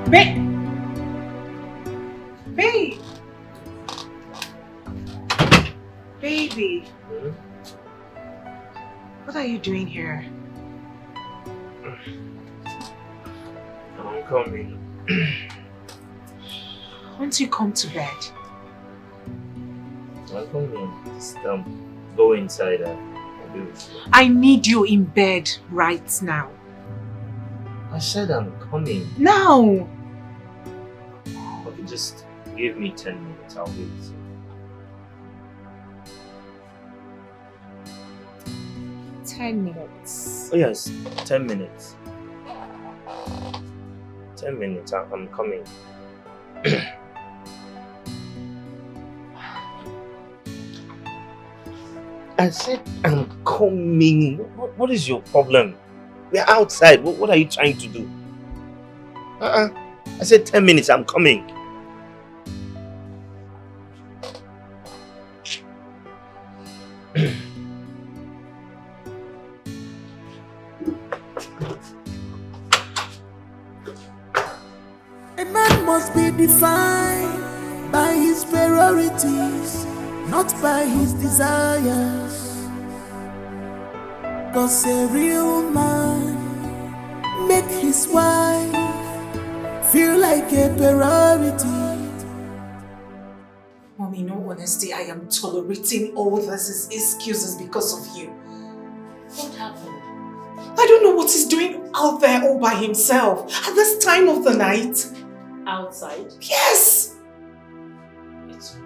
Babe! Babe! Baby! Hmm? What are you doing here? I'm coming. Won't you come to bed? I'm coming. Just go inside and I'll be with you. I need you in bed right now. I said I'm coming. Now! Okay, just give me 10 minutes. I'll be with you. 10 minutes. Oh yes, 10 minutes. 10 minutes, I'm coming. I said I'm coming. What is your problem? We're outside. What are you trying to do? I said 10 minutes, I'm coming. A man must be defined by his priorities, not by his desires. 'Cause a real man make his wife feel like a priority. Mommy, in all honesty, I am tolerating all these excuses because of you. What happened? I don't know what he's doing out there all by himself at this time of the night. Outside? Yes! It's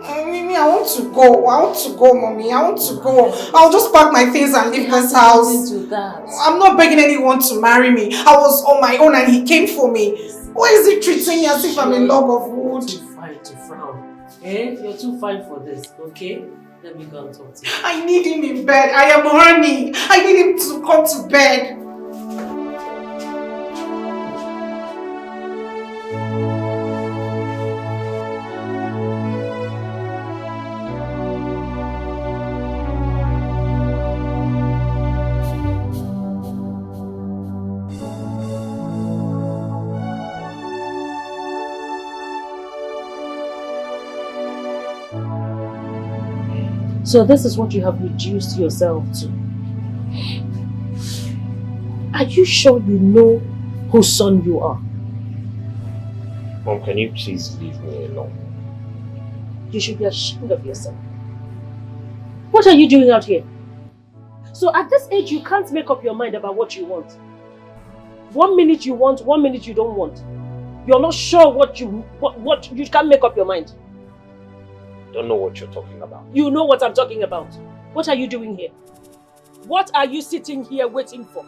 Mimi, I want to go. Mommy. I want to go. I'll just pack my things and leave this house. Do that. I'm not begging anyone to marry me. I was on my own and he came for me. Why is he treating me as if I'm a log of wood? You're too fine to frown. Eh? You're too fine for this, okay? Let me go and talk to you. I need him in bed. I am horny. I need him to come to bed. So this is what you have reduced yourself to. Are you sure you know whose son you are? Mom, can you please leave me alone? You should be ashamed of yourself. What are you doing out here? So at this age, you can't make up your mind about what you want. 1 minute you want, 1 minute you don't want. You're not sure what you can't make up your mind. Don't know what you're talking about. You know what I'm talking about. What are you doing here? What are you sitting here waiting for?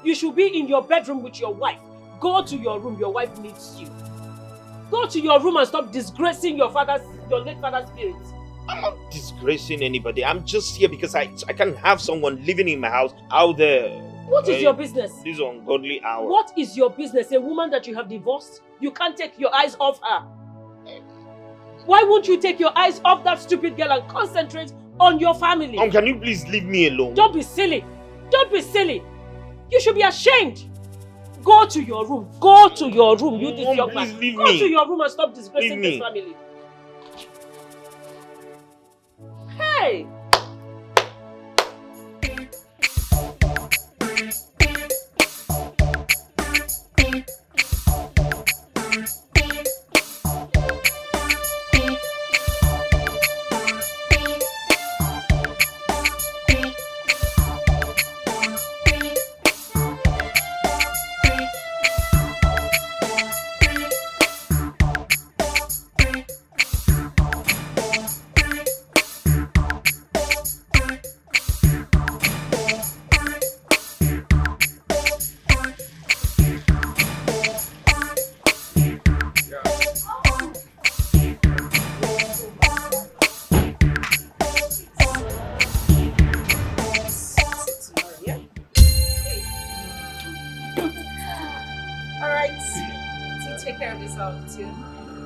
You should be in your bedroom with your wife. Go to your room, your wife needs you. Go to your room and stop disgracing your late father's spirit. I'm not disgracing anybody. I'm just here because I can't have someone living in my house out there. What is your business? This ungodly hour. What is your business? A woman that you have divorced? You can't take your eyes off her. Why won't you take your eyes off that stupid girl and concentrate on your family? Mom, can you please leave me alone? Don't be silly. Don't be silly. You should be ashamed. Go to your room. Go to your room. You this young man. Go to your room and stop disgracing this family. Hey!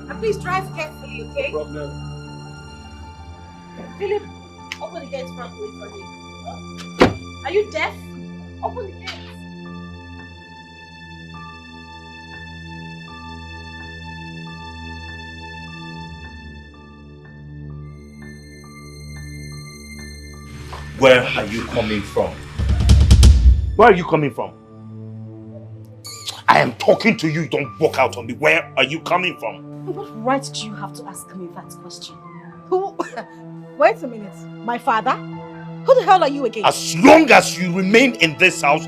And please drive carefully, okay? No problem. Philip, open the gate properly for me. Are you deaf? Open the gate. Where are you coming from? Where are you coming from? I am talking to you, don't walk out on me. Where are you coming from? What right do you have to ask me that question? Who? Wait a minute. My father? Who the hell are you again? As long as you remain in this house,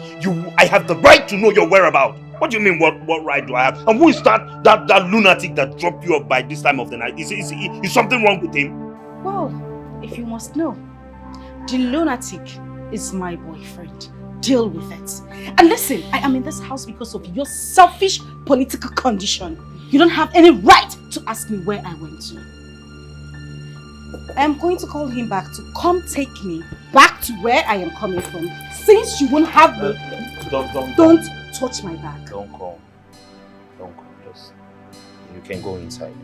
I have the right to know your whereabouts. What do you mean, what right do I have? And who is that lunatic that dropped you off by this time of the night? Is something wrong with him? Well, if you must know, the lunatic is my boyfriend. Deal with it. And listen, I am in this house because of your selfish political condition. You don't have any right to ask me where I went to. I am going to call him back to come take me back to where I am coming from. Since you won't have me, don't touch my back. Don't call. Just, you can go inside.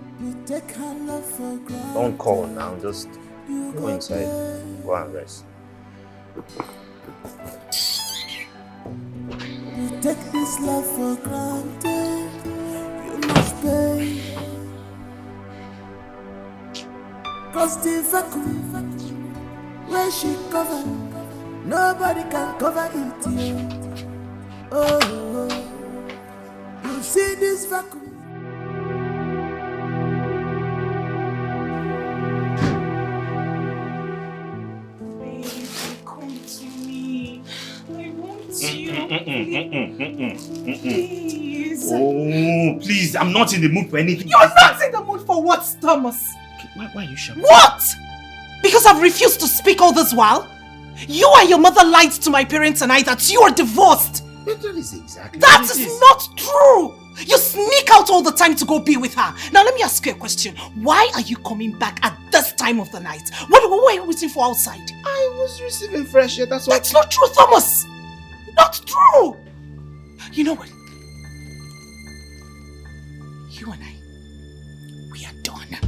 Don't call now. Just go inside. Go and rest. You take this love for granted. You must pay. Cause the vacuum where she cover, nobody can cover it. Yeah. Oh, you see this vacuum. Baby, come to me. I want you. Please. Oh, please, I'm not in the mood for anything. You're not in the mood for what, Thomas? Why are you shouting? What? Because I've refused to speak all this while? You and your mother lied to my parents and I that you are divorced. That is exactly That is not true. You sneak out all the time to go be with her. Now let me ask you a question. Why are you coming back at this time of the night? What were you waiting for outside? I was receiving fresh air, that's why. That's not true, Thomas. Not true. You know what? You and I, we are done.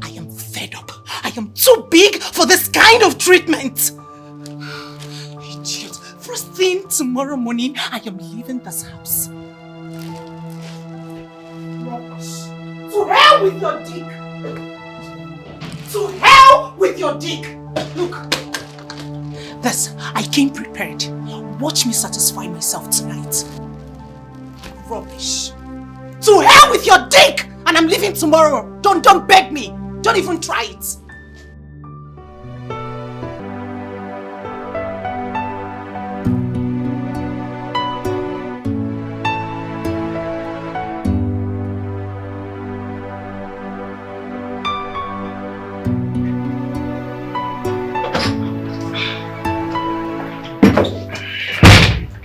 I am fed up. I am too big for this kind of treatment. Idiot. First thing tomorrow morning, I am leaving this house. Rubbish. To hell with your dick. To hell with your dick. Look. This, I came prepared. Watch me satisfy myself tonight. Rubbish. To hell with your dick! And I'm leaving tomorrow. Don't beg me. Don't even try it.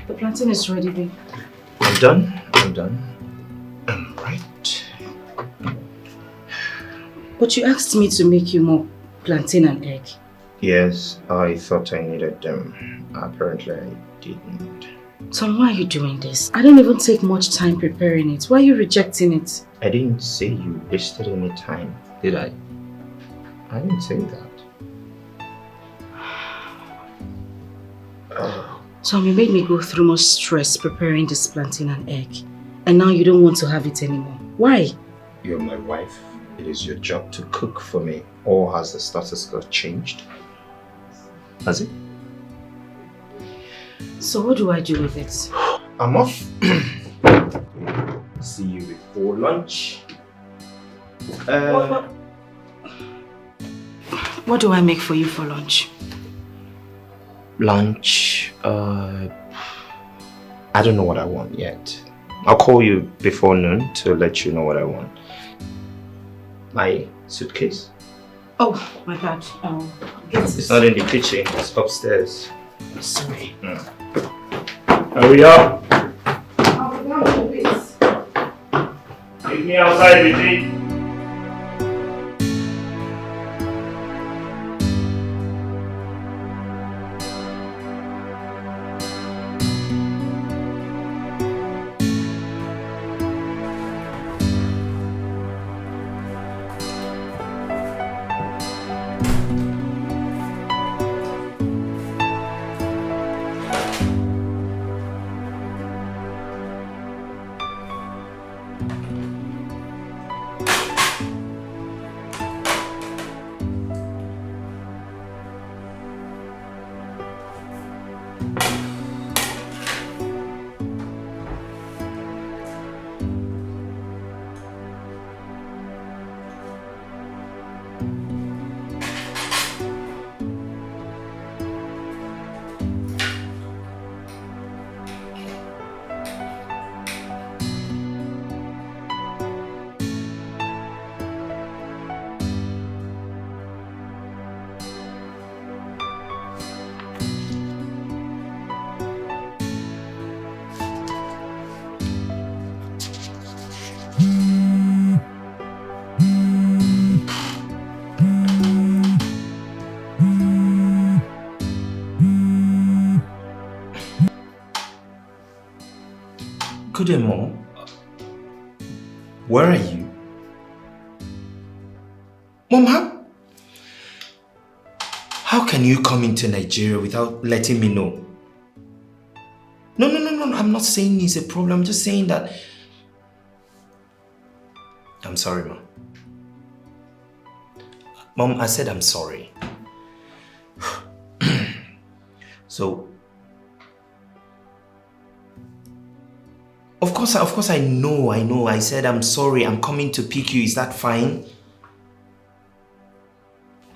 The plantain is ready, babe. I'm done. Right. But you asked me to make you more plantain and egg. Yes, I thought I needed them. Apparently I didn't. Tom, why are you doing this? I didn't even take much time preparing it. Why are you rejecting it? I didn't say you wasted any time, did I? I didn't say that. Tom, you made me go through much stress preparing this plantain and egg. And now you don't want to have it anymore. Why? You're my wife. It is your job to cook for me. Or has the status quo changed? Has it? So what do I do with it? I'm off. See you before lunch. What do I make for you for lunch? Lunch? I don't know what I want yet. I'll call you before noon to let you know what I want. My suitcase? Oh, my bad. It's not in the kitchen, it's upstairs. Sorry. Hurry up! I'll be down in a bit. Meet me outside, Vijay. Good day, Mom. Where are you? Mom, how can you come into Nigeria without letting me know? No, I'm not saying it's a problem. I'm just saying that... I'm sorry, Mom. Mom, I said I'm sorry. So... Of course I know. I said I'm sorry. I'm coming to pick you. Is that fine?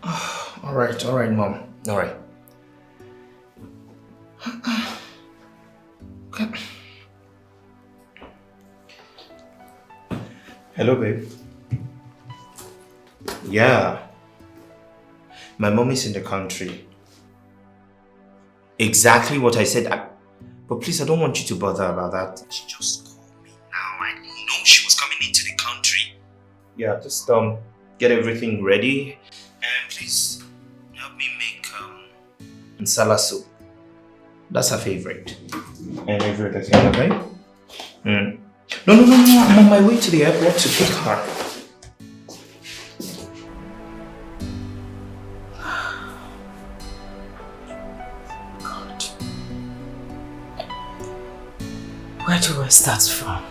All right, Mom. All right. Okay. Hello, babe. Yeah. My mom is in the country. Exactly what I said. But please, I don't want you to bother about that. She just called me now. I didn't know she was coming into the country. Yeah, just get everything ready. And please, help me make nsala soup. That's her favorite. And everything, okay? No. I'm on my way to the airport to pick her. God. Where do I start from?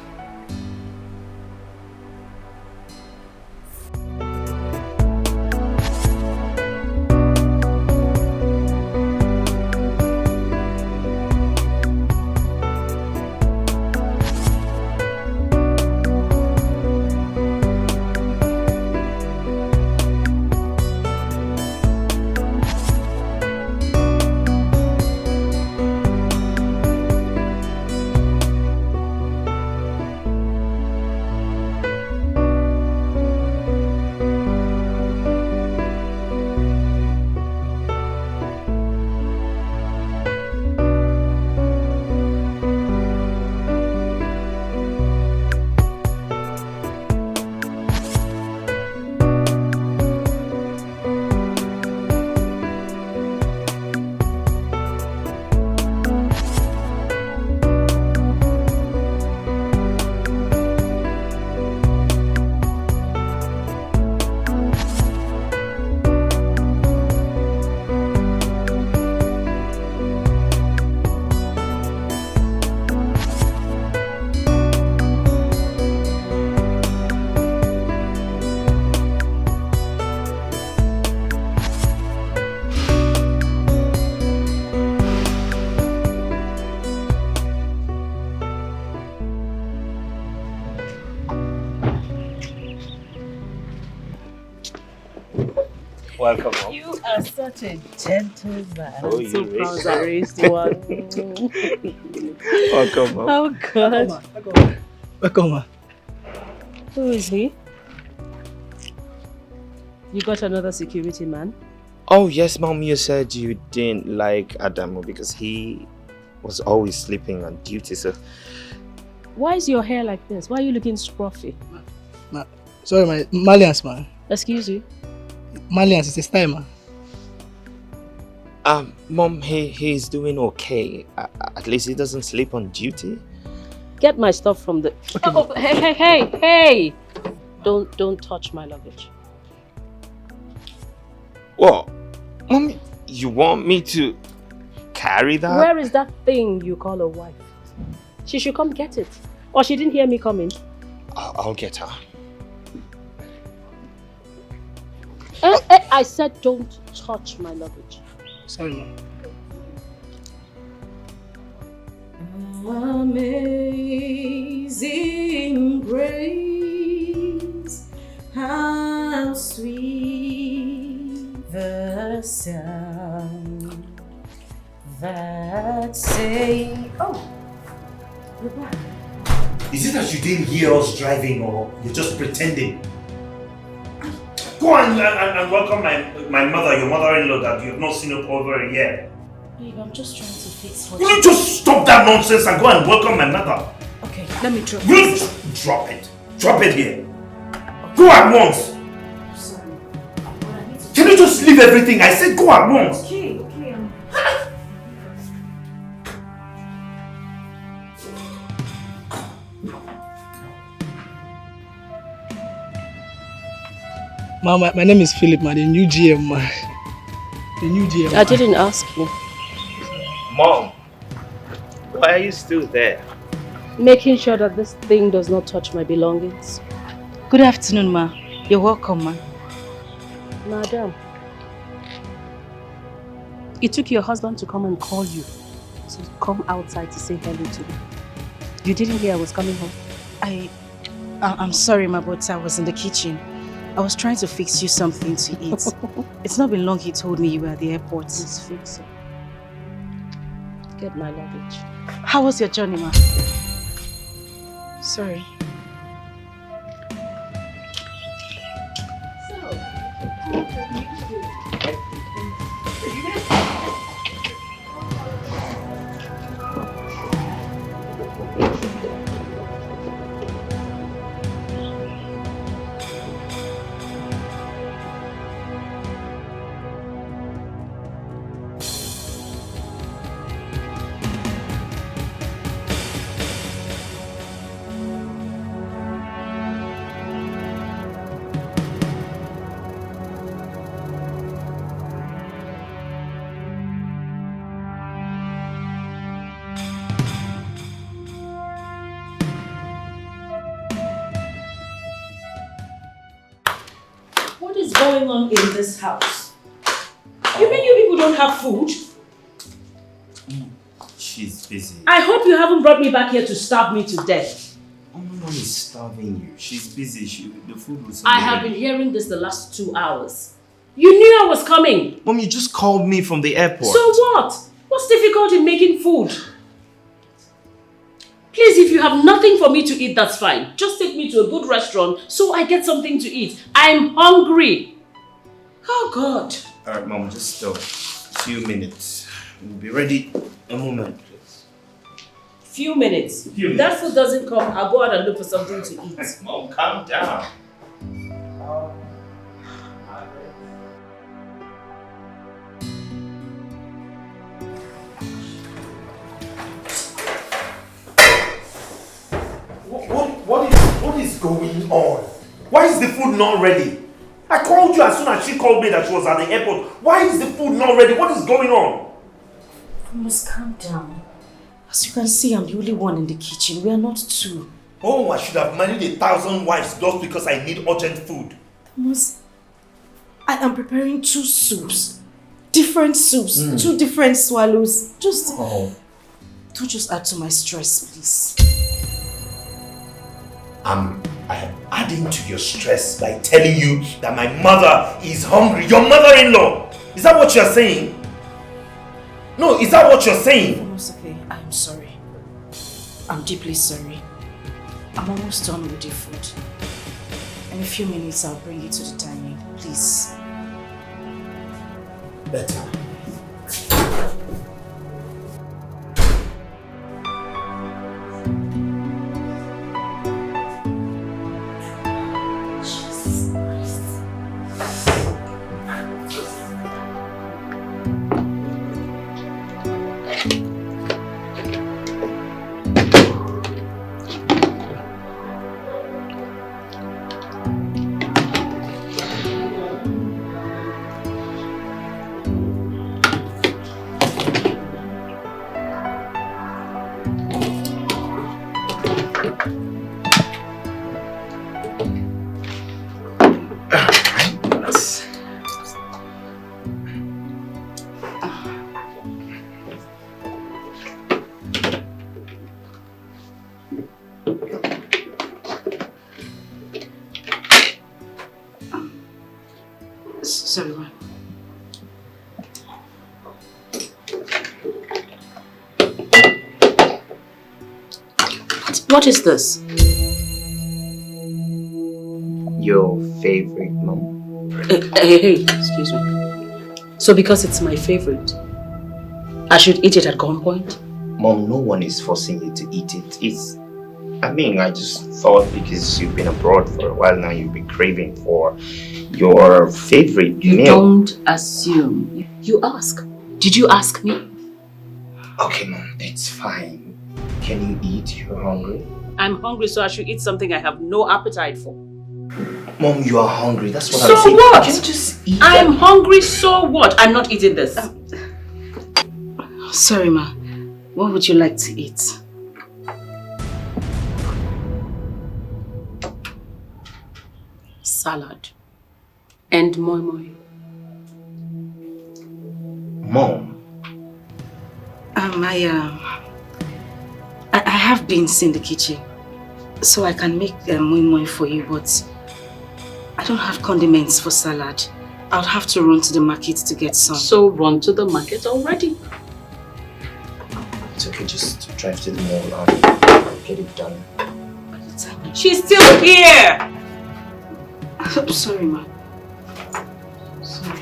Welcome home. You are such a gentleman. Oh, I'm so you proud I raised one. Welcome home. Oh, God. Welcome, ma. Who is he? You got another security man? Oh yes, Mom, you said you didn't like Adamu because he was always sleeping on duty, so... Why is your hair like this? Why are you looking scruffy? Sorry, my Malians, man. Excuse you? Malians, it's a style, man. Mom, he's doing okay. At least he doesn't sleep on duty. Get my stuff from the... Okay, oh, hey! Don't touch my luggage. What? Mom, you want me to carry that? Where is that thing you call a wife? She should come get it. Or she didn't hear me coming. I'll get her. I said don't touch my luggage. Sorry, man. Amazing grace, how sweet the sound that saved. Oh, you're back. Is it that you didn't hear us driving or you're just pretending? Go and welcome my mother, your mother-in-law that you have not seen up over a year. Babe, I'm just trying to fix what Will you just stop that nonsense and go and welcome my mother? Okay, let me drop Will you drop it? Drop it here. Go at once. Sorry. Can you just leave everything? I said go at once. Okay. Ma, my name is Philip, man. The new GM, man. The new GM. I didn't ask you. Mom, why are you still there? Making sure that this thing does not touch my belongings. Good afternoon, ma. You're welcome, ma. Madam, it took your husband to come and call you to come outside to say hello to me. You didn't hear I was coming home? I'm sorry, ma, but I was in the kitchen. I was trying to fix you something to eat. It's not been long he told me you were at the airport. Please fix it. Get my luggage. How was your journey, ma? Sorry. Going on in this house? You mean you people don't have food? She's busy. I hope you haven't brought me back here to starve me to death. Oh, no one is starving you. She's busy. The food was... I have been hearing this the last 2 hours. You knew I was coming. Mom, you just called me from the airport. So what? What's difficult in making food? Please, if you have nothing for me to eat, that's fine. Just take me to a good restaurant so I get something to eat. I'm hungry. Oh, God. Alright, Mom, just a few minutes. We'll be ready. A moment, please. Few minutes. If that food doesn't come, I'll go out and look for something to eat. Mom, calm down. What is going on? Why is the food not ready? I called you as soon as she called me that she was at the airport. Why is the food not ready? What is going on? You must calm down. As you can see, I'm the only one in the kitchen. We are not two. Oh, I should have married 1,000 wives just because I need urgent food. I am preparing 2 soups. Different soups. 2 different swallows. Don't just add to my stress, please. I am adding to your stress by telling you that my mother is hungry. Your mother-in-law! Is that what you're saying? No, is that what you're saying? It's okay. I'm sorry. I'm deeply sorry. I'm almost done with the food. In a few minutes, I'll bring it to the dining. Please. Better. Sorry, man. What is this? Your favorite, Mom? Hey, excuse me. So because it's my favorite, I should eat it at gunpoint? Mom, no one is forcing you to eat it. I just thought because you've been abroad for a while now, you've been craving for your favorite meal. You don't assume. You ask. Did you ask me? Okay, Mom, it's fine. Can you eat? You're hungry? I'm hungry, so I should eat something I have no appetite for. Mom, you are hungry. That's what So I'm saying. what? Can you just eat? I'm hungry, so what? I'm not eating this. Sorry, ma. What would you like to eat? Salad. And moi moi. Mom. I have beans in the kitchen, so I can make moi moi for you, but I don't have condiments for salad. I'll have to run to the market to get some. So run to the market already. It's okay, just drive to the mall and get it done. She's still here! I'm sorry, ma. Sorry.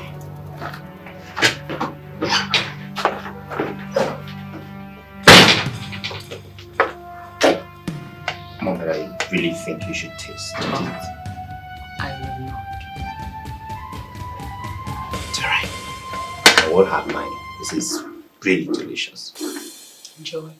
Mom, but I really think you should taste it. I will not. It's alright. I will have mine. This is really delicious. Enjoy.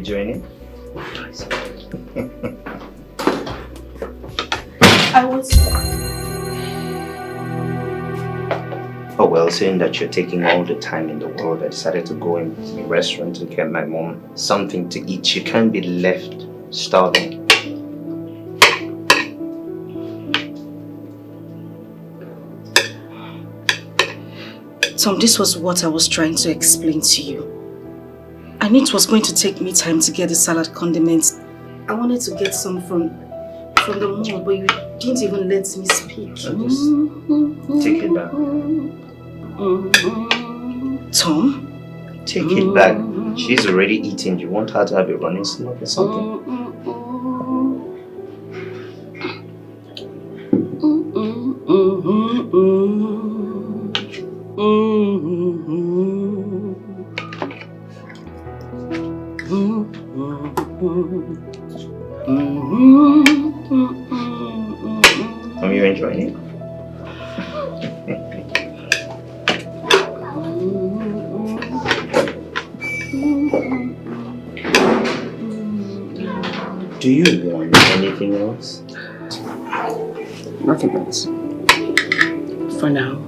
Joining? I was... Oh well, seeing that you're taking all the time in the world, I decided to go in the restaurant to get my mom something to eat. She can't be left starving. Tom, this was what I was trying to explain to you. I knew it was going to take me time to get the salad condiments. I wanted to get some from the mall, but you didn't even let me speak. Just take it back. Tom? Take it back. She's already eating. You want her to have a running stomach or something? Are you enjoying it? Do you want anything else? Nothing else. For now.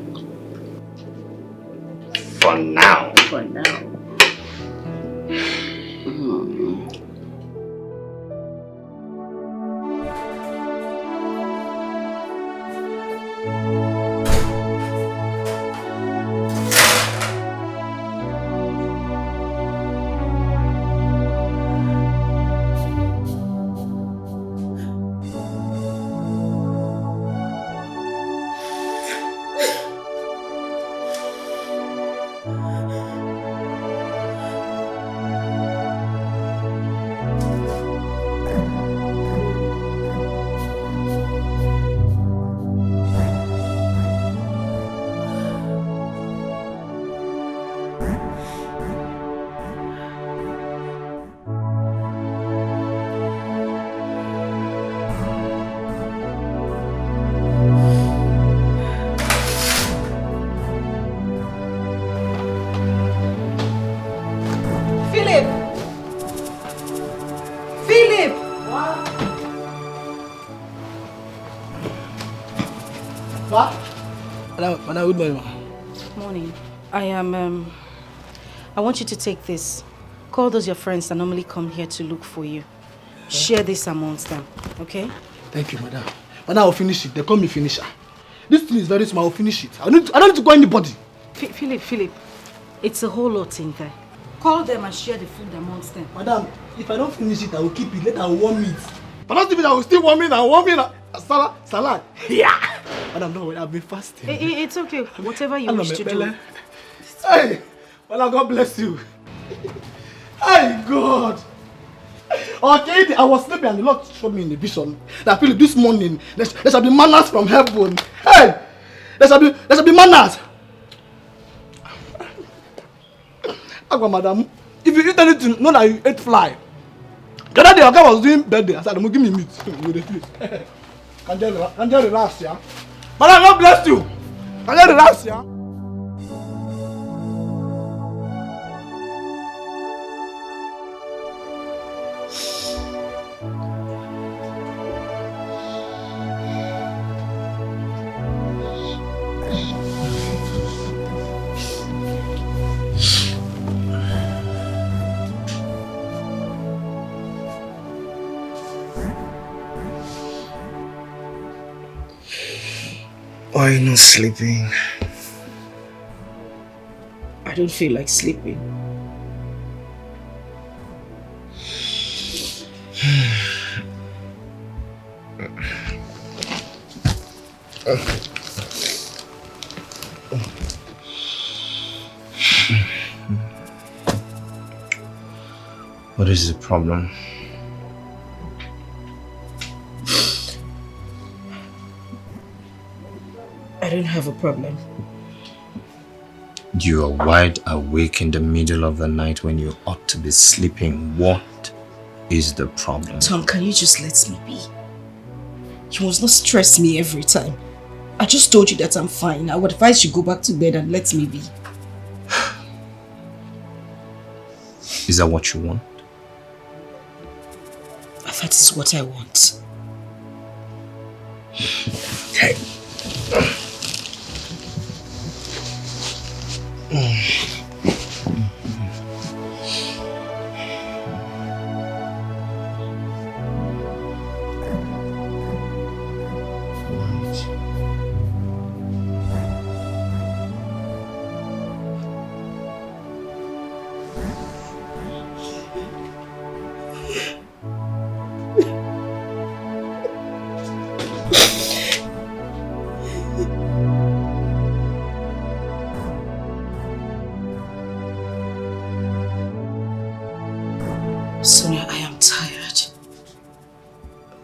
For now? For now. Madam, good morning. Morning. I want you to take this. Call those your friends that normally come here to look for you. Share this amongst them, okay? Thank you, madam. Madam, I'll finish it. They call me finisher. This thing is very small. I'll finish it. I don't need to call anybody. Philip, it's a whole lot in there. Call them and share the food amongst them. Madam, if I don't finish it, I will keep it. Later, I will warm it. But not even I will still warm it and warm it. Salad. Yeah. Madam, don't worry. I've been fasting. It's okay. Whatever you wish to do. Hey, Madam, God bless you. Hey, God. Okay, I was sleeping and the Lord showed me in the vision that Philip, this morning there shall be manners from heaven. Hey, there shall be manners. Madam, if you eat anything, know that you ate fly. The other day, I was doing birthday. I said, "Give me meat." Can you relax, yeah? Madam, God bless you. Can you relax, yeah? Why are you not sleeping? I don't feel like sleeping. What is the problem? I don't have a problem. You are wide awake in the middle of the night when you ought to be sleeping. What is the problem? Tom, can you just let me be? You must not stress me every time. I just told you that I'm fine. I would advise you go back to bed and let me be. Is that what you want? That is what I want. Okay. Sonia, I am tired.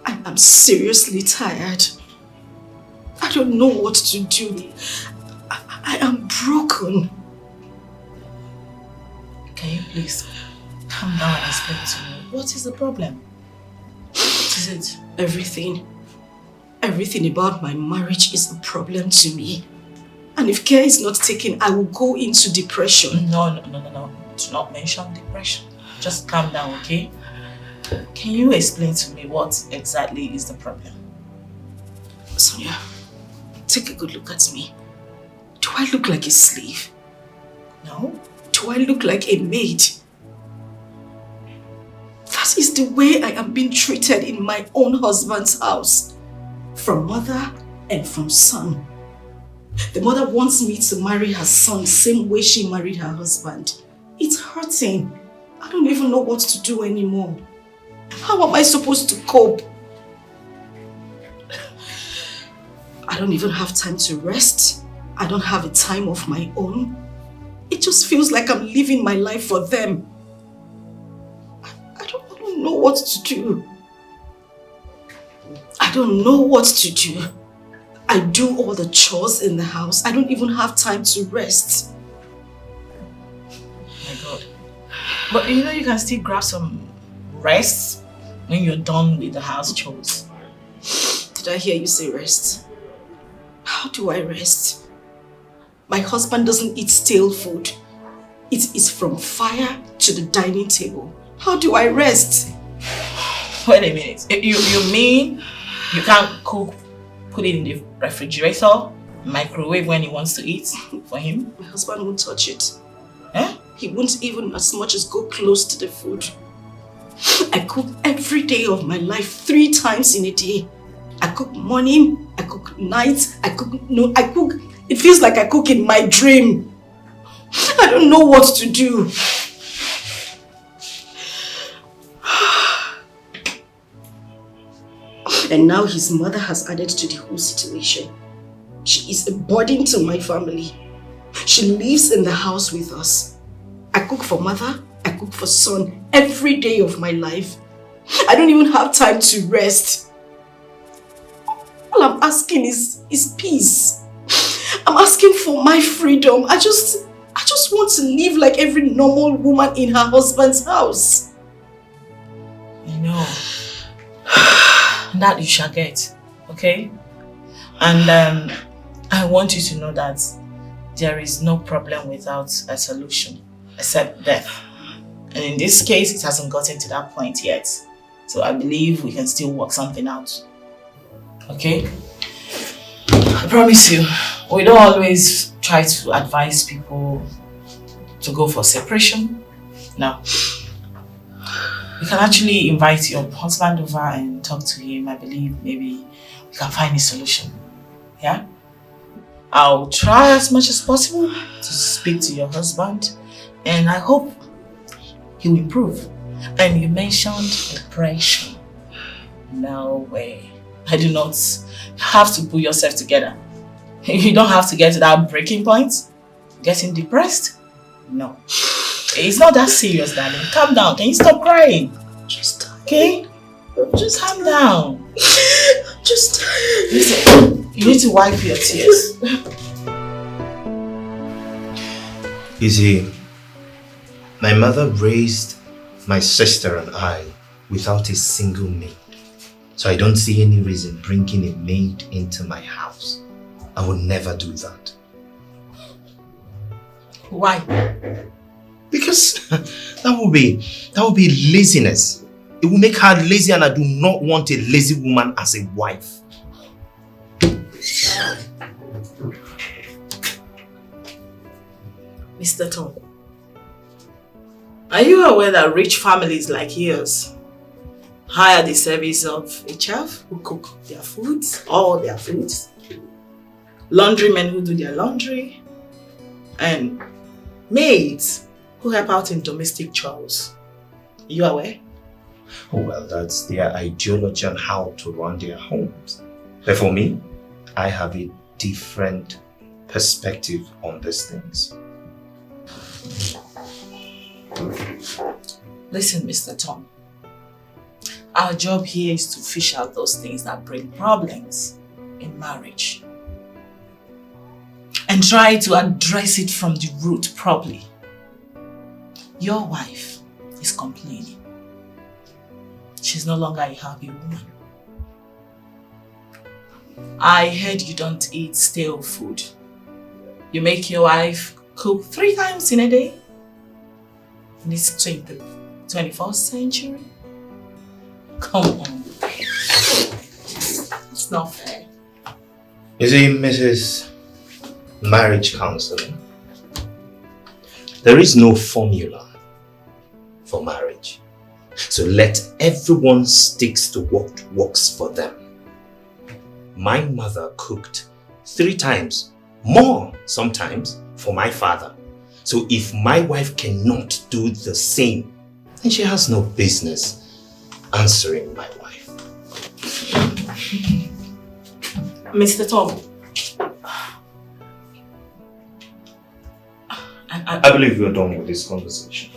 I am seriously tired. I don't know what to do. I am broken. Can you please calm down and explain to me? What is the problem? What is it? Everything. Everything about my marriage is a problem to me. And if care is not taken, I will go into depression. No. Do not mention depression. Just calm down, okay? Can you explain to me what exactly is the problem? Sonia, take a good look at me. Do I look like a slave? No. Do I look like a maid? is the way I am being treated in my own husband's house. From mother and from son. The mother wants me to marry her son same way she married her husband. It's hurting. I don't even know what to do anymore. How am I supposed to cope? I don't even have time to rest. I don't have a time of my own. It just feels like I'm living my life for them. I don't know what to do. I don't know what to do. I do all the chores in the house. I don't even have time to rest. My God. But you know you can still grab some rest when you're done with the house chores. Did I hear you say rest? How do I rest? My husband doesn't eat stale food. It is from fire to the dining table. How do I rest? Wait a minute. You mean you can't cook, put it in the refrigerator, microwave when he wants to eat for him? My husband won't touch it. Eh? He won't even as much as go close to the food. I cook every day of my life 3 times in a day. I cook morning, I cook night, I cook. It feels like I cook in my dream. I don't know what to do. And now his mother has added to the whole situation. She is a burden to my family. She lives in the house with us. I cook for mother, I cook for son every day of my life. I don't even have time to rest. All I'm asking is peace. I'm asking for my freedom. I just want to live like every normal woman in her husband's house. I know. That you shall get, okay? And I want you to know that there is no problem without a solution, except death. And in this case, it hasn't gotten to that point yet. So I believe we can still work something out. Okay? I promise you, we don't always try to advise people to go for separation. No. You can actually invite your husband over and talk to him. I believe maybe we can find a solution. Yeah? I'll try as much as possible to speak to your husband, and I hope he will improve. And you mentioned depression. No way. I do not have to put yourself together. You don't have to get to that breaking point. Getting depressed? No. It's not that serious, darling. Calm down. Can you stop crying? Just tired. Okay? Just calm down. Just tired. Listen, you need to wipe your tears. You see, my mother raised my sister and I without a single maid. So I don't see any reason bringing a maid into my house. I would never do that. Why? Because that would be laziness. It will make her lazy, and I do not want a lazy woman as a wife. Mr. Tom, are you aware that rich families like yours hire the service of a chef who cook their foods, all their foods, laundrymen who do their laundry, and maids who help out in domestic chores? Are you aware? Oh, well, that's their ideology on how to run their homes. But for me, I have a different perspective on these things. Listen, Mr. Tom. Our job here is to fish out those things that bring problems in marriage and try to address it from the root properly. Your wife is complaining. She's no longer a happy woman. I heard you don't eat stale food. You make your wife cook 3 times in a day? In this 21st century? Come on. It's not fair. You see, Mrs. Marriage Counselor, there is no formula for marriage. So let everyone stick to what works for them. My mother cooked 3 times, more sometimes, for my father. So if my wife cannot do the same, then she has no business answering my wife. Mr. Tom. I believe we're done with this conversation.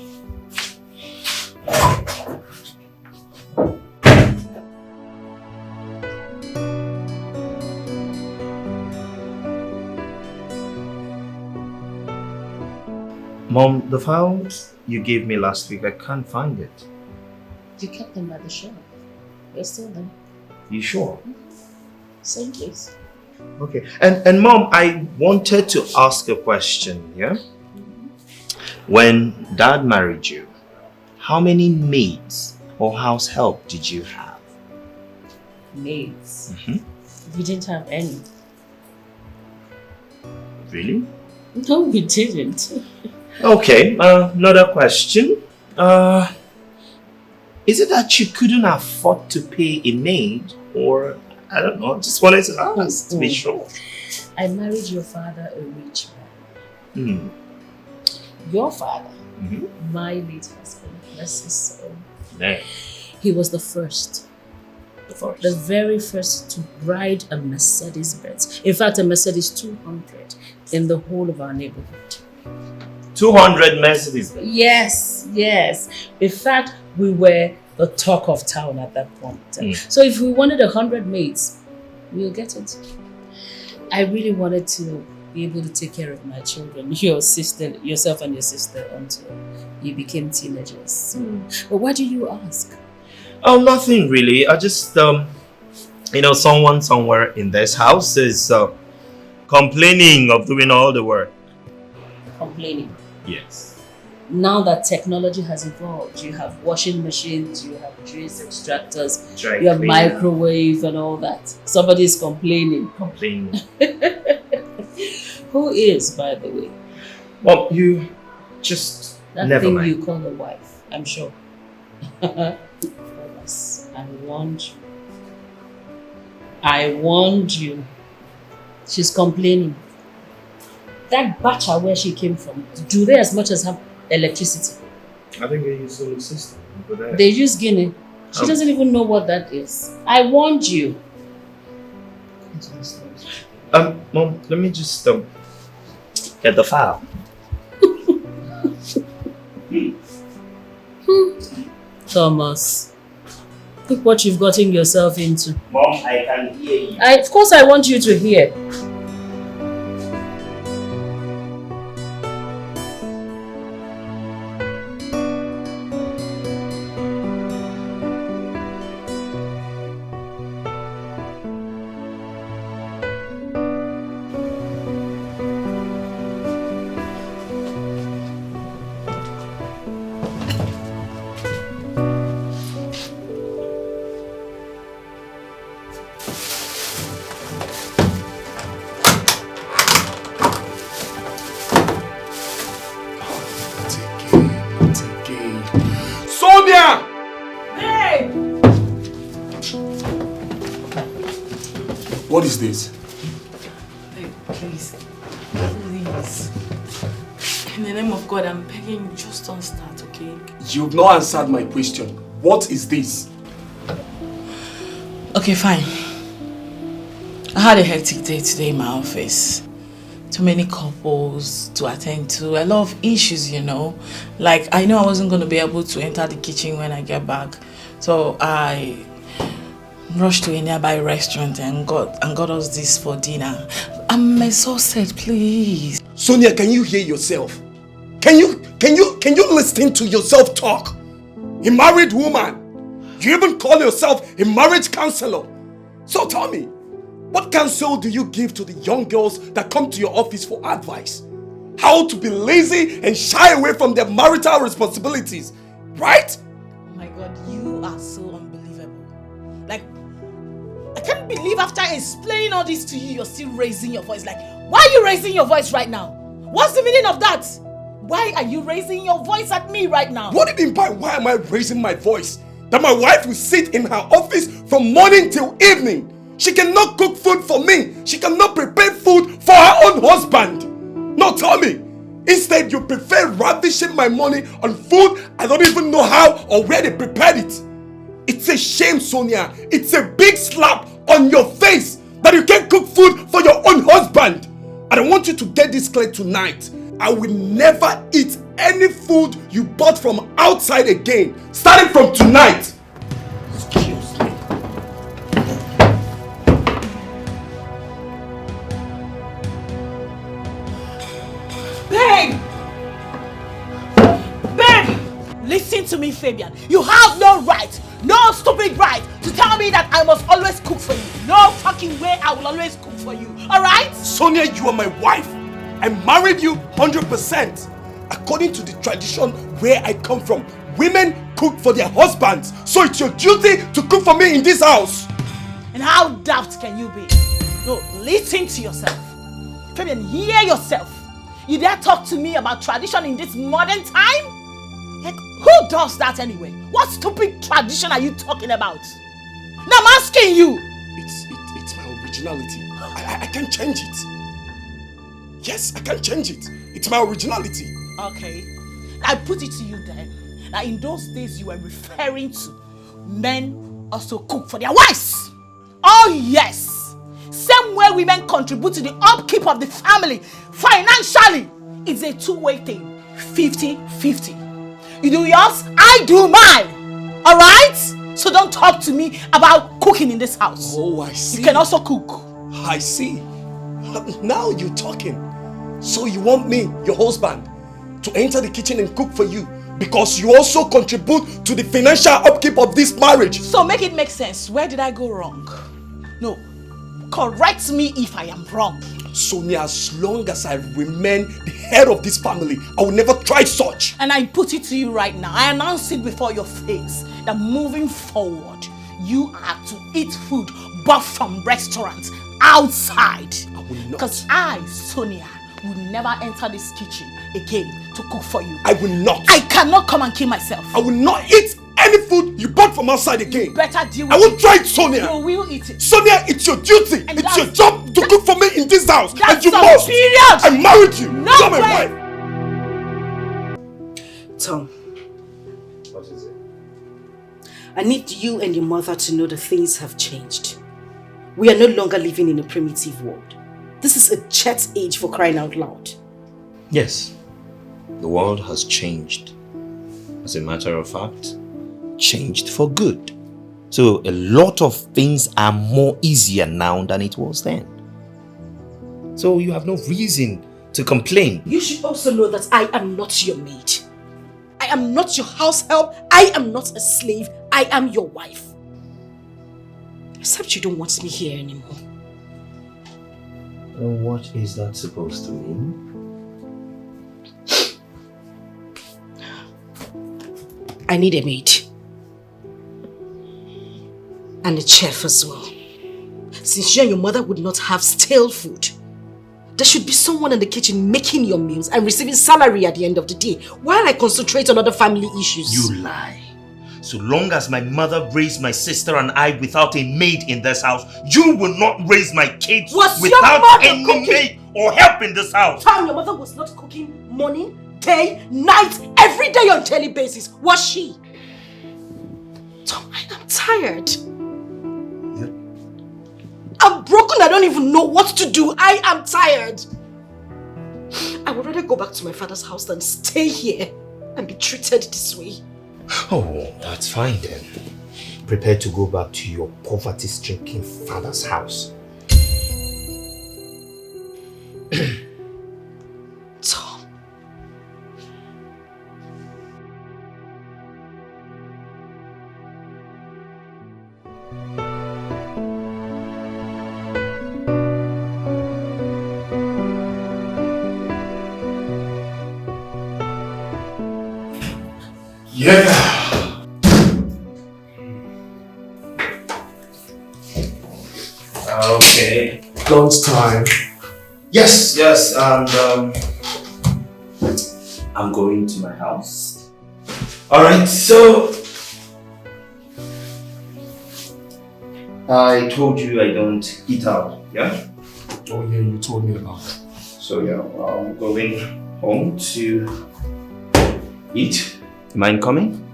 Mom, the file you gave me last week, I can't find it. You kept them by the shelf. They're still there. You sure? Same place. Okay. And Mom, I wanted to ask a question, yeah? When Dad married you, how many maids or house help did you have? Maids? We didn't have any. Really? No, we didn't. Okay, another question. Is it that you couldn't afford to pay a maid? Or, I don't know, just wanted to ask to be sure. I married your father, a rich man. Your father, my late husband, bless his soul. Yeah. He was the first. The very first to ride a Mercedes-Benz. In fact, a Mercedes 200 in the whole of our neighborhood. 200 Mercedes. Yes. In fact, we were the talk of town at that point. So if we wanted 100 maids, we'll get it. I really wanted to be able to take care of my children, yourself and your sister, until you became teenagers. But why do you ask? Oh, nothing really. I just, someone somewhere in this house is complaining of doing all the work. Complaining? Yes. Now that technology has evolved, you have washing machines, you have juice extractors, you have microwave and all that. Somebody is complaining. Who is, by the way? Well, you just that never thing mind. You call a wife, I'm sure. I warned you. She's complaining. That bacha where she came from, do they as much as have electricity? I think they use solar system over there. They use Guinea. She doesn't even know what that is. I warned you. Mom, let me just get the file. Thomas, look what you've gotten yourself into. Mom, I can hear you. Of course I want you to hear. What is this? Babe, please. Please. In the name of God, I'm begging you, just don't start, okay? You've not answered my question. What is this? Okay, fine. I had a hectic day today in my office. Too many couples to attend to, a lot of issues, Like, I know I wasn't going to be able to enter the kitchen when I get back. So I rushed to a nearby restaurant and got us this for dinner. I'm exhausted, please. Sonia, can you hear yourself? Can you listen to yourself talk? A married woman. You even call yourself a marriage counselor. So tell me, what counsel do you give to the young girls that come to your office for advice? How to be lazy and shy away from their marital responsibilities, right? Oh my God, you are so unbelievable. Like, I can't believe after explaining all this to you, you're still raising your voice. Like, why are you raising your voice right now? What's the meaning of that? Why are you raising your voice at me right now? What do you mean by why am I raising my voice? That my wife will sit in her office from morning till evening. She cannot cook food for me. She cannot prepare food for her own husband. No, tell me. Instead, you prefer ravishing my money on food I don't even know how or where they prepared it. It's a shame, Sonia. It's a big slap on your face that you can't cook food for your own husband. And I want you to get this clear tonight. I will never eat any food you bought from outside again, starting from tonight. Excuse me. Babe! Babe! Listen to me, Fabian. You have no right, no stupid right to tell me that I must always cook for you. No fucking way I will always cook for you. Alright? Sonia, you are my wife. I married you 100%. According to the tradition where I come from, women cook for their husbands. So it's your duty to cook for me in this house. And how daft can you be? No, listen to yourself. Fabian, hear yourself. You dare talk to me about tradition in this modern time? Like, who does that anyway? What stupid tradition are you talking about? Now I'm asking you. It's my originality. I can't change it. Yes, I can't change it. It's my originality. Okay. I put it to you then. That in those days you were referring to men also cook for their wives. Oh yes. Same way women contribute to the upkeep of the family financially. It's a two-way thing. 50-50. You do yours, I do mine. Alright? So don't talk to me about cooking in this house. Oh, I see. You can also cook. I see. Now you're talking. So you want me, your husband, to enter the kitchen and cook for you because you also contribute to the financial upkeep of this marriage. So make it make sense. Where did I go wrong? No. Correct me if I am wrong. Sonia, as long as I remain the head of this family, I will never try such. And I put it to you right now. I announce it before your face that moving forward, you are to eat food bought from restaurants outside. I will not. Because I, Sonia, will never enter this kitchen again to cook for you. I will not. I cannot come and kill myself. I will not eat any food you bought from outside again. You better deal with I won't try it, Sonia. You will eat it. Sonia, it's your duty. And it's your job to cook for me in this house. That's and you some must. period. I married you. No You're my way. wife. Tom, What is it? I need you and your mother to know that things have changed. We are no longer living in a primitive world. This is a chat age, for crying out loud. Yes, the world has changed. As a matter of fact, changed for good. So a lot of things are more easier now than it was then. So you have no reason to complain. You should also know that I am not your maid. I am not your house help. I am not a slave. I am your wife. Except you don't want me here anymore. What is that supposed to mean? I need a maid. And a chef as well. Since you and your mother would not have stale food, there should be someone in the kitchen making your meals and receiving salary at the end of the day while I concentrate on other family issues. You lie. So long as my mother raised my sister and I without a maid in this house, you will not raise my kids Was your without mother any cooking? maid or help in this house. Tom, your mother was not cooking morning, day, night, every day on daily basis, was she? Tom, I am tired. I'm broken, I don't even know what to do. I am tired. I would rather go back to my father's house than stay here and be treated this way. Oh, that's fine then. Prepare to go back to your poverty-stricken father's house. Tom. Yeah. Okay. Lunch time. Yes, and I'm going to my house. Alright, so I told you I don't eat out, yeah? Oh yeah, you told me about it. So yeah, I'm going home to eat. Mind coming?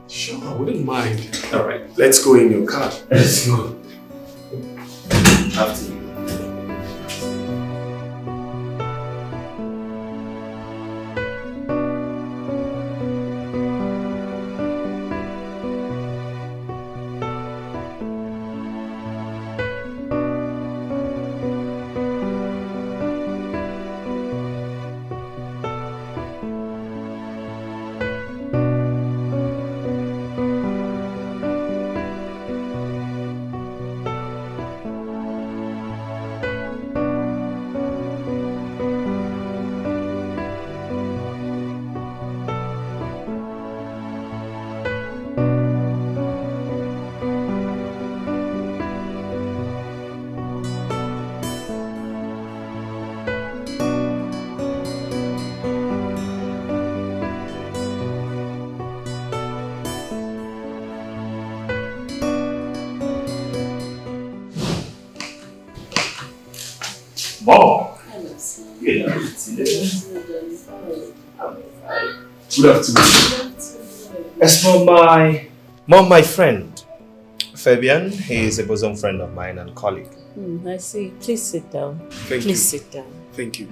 Sure, I wouldn't mind. Alright, let's go in your car. Let's go. After you. Mom! Good afternoon. As for my friend, Fabian, he is a bosom friend of mine and colleague. I see. Please sit down. Thank you. Please sit down. Thank you.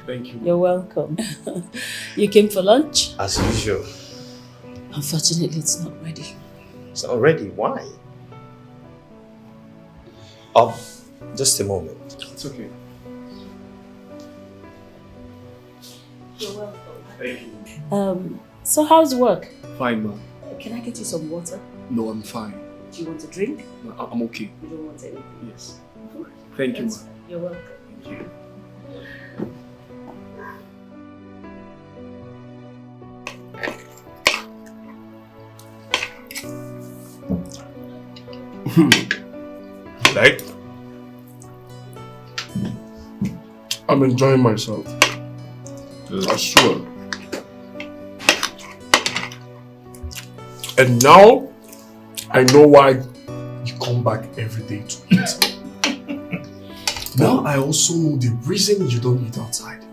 Thank you. You're welcome. You came for lunch? As usual. Unfortunately, it's not ready. It's not ready. Why? Just a moment. It's okay. You're welcome. Thank you. So how's work? Fine, ma. Can I get you some water? No, I'm fine. Do you want a drink? No, I'm okay. You don't want anything? Yes. Thank you, ma. You're welcome. Thank you. Like? I'm enjoying myself. I swear. And now, I know why you come back every day to eat. Now I also know the reason you don't eat outside.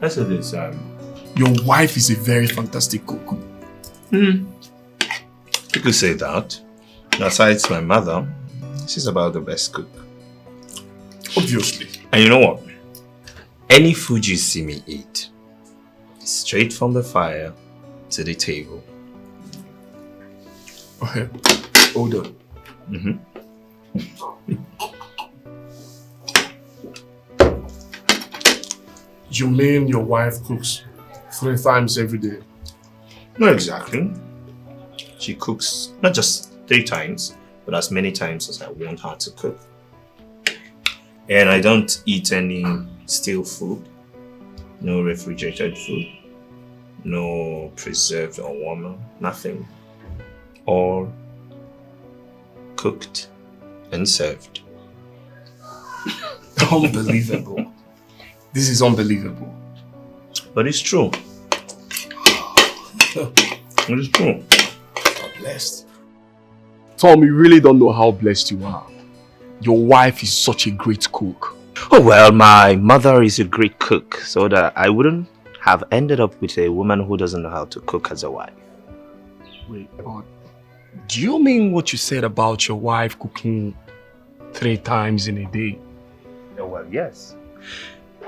That's a this. Your wife is a very fantastic cook. You could say that. Besides my mother, she's about the best cook. Obviously. And you know what? Any food you see me eat, straight from the fire to the table. Okay. Hold on. You mean your wife cooks 3 times every day? Not exactly. She cooks not just 3 times, but as many times as I want her to cook. And I don't eat any stale food, no refrigerated food, no preserved or warmer, nothing. All cooked and served. Unbelievable. This is unbelievable. But it's true. It is true. You're blessed. Tom, you really don't know how blessed you are. Your wife is such a great cook. Oh well, my mother is a great cook, so that I wouldn't have ended up with a woman who doesn't know how to cook as a wife. Wait, but do you mean what you said about your wife cooking 3 times in a day? Oh well, yes.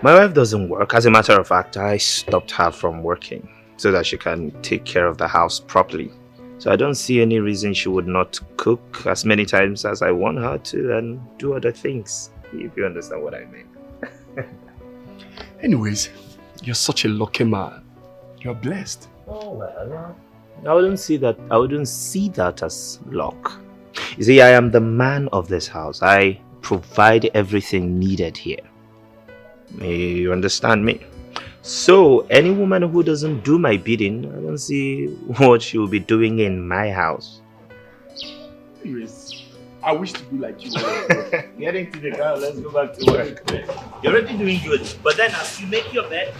My wife doesn't work. As a matter of fact, I stopped her from working so that she can take care of the house properly. So I don't see any reason she would not cook as many times as I want her to and do other things, if you understand what I mean. Anyways, you're such a lucky man. You're blessed. Oh well, I wouldn't see that as luck. You see, I am the man of this house. I provide everything needed here. You understand me? So, any woman who doesn't do my bidding, I don't see what she will be doing in my house. Anyways, I wish to be like you. Get into the car, let's go back to work. You're already doing good. But then as you make your bed,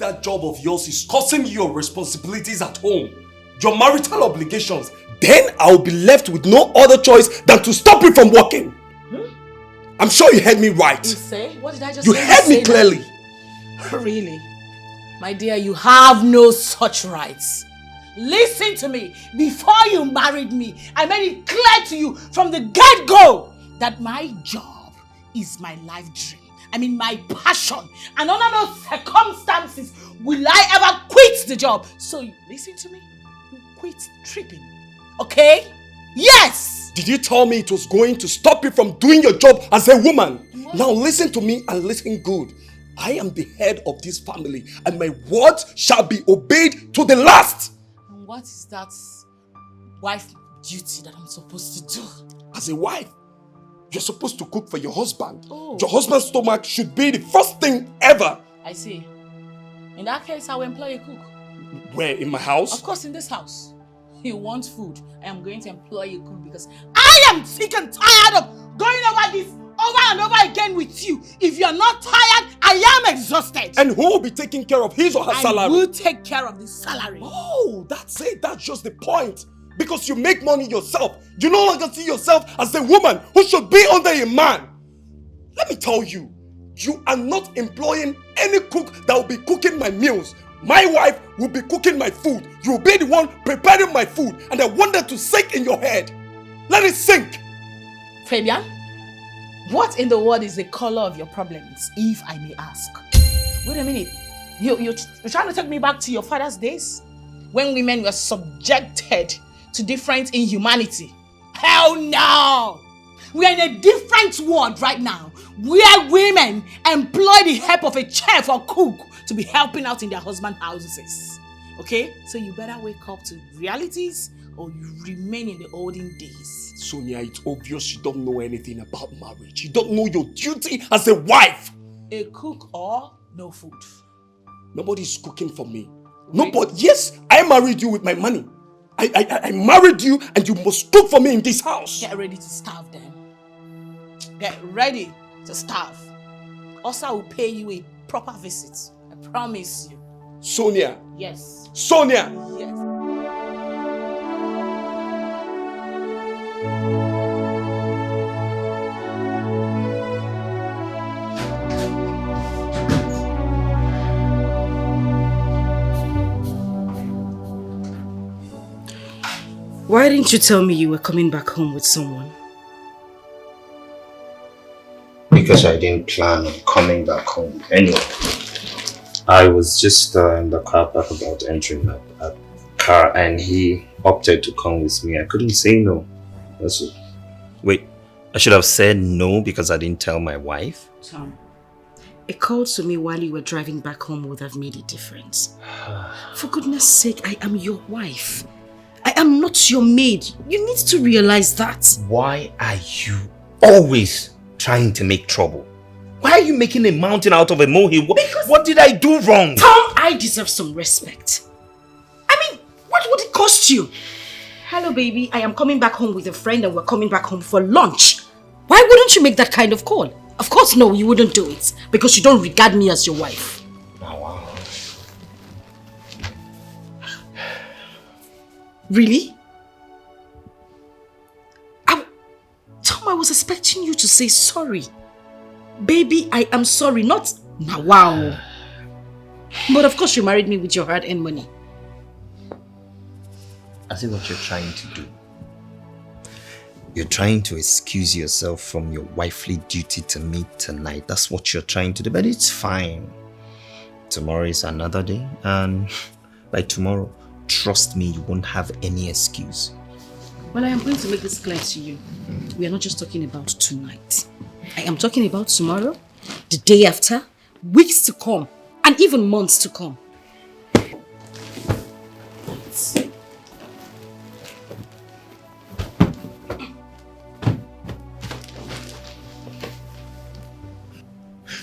that job of yours is causing you your responsibilities at home, your marital obligations, then I'll be left with no other choice than to stop you from working. I'm sure you heard me right. You say? What did I just You say? heard me clearly. Really? My dear, you have no such rights. Listen to me. Before you married me, I made it clear to you from the get-go that my job is my life dream. I mean, my passion. And under no circumstances will I ever quit the job. So, listen to me. You quit tripping. Okay? Yes! Did you tell me it was going to stop you from doing your job as a woman? What? Now listen to me and listen good. I am the head of this family and my words shall be obeyed to the last. And what is that wife duty that I'm supposed to do? As a wife, you're supposed to cook for your husband. Oh. Your husband's stomach should be the first thing ever. I see. In that case, I will employ a cook. Where? In my house? Of course, in this house. You want food. I am going to employ a cook because I am sick and tired of going over this over and over again with you. If you're not tired, I am exhausted. And who will be taking care of his or her salary? I will take care of the salary. Oh, that's it. That's just the point. Because you make money yourself. You no longer see yourself as a woman who should be under a man. Let me tell you, you are not employing any cook that will be cooking my meals. My wife will be cooking my food. You will be the one preparing my food. And I want that to sink in your head. Let it sink. Fabian, what in the world is the color of your problems, if I may ask? Wait a minute. You're trying to take me back to your father's days? When women were subjected to different inhumanity? Hell no! We are in a different world right now, where women employ the help of a chef or cook to be helping out in their husband's houses. Okay? So you better wake up to realities or you remain in the olden days. Sonia, it's obvious you don't know anything about marriage. You don't know your duty as a wife. A cook or no food? Nobody's cooking for me. Nobody. Yes, I married you with my money. I married you and you must cook for me in this house. Get ready to starve then. Get ready to starve. Also, I will pay you a proper visit. I promise you. Sonia. Yes. Sonia. Yes. Why didn't you tell me you were coming back home with someone? Because I didn't plan on coming back home anyway. I was just in the car park about entering a car and he opted to come with me. I couldn't say no. That's it. Wait, I should have said no because I didn't tell my wife? Tom, a call to me while you were driving back home would have made a difference. For goodness sake, I am your wife. I am not your maid. You need to realize that. Why are you always trying to make trouble? Why are you making a mountain out of a molehill? What did I do wrong? Tom, I deserve some respect. I mean, what would it cost you? Hello, baby. I am coming back home with a friend and we're coming back home for lunch. Why wouldn't you make that kind of call? Of course, no, you wouldn't do it because you don't regard me as your wife. Oh, wow. Really? Tom, I was expecting you to say sorry. Baby, I am sorry, not now. Wow. But of course you married me with your hard-earned money. I see what you're trying to do. You're trying to excuse yourself from your wifely duty to me tonight. That's what you're trying to do, but it's fine. Tomorrow is another day, and by tomorrow, trust me, you won't have any excuse. Well, I am going to make this clear to you. We are not just talking about tonight. I am talking about tomorrow, the day after, weeks to come, and even months to come.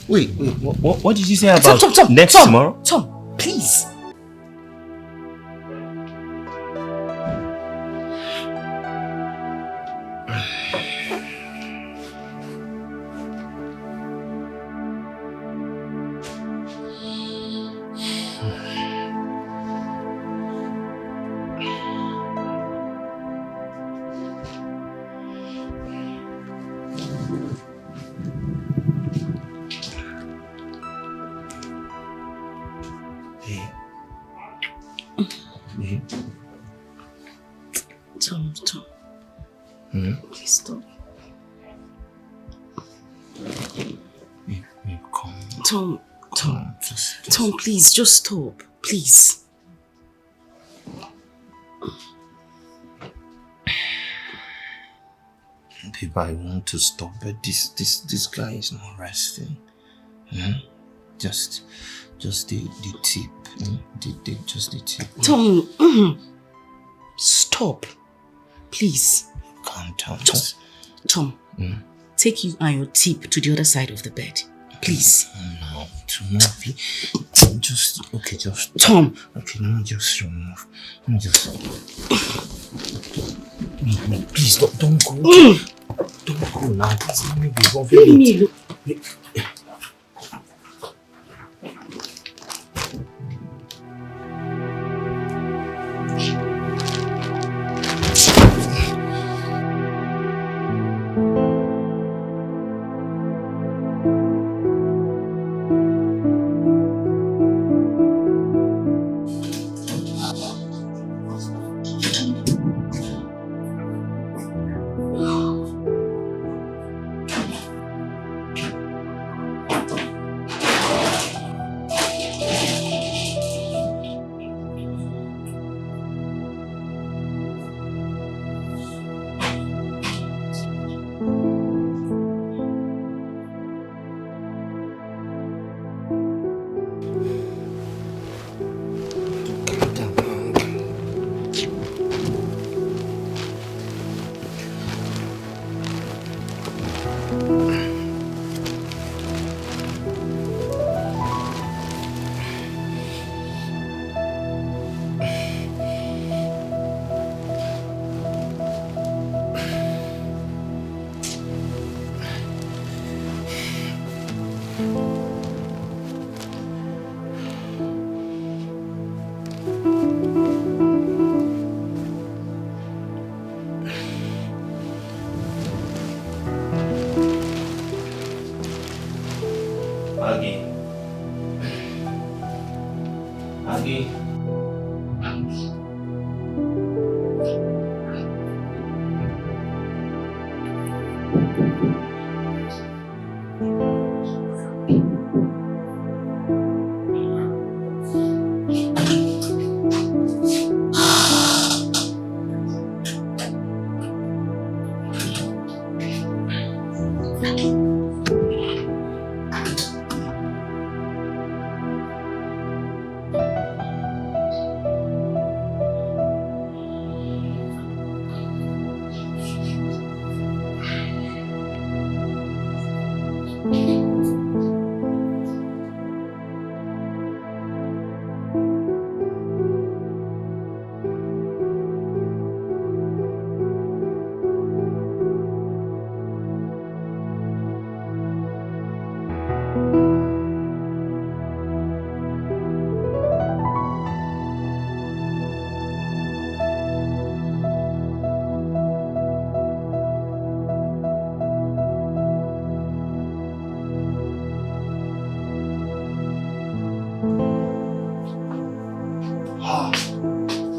Wait, what did you say about Tom, tomorrow? Tom, please. Babe. Tom. Please stop. Babe, come. Tom, Just... Tom, please, just stop. Please. Babe, I want to stop, but this guy is not resting. Just the tip. Just the tip. Tom, stop. Please. Calm down. Tom, take you and your tip to the other side of the bed. Please. No, tomorrow. Just Tom. Okay, let me just remove. No, please don't go. Don't go now. Please, let me be Let me look.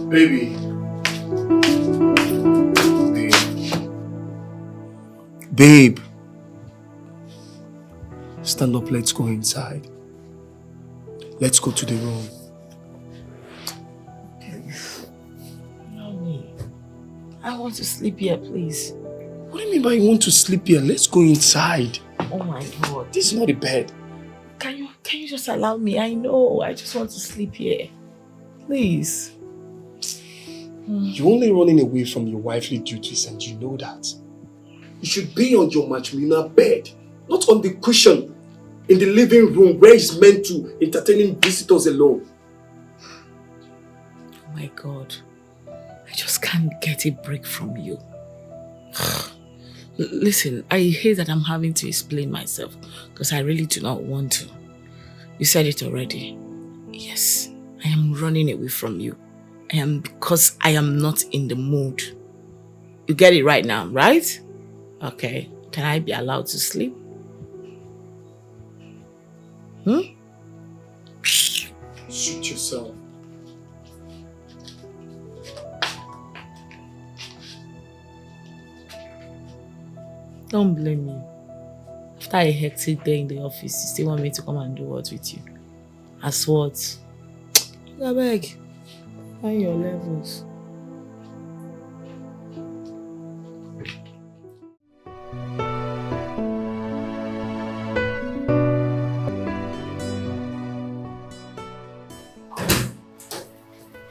Baby. Babe. Stand up, let's go inside. Let's go to the room. No, I want to sleep here, please. What do you mean by you want to sleep here? Let's go inside. Oh my God. This is not a bed. Can you just allow me? I know. I just want to sleep here. Please. You're only running away from your wifely duties and you know that. You should be on your matrimonial bed, not on the cushion in the living room where it's meant to entertaining visitors alone. Oh my God. I just can't get a break from you. Listen, I hate that I'm having to explain myself because I really do not want to. You said it already. Yes, I am running away from you. Because I am not in the mood. You get it right now, right? Okay. Can I be allowed to sleep? Suit yourself. Don't blame me. After a hectic day in the office, you still want me to come and do what with you? As what? I beg. Find your levels.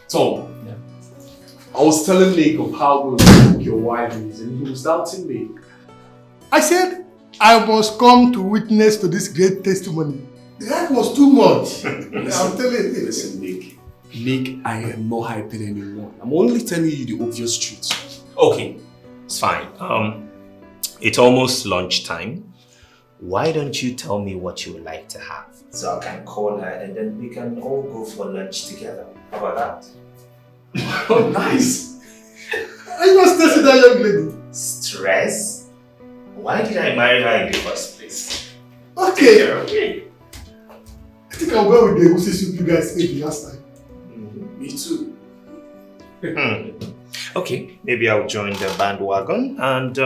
Tom, I was telling Nick of how good your wife is and he was doubting me. I said I must come to witness to this great testimony. The hype was too much. I'm telling you. Listen, Nick, I am not hyping anyone. I'm only telling you the obvious truth. Okay, it's fine. It's almost lunchtime. Why don't you tell me what you would like to have? So I can call her and then we can all go for lunch together. How about that? Oh, nice. Are you not stressing that young lady? Stress? Why did I marry her in the first place? Okay. Okay. I think I'll go with the goosey soup you guys ate the last time. Me too. Okay, maybe I'll join the bandwagon and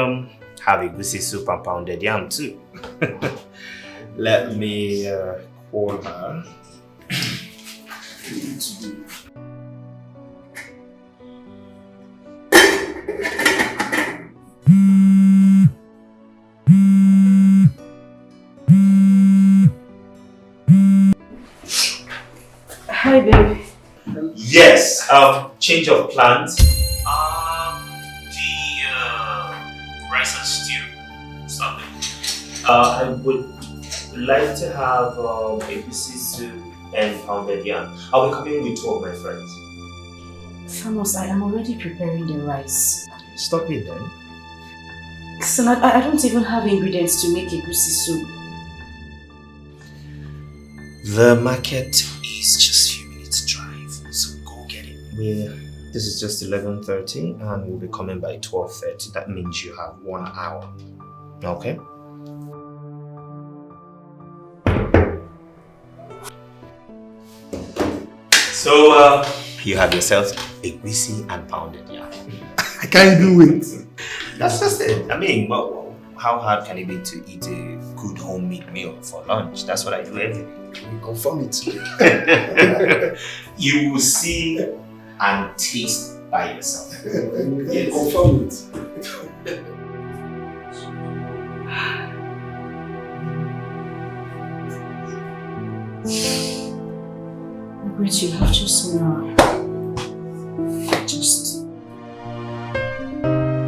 have a goosey soup and pounded yam too. Let me call her. Hi, babe. Yes, change of plans. The rice and stew. Stop it. I would like to have a goosey soup and pounded yam. I'll be coming with two of my friends. Thomas, I am already preparing the rice. Stop it then. Listen, I don't even have ingredients to make a goosey soup. The market is just a few minutes drive, so go get it. This is just 11:30 and we'll be coming by 12:30. That means you have 1 hour. Okay? So, you have yourself a goosey and pounded yam. I can't even wait. That's just it. I mean, well, how hard can it be to eat a good homemade meal for lunch? That's what I do every day. We confirm it. You will see and taste by yourself. Yes. Confirm it. Regret you have just now. Just.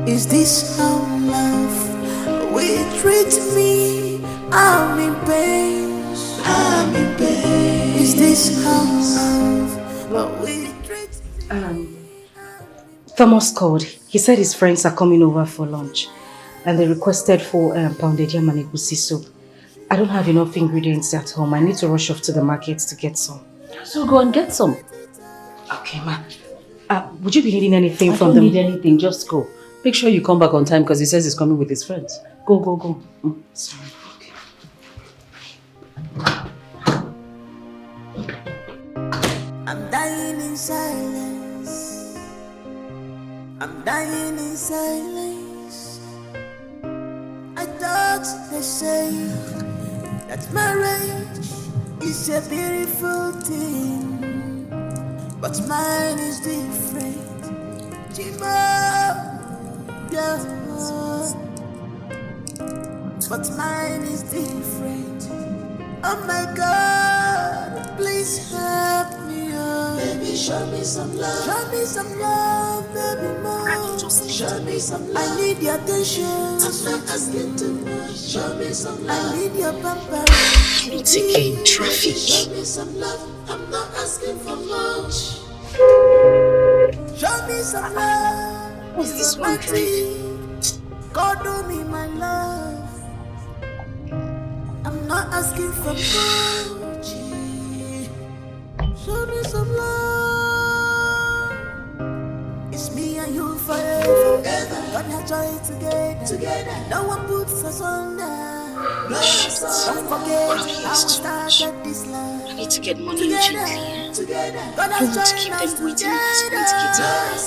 Is this how love will treat me? I'm in pain. I'm in pain. Is this how love will treat me? Thomas called. He said his friends are coming over for lunch and they requested for pounded yam and a goosey soup. I don't have enough ingredients at home. I need to rush off to the market to get some. So go and get some. Okay, ma. Would you be needing anything from them? them? I don't need anything, just go. Make sure you come back on time because he says he's coming with his friends. Go. Sorry. Okay. I'm dying in silence. I'm dying in silence. I thought they say that marriage is a beautiful thing, but mine is different. Yeah. But mine is different. Oh my God, please help me, oh. Baby, show me some love. Show me some love, baby, more. Show me some love. I need your attention. I'm not asking too much. Show me some love. I need your pampering. In traffic. Show me some love. I'm not asking for much. Show me some love. What's this one driving? God do me my love. I'm not asking for much. Show me some love. It's me and you forever. Gonna joy together. No one puts us under. Shit. What have I missed too much? I need to get money urgently. I don't want to keep them waiting at this point to get out.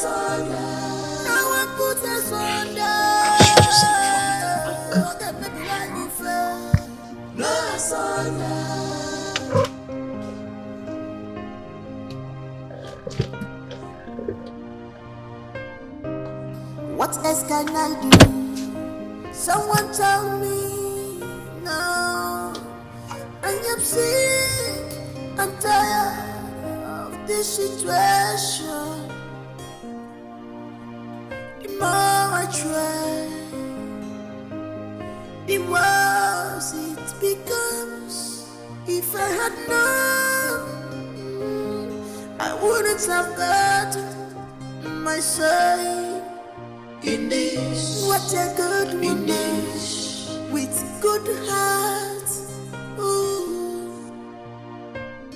What else can I do? Someone tell me no. I am sick, I'm tired of this situation. The more I try, the worse it becomes. If I had known, I wouldn't have got my say. In this, what a good woman with good heart. Ooh.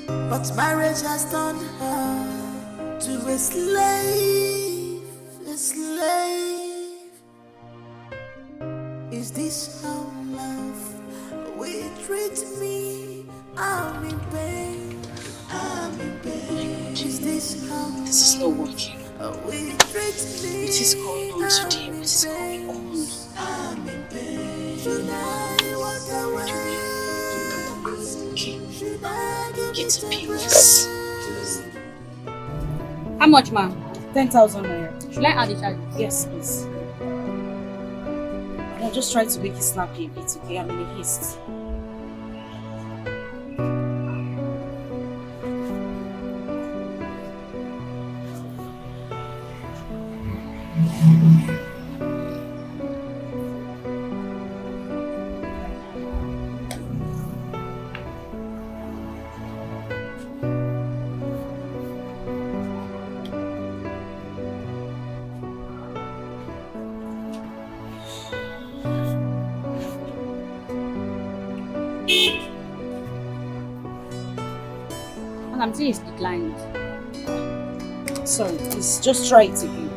But marriage has turned her to a slave, a slave. Is this how love will treat me? I'm in pain, I'm in pain. Is this how this is not working? What is going on today? What is going on? Okay. Get to POS. How much, ma'am? 10,000 naira. Should I add the charges? Yes, please. I'm just trying to make it snappy a bit, okay? I'm in a haste. I'm saying it's declined. Sorry, please just try it again.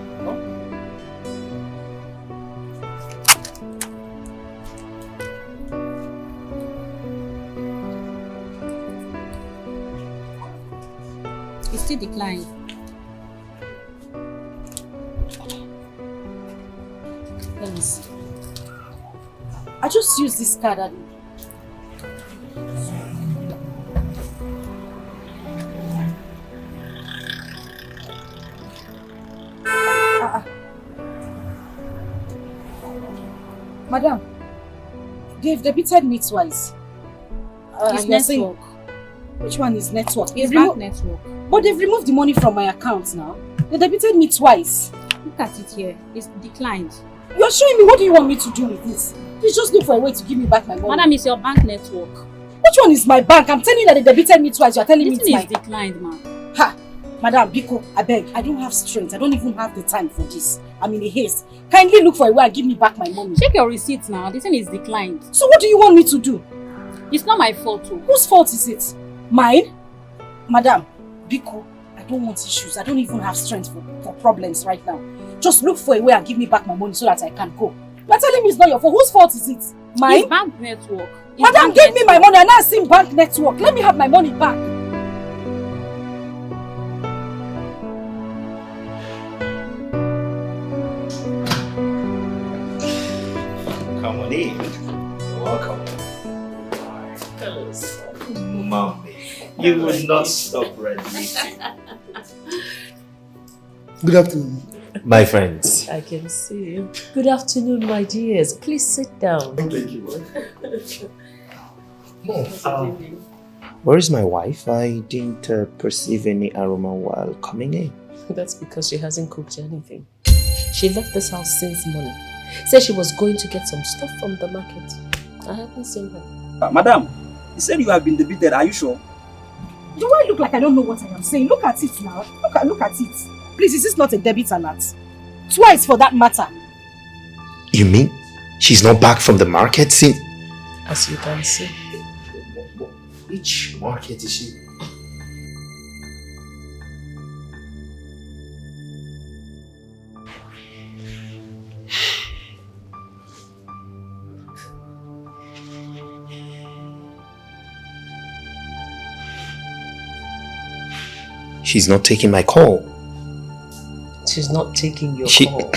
It's still declined. Let me see. I just used this card and Madam, they've debited me twice. It's network. Which one is network? It's bank network. But they've removed the money from my account now. They debited me twice. Look at it here. It's declined. You're showing me what do you want me to do with this? Please just look for a way to give me back my money. Madam, it's your bank network. Which one is my bank? I'm telling you that they debited me twice. You're telling me it's my... This is declined, ma'am. Ha! Madam, Biko, I beg. I don't have strength. I don't even have the time for this. I'm in a haste. Kindly look for a way and give me back my money. Check your receipts now. This thing is declined. So what do you want me to do? It's not my fault, too. Whose fault is it? Mine? Madam, Biko, I don't want issues. I don't even have strength for problems right now. Just look for a way and give me back my money so that I can go. You're telling me it's not your fault. Whose fault is it? Mine? It's bank network. Madam, give me my money. I'm not seeing bank network. Let me have my money back. Come on in. You're welcome. Mommy, you would not stop reading. Good afternoon. My friends. I can see you. Good afternoon, my dears. Please sit down. Thank you. Where is my wife? I didn't perceive any aroma while coming in. That's because she hasn't cooked anything. She left this house since morning. Said she was going to get some stuff from the market. I haven't seen her. Madam, you said you have been debited. Are you sure? Do I look like I don't know what I am saying? Look at it now. Look at it. Please, is this not a debit alert? Twice for that matter. You mean she's not back from the market since? As you can see. Which market is she? She's not taking my call. She's not taking your call.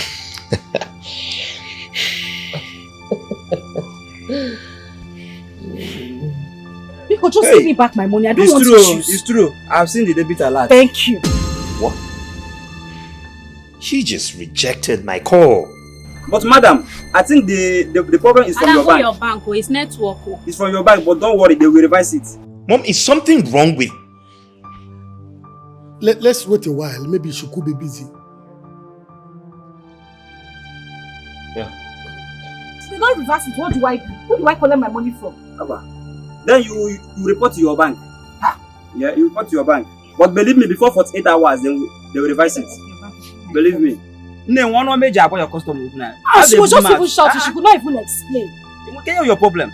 Because just give me back my money. I don't want issues. It's true. I've seen the debit alert. Thank you. What? She just rejected my call. But madam, I think the problem is from your bank. Your bank, it's network. It's from your bank, but don't worry, they will revise it. Mom, is something wrong with... Let's wait a while. Maybe she could be busy. Yeah. If they don't reverse it, what do I do? Who do I collect my money from? Then you report to your bank. Yeah, you report to your bank. But believe me, before 48 hours, they will revise it. Believe me. No one major about your customer. She was just even shouting. She could not even explain. Tell you your problem.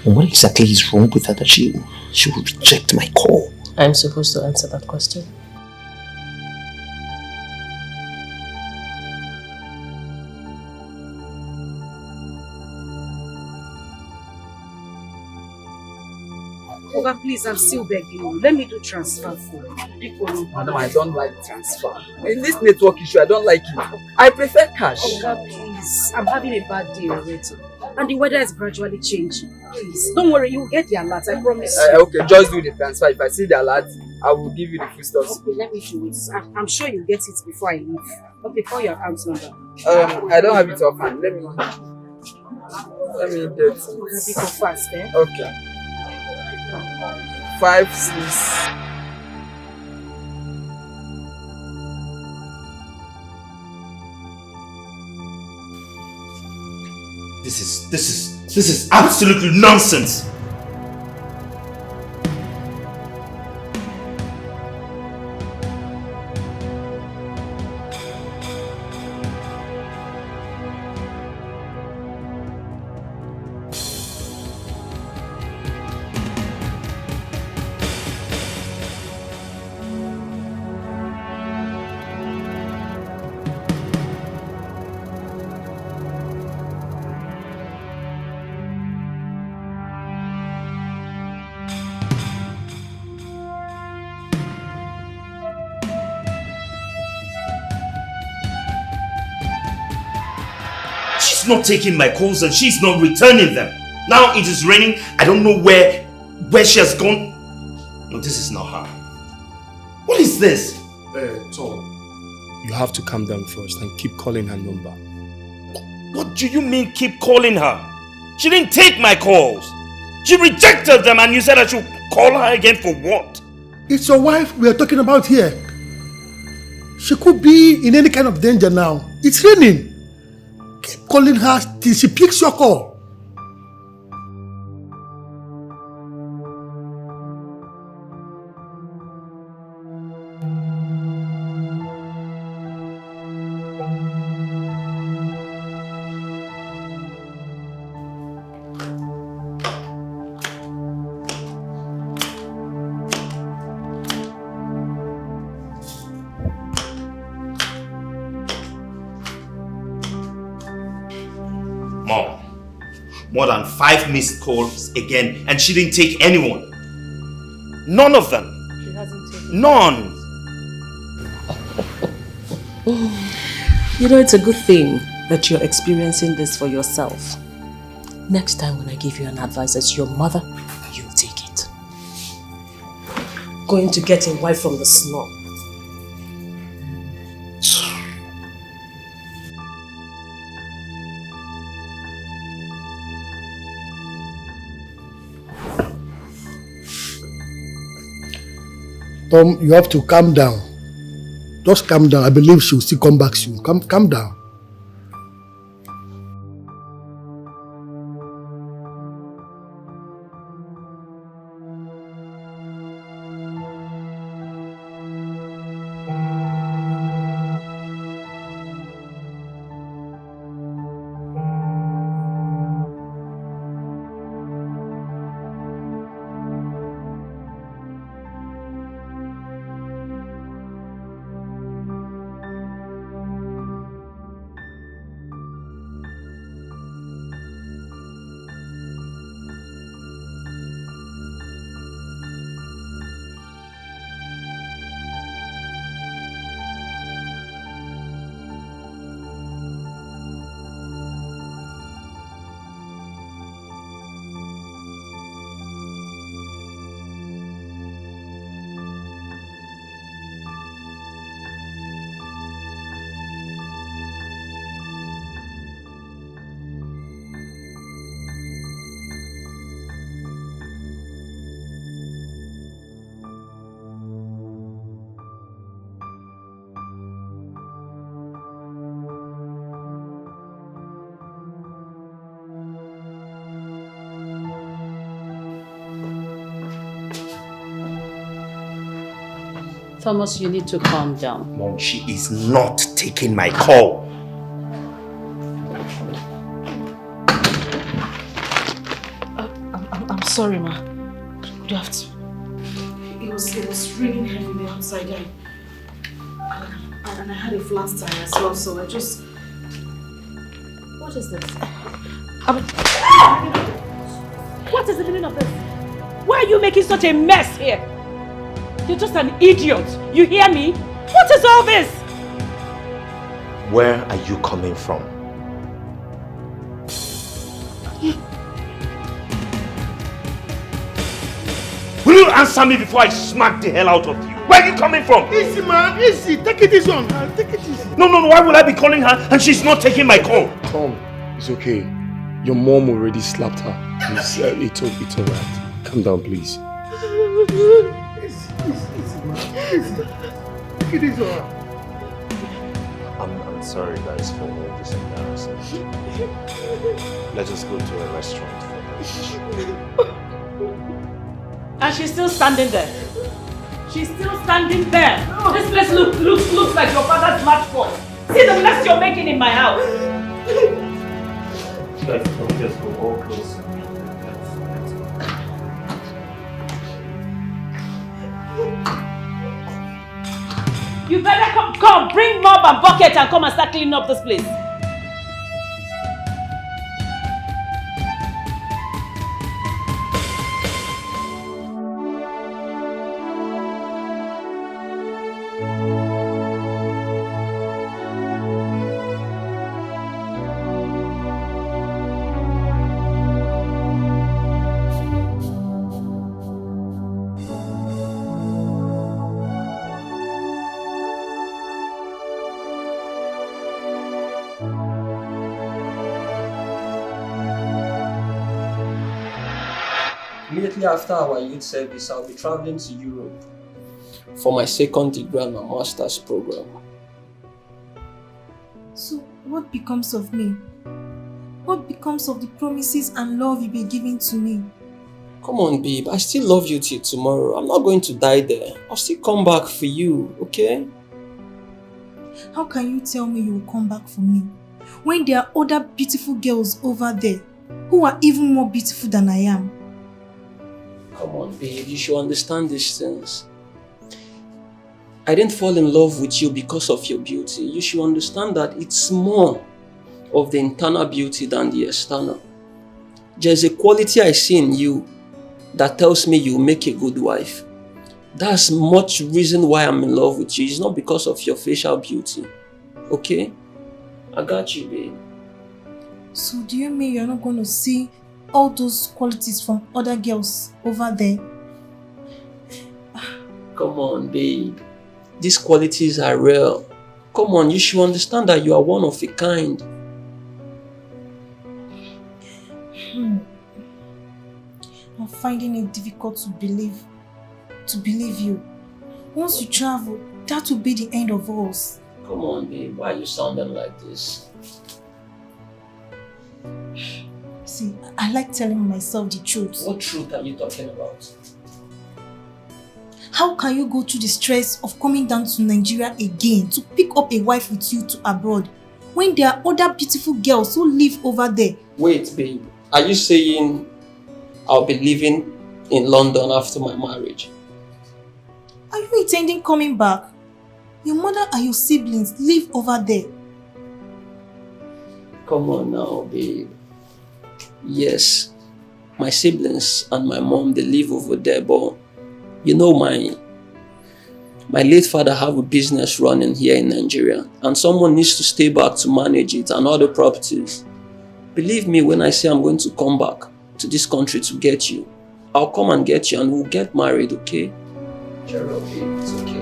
What exactly is wrong with her that she will reject my call? I'm supposed to answer that question. Oga, please, I'm still begging you. Let me do transfer for you. Madam, I don't like transfer. In this network issue, I don't like it. I prefer cash. Oga, please. I'm having a bad day already. And the weather is gradually changing. Please, don't worry, you will get the alert, I promise you. Okay, just do the transfer. If I see the alert, I will give you the full stuff. Okay, let me do it. I'm sure you'll get it before I leave. Okay, call your account number. I don't have it offhand. Let me get it. Happy go fast, eh? Okay. 5, 6. This is absolutely nonsense. She's not taking my calls and she's not returning them. Now it is raining. I don't know where she has gone. No, this is not her. What is this? Tom, you have to calm down first and keep calling her number. What do you mean keep calling her? She didn't take my calls. She rejected them and you said I should call her again for what? It's your wife we are talking about here. She could be in any kind of danger now. It's raining. Keep calling her till she picks your call. More than 5 missed calls again and she didn't take anyone. None of them. She hasn't taken none. You know, it's a good thing that you're experiencing this for yourself. Next time when I give you an advice as your mother, you take it. Going to get a wife from the snob. Tom, you have to calm down. Just calm down. I believe she will still come back soon. Calm down. Thomas, you need to calm down. Mom, she is not taking my call. I'm sorry, ma. You have to. It was raining heavily outside and I had a flat tire as well, so I just... What is this? What is the meaning of this? Why are you making such a mess here? You're just an idiot. You hear me? What is all this? Where are you coming from? Will you answer me before I smack the hell out of you? Where are you coming from? Easy, man. Easy. Take it easy on her. Take it easy. No. Why would I be calling her and she's not taking my call? Tom, it's okay. Your mom already slapped her. It's alright. Calm down, please. Easy, man. Easy. Take it easy on her. I'm sorry guys for all this embarrassing. Let's just go to a restaurant for this. And she's still standing there. She's still standing there. This place looks like your father's matchbox. See the mess you're making in my house. Guys, can we just go all close? You better come, bring mop and bucket and come and start cleaning up this place. Immediately after our youth service, I'll be traveling to Europe for my second degree and my master's program. So what becomes of me? What becomes of the promises and love you've been giving to me? Come on, babe. I still love you till tomorrow. I'm not going to die there. I'll still come back for you, okay? How can you tell me you will come back for me when there are other beautiful girls over there who are even more beautiful than I am? Come on, babe. You should understand these things. I didn't fall in love with you because of your beauty. You should understand that it's more of the internal beauty than the external. There's a quality I see in you that tells me you'll make a good wife. That's much reason why I'm in love with you. It's not because of your facial beauty. Okay? I got you, babe. So do you mean you're not going to see all those qualities from other girls over there? Come on, babe. These qualities are real. Come on, you should understand that you are one of a kind. I'm finding it difficult to believe you. Once you travel, that will be the end of us. Come on, babe. Why are you sounding like this? See, I like telling myself the truth. What truth are you talking about? How can you go through the stress of coming down to Nigeria again to pick up a wife with you to abroad when there are other beautiful girls who live over there? Wait, babe. Are you saying I'll be living in London after my marriage? Are you intending coming back? Your mother and your siblings live over there. Come on now, babe. Yes, my siblings and my mom, they live over there, but you know my late father have a business running here in Nigeria and someone needs to stay back to manage it and other properties. Believe me when I say I'm going to come back to this country to get you. I'll come and get you and we'll get married, okay? Gerald, babe, it's okay.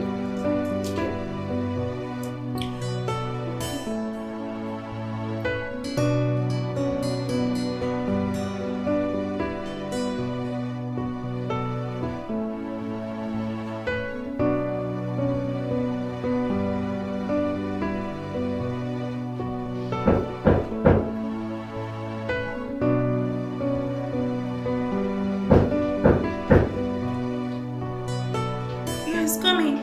Yes, coming.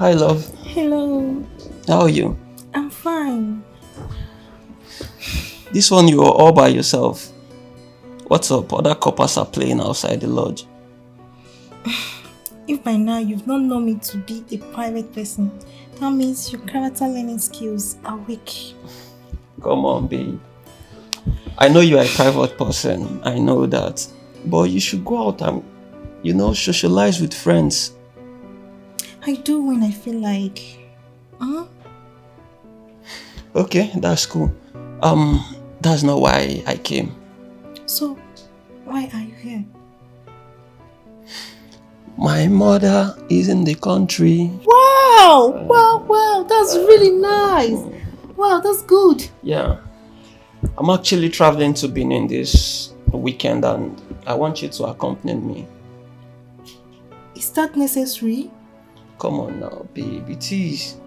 Hi, love. Hello. How are you? I'm fine. This one you are all by yourself. What's up? Other couples are playing outside the lodge. If by now you've not known me to be a private person, that means your character learning skills are weak. Come on, babe. I know you are a private person. I know that. But you should go out and, socialize with friends. I do when I feel like. Okay, that's cool. That's not why I came. So, why are you here? My mother is in the country. Wow! Wow! That's really nice. Wow, that's good. Yeah. I'm actually traveling to Benin this weekend and I want you to accompany me. Is that necessary? Come on now, babe. It is.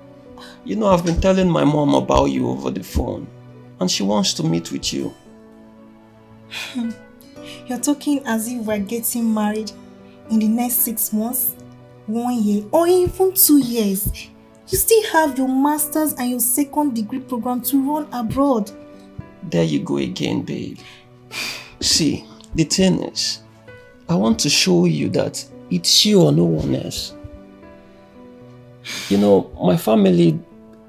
I've been telling my mom about you over the phone and she wants to meet with you. You're talking as if we're getting married in the next 6 months, 1 year, or even 2 years. You still have your master's and your second degree program to run abroad. There you go again, babe. See, the thing is, I want to show you that it's you or no one else. My family,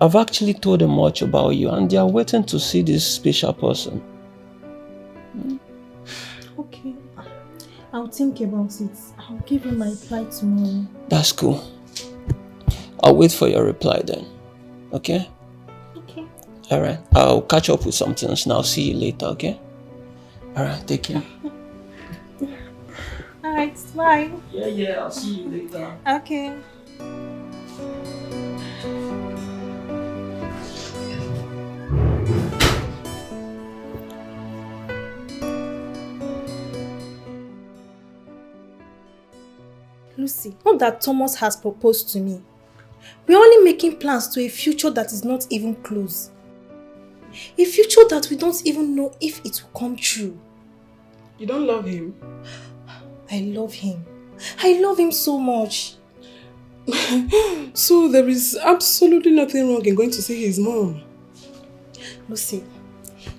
I've actually told them much about you and they are waiting to see this special person. Okay. I'll think about it. I'll give you my reply tomorrow. That's cool. I'll wait for your reply then. Okay? Okay. Alright. I'll catch up with some things and I'll see you later, okay? Alright, take care. Alright, bye. Yeah, I'll see you later. Okay. Lucy, not that Thomas has proposed to me. We're only making plans to a future that is not even close. A future that we don't even know if it will come true. You don't love him? I love him. I love him so much. So there is absolutely nothing wrong in going to see his mom? Lucy,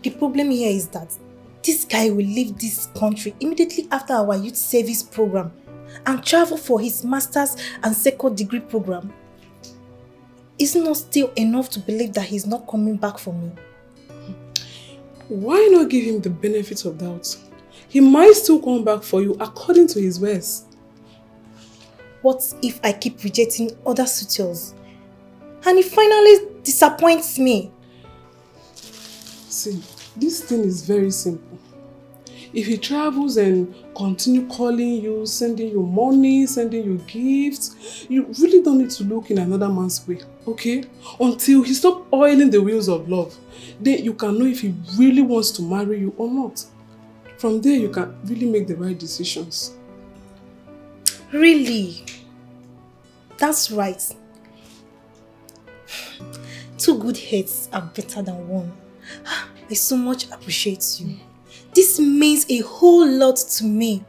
the problem here is that this guy will leave this country immediately after our youth service program and travel for his master's and second degree program. It's not still enough to believe that he's not coming back for me. Why not give him the benefit of doubt? He might still come back for you according to his words. What if I keep rejecting other suitors and he finally disappoints me? See, this thing is very simple. If he travels and continue calling you, sending you money, sending you gifts, you really don't need to look in another man's way, okay? Until he stops oiling the wheels of love, then you can know if he really wants to marry you or not. From there, you can really make the right decisions. Really? That's right. 2 good heads are better than 1. I so much appreciate you. This means a whole lot to me.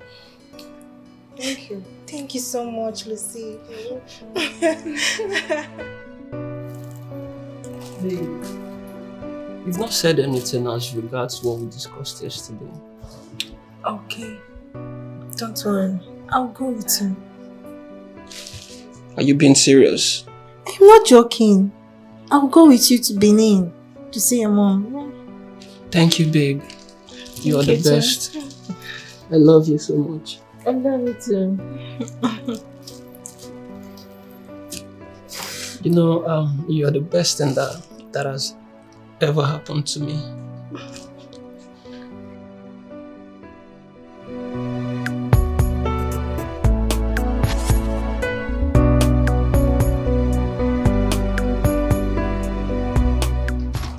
Thank you. Thank you so much, Lucy. Babe, you've not said anything as regards what we discussed yesterday. Okay. Don't worry. I'll go with you. Are you being serious? I'm not joking. I'll go with you to Benin to see your mom. Thank you, babe. You are the best. I love you so much. I love you too. You are the best thing that has ever happened to me.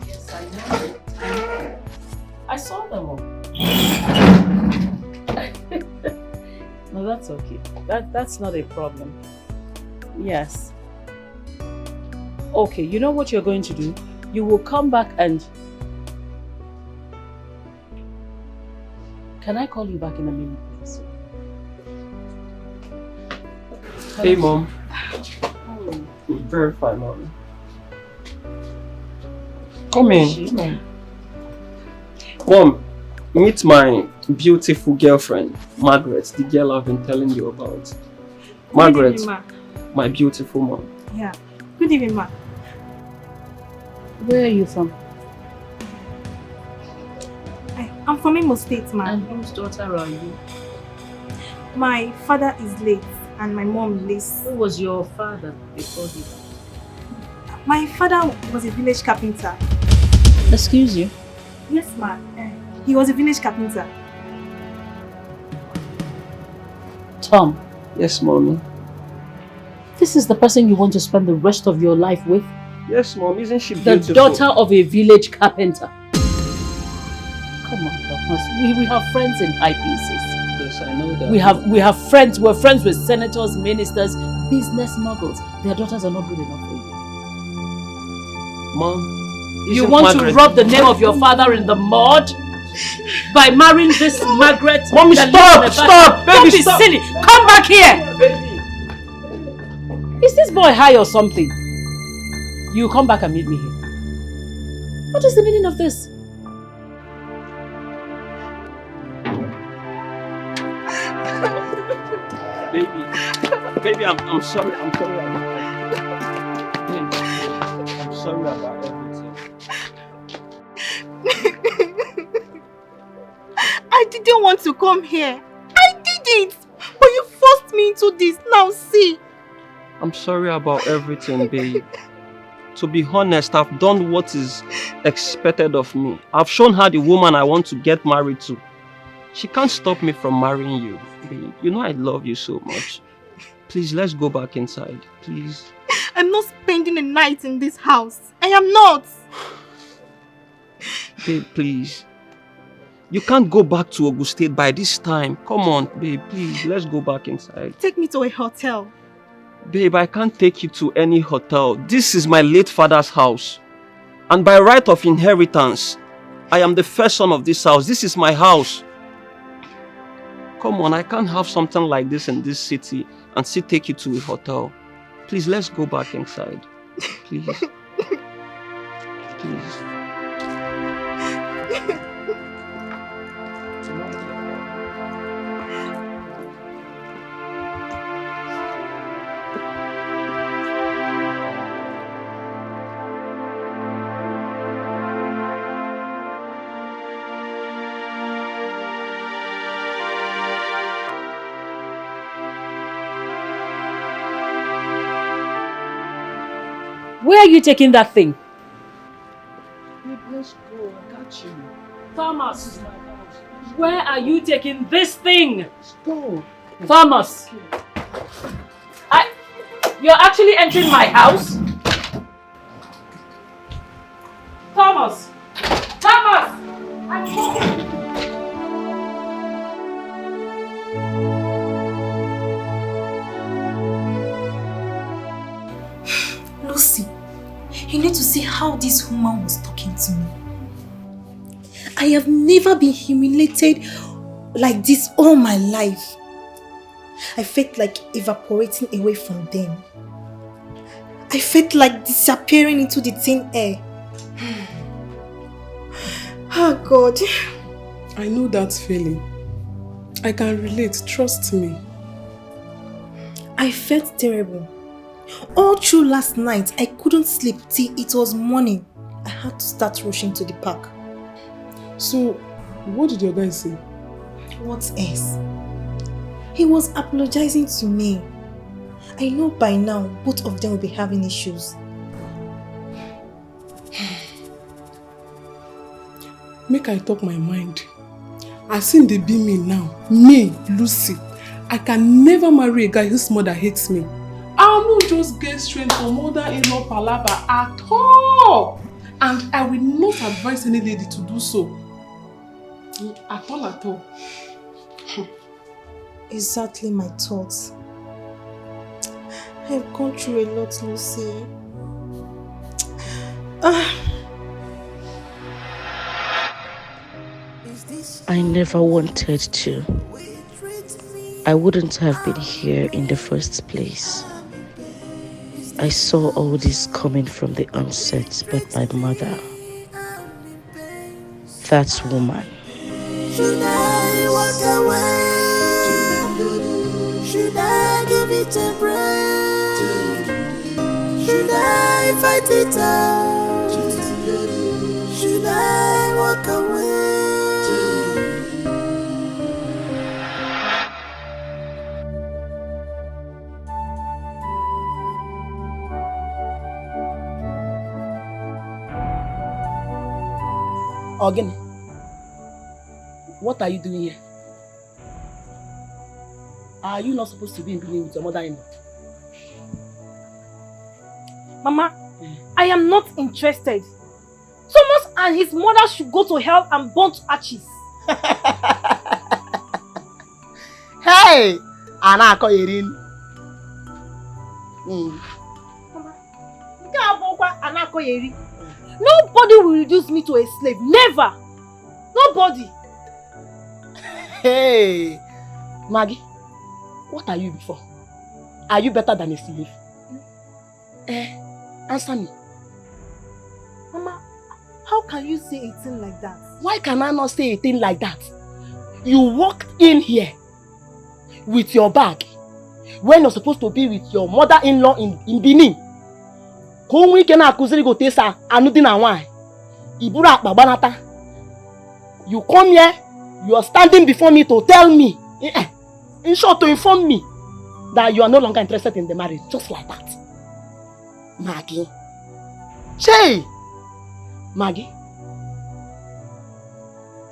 Yes, I know. I saw them all. No, that's okay. That's not a problem. Yes. Okay, you know what you're going to do? You will come back and... Can I call you back in a minute, please? Hey, Mom. Very fine, mommy. Come in. Mom, meet my beautiful girlfriend, Margaret, the girl I've been telling you about. Margaret, Good evening, ma. my beautiful mom. Yeah. Good evening, ma. Where are you from? I'm from Imo State, ma. And whose daughter are you? My father is late and my mom lives. Who was your father before he died? My father was a village carpenter. Excuse you? Yes, ma. He was a village carpenter. Tom. Yes, mommy. This is the person you want to spend the rest of your life with? Yes, mom. Isn't she The beautiful? daughter of a village carpenter. Come on, Thomas. We have friends in high places. Yes, I know that. We have friends. We're friends with senators, ministers, business moguls. Their daughters are not good enough for you. Mom, You want to rub the name of your father in the mud? By marrying this Margaret? Mommy, stop! Baby, Don't be stop! silly! Come back here! Is this boy high or something? You come back and meet me here. What is the meaning of this? Baby, I'm sorry. I'm sorry about everything. I'm sorry about everything. I didn't want to come here. I didn't. But you forced me into this. Now see. I'm sorry about everything, babe. To be honest, I've done what is expected of me. I've shown her the woman I want to get married to. She can't stop me from marrying you, babe. You know I love you so much. Please, let's go back inside, please. I'm not spending the night in this house. I am not. Babe, please. You can't go back to Ogun State by this time. Come on, babe, please. Let's go back inside. Take me to a hotel. Babe, I can't take you to any hotel. This is my late father's house. And by right of inheritance, I am the first son of this house. This is my house. Come on, I can't have something like this in this city and still take you to a hotel. Please, let's go back inside. Please. Please. Where are you taking that thing? Babe, let's go. I got you. Thomas, where are you taking this thing? Let's go. Thomas, you're actually entering my house? Thomas! Thomas! I'm home! Lucy, you need to see how this woman was talking to me. I have never been humiliated like this all my life. I felt like evaporating away from them. I felt like disappearing into the thin air. Oh God. I know that feeling. I can relate, trust me. I felt terrible. All through last night, I couldn't sleep till it was morning. I had to start rushing to the park. So, what did your guy say? What else? He was apologizing to me. I know by now, both of them will be having issues. Make I talk my mind. I seen they be me now. Me, Lucy. I can never marry a guy whose mother hates me. I will not just get straight from mother-in-law palaver at all. And I will not advise any lady to do so. At all, at all. Exactly my thoughts. I've gone through a lot, Lucy. I never wanted to. I wouldn't have been here in the first place. I saw all this coming from the onset, but my mother, that woman. Should I walk away? Should I give it a break? Should I fight it out? Should I walk away? Again, what are you doing here? Are you not supposed to be in Benin with your mother-in-law? Mama, I am not interested. Thomas and his mother should go to hell and burn to ashes. Hey! Anako Yerin. Nobody will reduce me to a slave. Never! Nobody! Hey! Maggie, what are you before? Are you better than a slave? Answer me. Mama, how can you say a thing like that? Why can I not say a thing like that? You walked in here with your bag when you're supposed to be with your mother-in-law in Benin. You come here, you are standing before me to tell me, in short, to inform me that you are no longer interested in the marriage, just like that. Maggie. Shay! Maggie,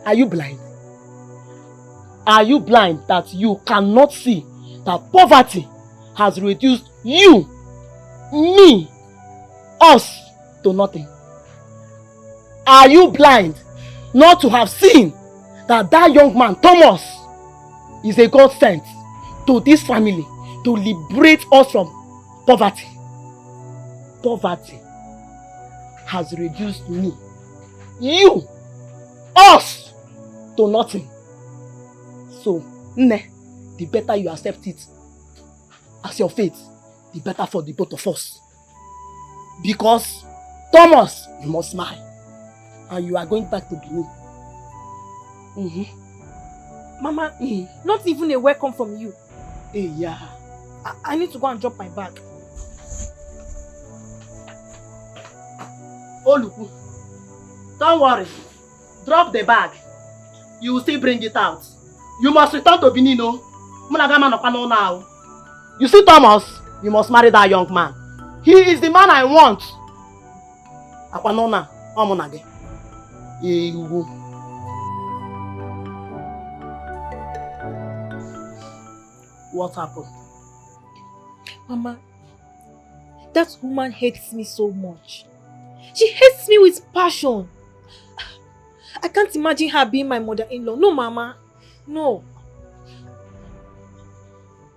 are you blind? Are you blind that you cannot see that poverty has reduced you, me, us to nothing? Are you blind not to have seen that that young man, Thomas, is a God sent to this family to liberate us from poverty? Poverty has reduced me, you, us to nothing. So, the better you accept it as your fate, the better for the both of us. Because Thomas, you must marry, and you are going back to Benin. Mama, not even a welcome from you. Hey, yeah. I need to go and drop my bag. Oh, look. Don't worry. Drop the bag. You will still bring it out. You must return to Benin, no? Now. You see, Thomas, you must marry that young man. He is the man I want. What happened? Mama, that woman hates me so much. She hates me with passion. I can't imagine her being my mother-in-law. No, Mama. No.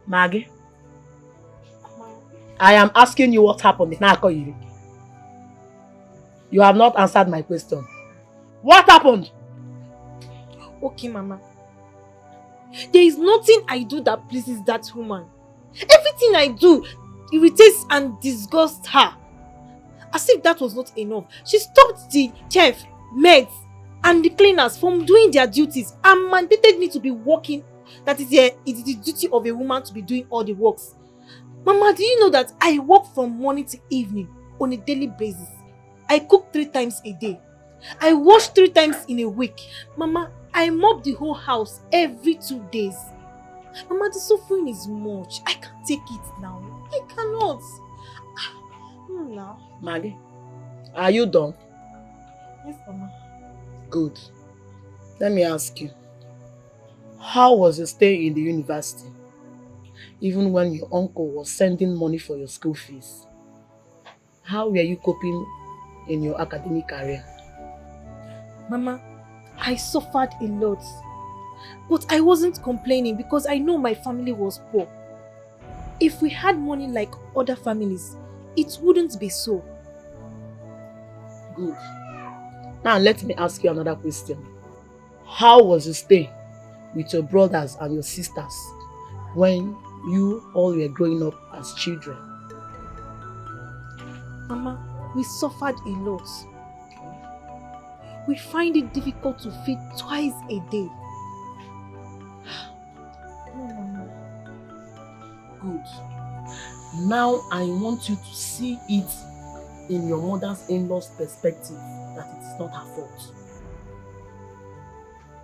Maggie, I am asking you what happened. You have not answered my question. What happened? Okay, Mama. There is nothing I do that pleases that woman. Everything I do irritates and disgusts her. As if that was not enough, she stopped the chef, maids, and the cleaners from doing their duties and mandated me to be working. That is the duty of a woman to be doing all the works. Mama, do you know that I work from morning to evening on a daily basis? I cook 3 times a day. I wash 3 times in a week. Mama, I mop the whole house every 2 days. Mama, the suffering is much. I can't take it now. I cannot. Now. Maggie, are you done? Yes, Mama. Good. Let me ask you. How was your stay in the university? Even when your uncle was sending money for your school fees. How were you coping in your academic career? Mama, I suffered a lot. But I wasn't complaining because I know my family was poor. If we had money like other families, it wouldn't be so. Good. Now let me ask you another question. How was your stay with your brothers and your sisters when you all were growing up as children? Mama, we suffered a lot. We find it difficult to feed twice a day. No, Mama. Good. Now I want you to see it in your mother's in-law's perspective, that it is not her fault.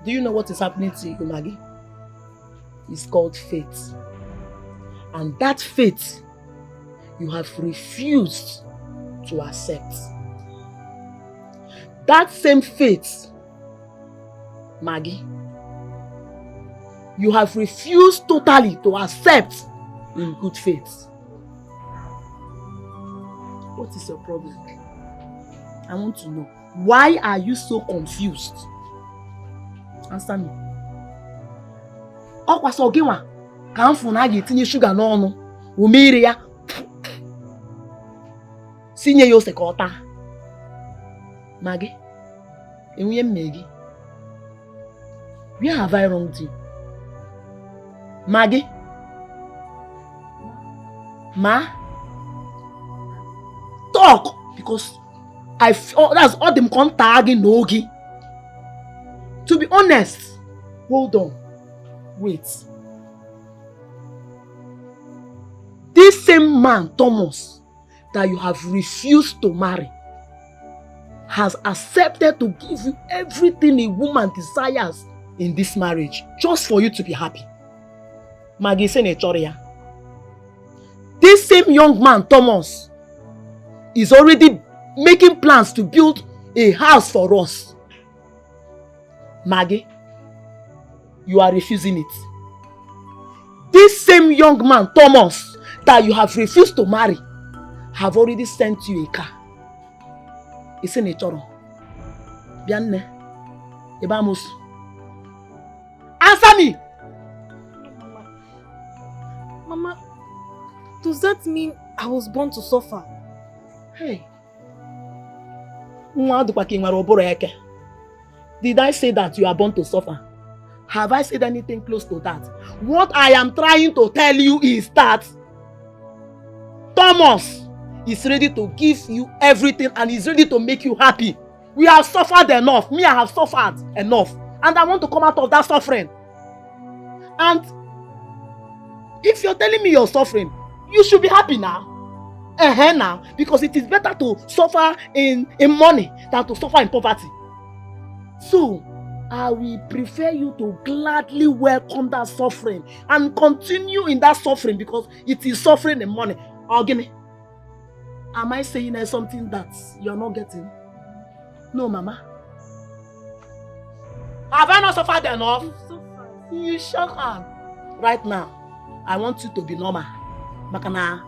Do you know what is happening to you, Maggie? It's called fate. And that fate, you have refused to accept. That same fate, Maggie, you have refused totally to accept in good faith. What is your problem? I want to know. Why are you so confused? Answer me. Ọkwa sọ gị nwa ka m fụ na a ga-etinye shuga n'ọnụ, umere ya, sinye ya ose ka ọ taa. Maggie, enwunye mme gị. Where have I wronged you? Maggie? Ma? Talk! Because that's all them contacting Nogi. To be honest, hold on. Wait. This same man, Thomas, that you have refused to marry, has accepted to give you everything a woman desires in this marriage, just for you to be happy. Maggie Senatorial. This same young man, Thomas, is already making plans to build a house for us. Maggie, you are refusing it. This same young man, Thomas, that you have refused to marry, have already sent you a car. It's in a choro. Bianne, Ebamus. Answer me! Mama, does that mean I was born to suffer? Hey. Did I say that you are born to suffer? Have I said anything close to that? What I am trying to tell you is that Thomas is ready to give you everything and is ready to make you happy. We have suffered enough. Me, I have suffered enough. And I want to come out of that suffering. And if you're telling me you're suffering, you should be happy now. Now. Because it is better to suffer in money than to suffer in poverty. So, I will prefer you to gladly welcome that suffering and continue in that suffering because it is suffering in money. Ogini, am I saying something that you're not getting? No, Mama. Have I not suffered enough? You sure can. Right now, I want you to be normal. Makana,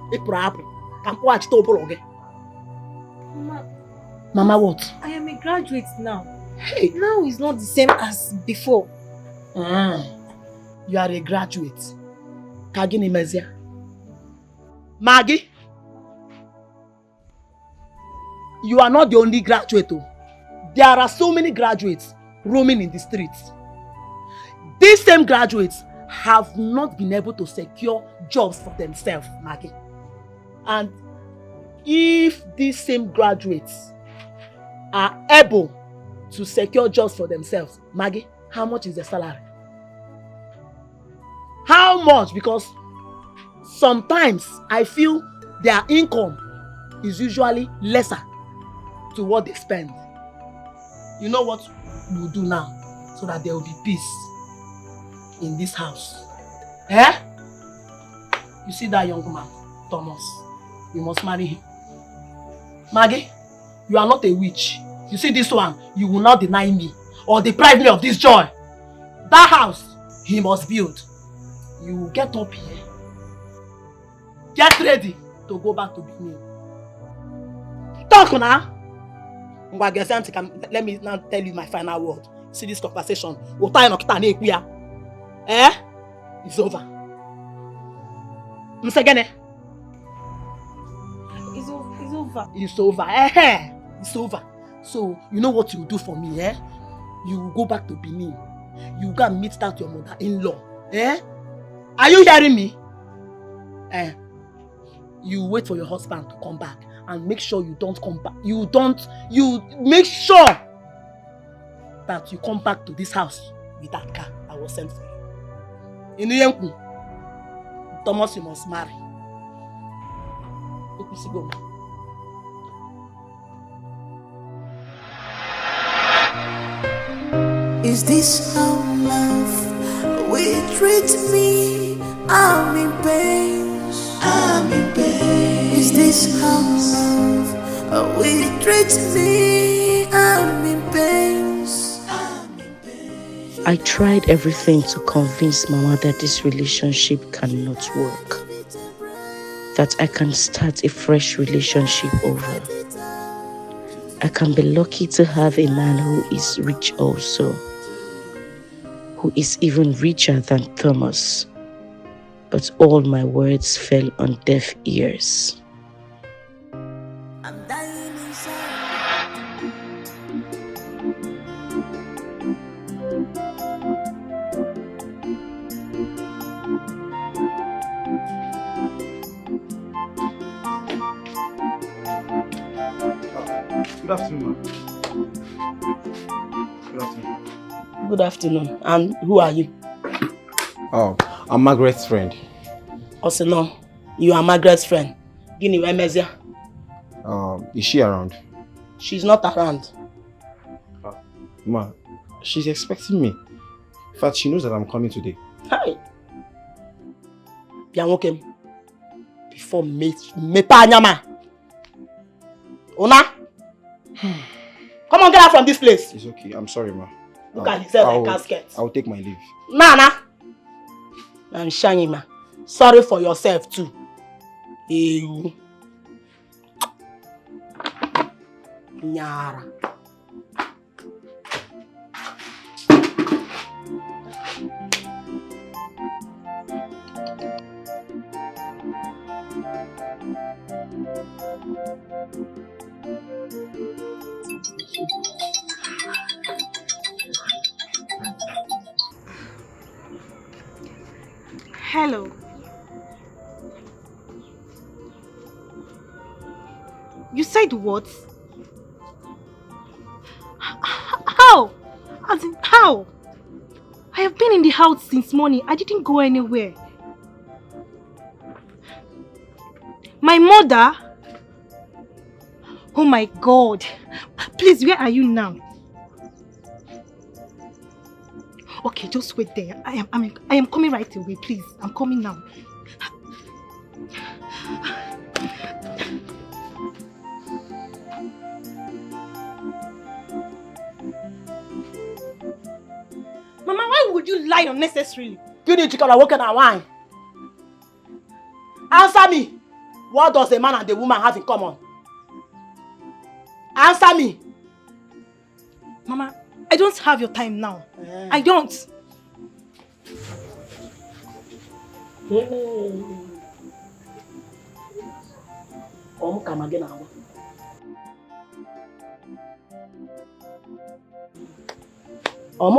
Mama, what? I am a graduate now. Hey. Now it's not the same as before. You are a graduate. Kagini Mezia. Maggie, you are not the only graduate. There are so many graduates roaming in the streets. These same graduates have not been able to secure jobs for themselves, Maggie. And if these same graduates are able to secure jobs for themselves, Maggie, how much is the salary? How much? Because sometimes I feel their income is usually lesser to what they spend. You know what we'll do now so that there will be peace in this house? You see that young man, Thomas? You must marry him. Maggie, you are not a witch. You see this one, you will not deny me or deprive me of this joy. That house, he must build. You will get up here. Get ready to go back to Benin. Talk now. Let me now tell you my final word. See this conversation. It's over. It's over. It's over. It's over. So, you know what you do for me, You go back to Benin. You go and meet that your mother-in-law, Are you hearing me? You wait for your husband to come back and make sure you don't come back. You make sure that you come back to this house with that car I was sent for you. In the Thomas, you must marry. Go. Is this how love will treat me? I'm in pain. I'm in pain. Is this how love will treat me? I'm in pain. I tried everything to convince Mama that this relationship cannot work. That I can start a fresh relationship over. I can be lucky to have a man who is rich also. Who is even richer than Thomas. But all my words fell on deaf ears. Good afternoon, ma'am. Good afternoon. Good afternoon. And who are you? Oh, I'm Margaret's friend. Also, no, you are Margaret's friend. Guinea, where Mezia? Is she around? She's not around. Ma, she's expecting me. In fact, she knows that I'm coming today. Hi. Bianwokem. Before me panyama. Una? Come on, get out from this place. It's okay. I'm sorry, ma. Look at himself like casket. I'll take my leave. Nana. And Shani, ma. Sorry for yourself too. Ew. Nyara. Hello. You said what? How? As in how? I have been in the house since morning. I didn't go anywhere. My mother? Oh my God. Please, where are you now? Okay, just wait there. I am coming right away, please. I'm coming now. Mama, why would you lie unnecessarily? You need to come and walk in and wine. Answer me. What does the man and the woman have in common? Answer me. Mama, I don't have your time now. I don't. Come again now.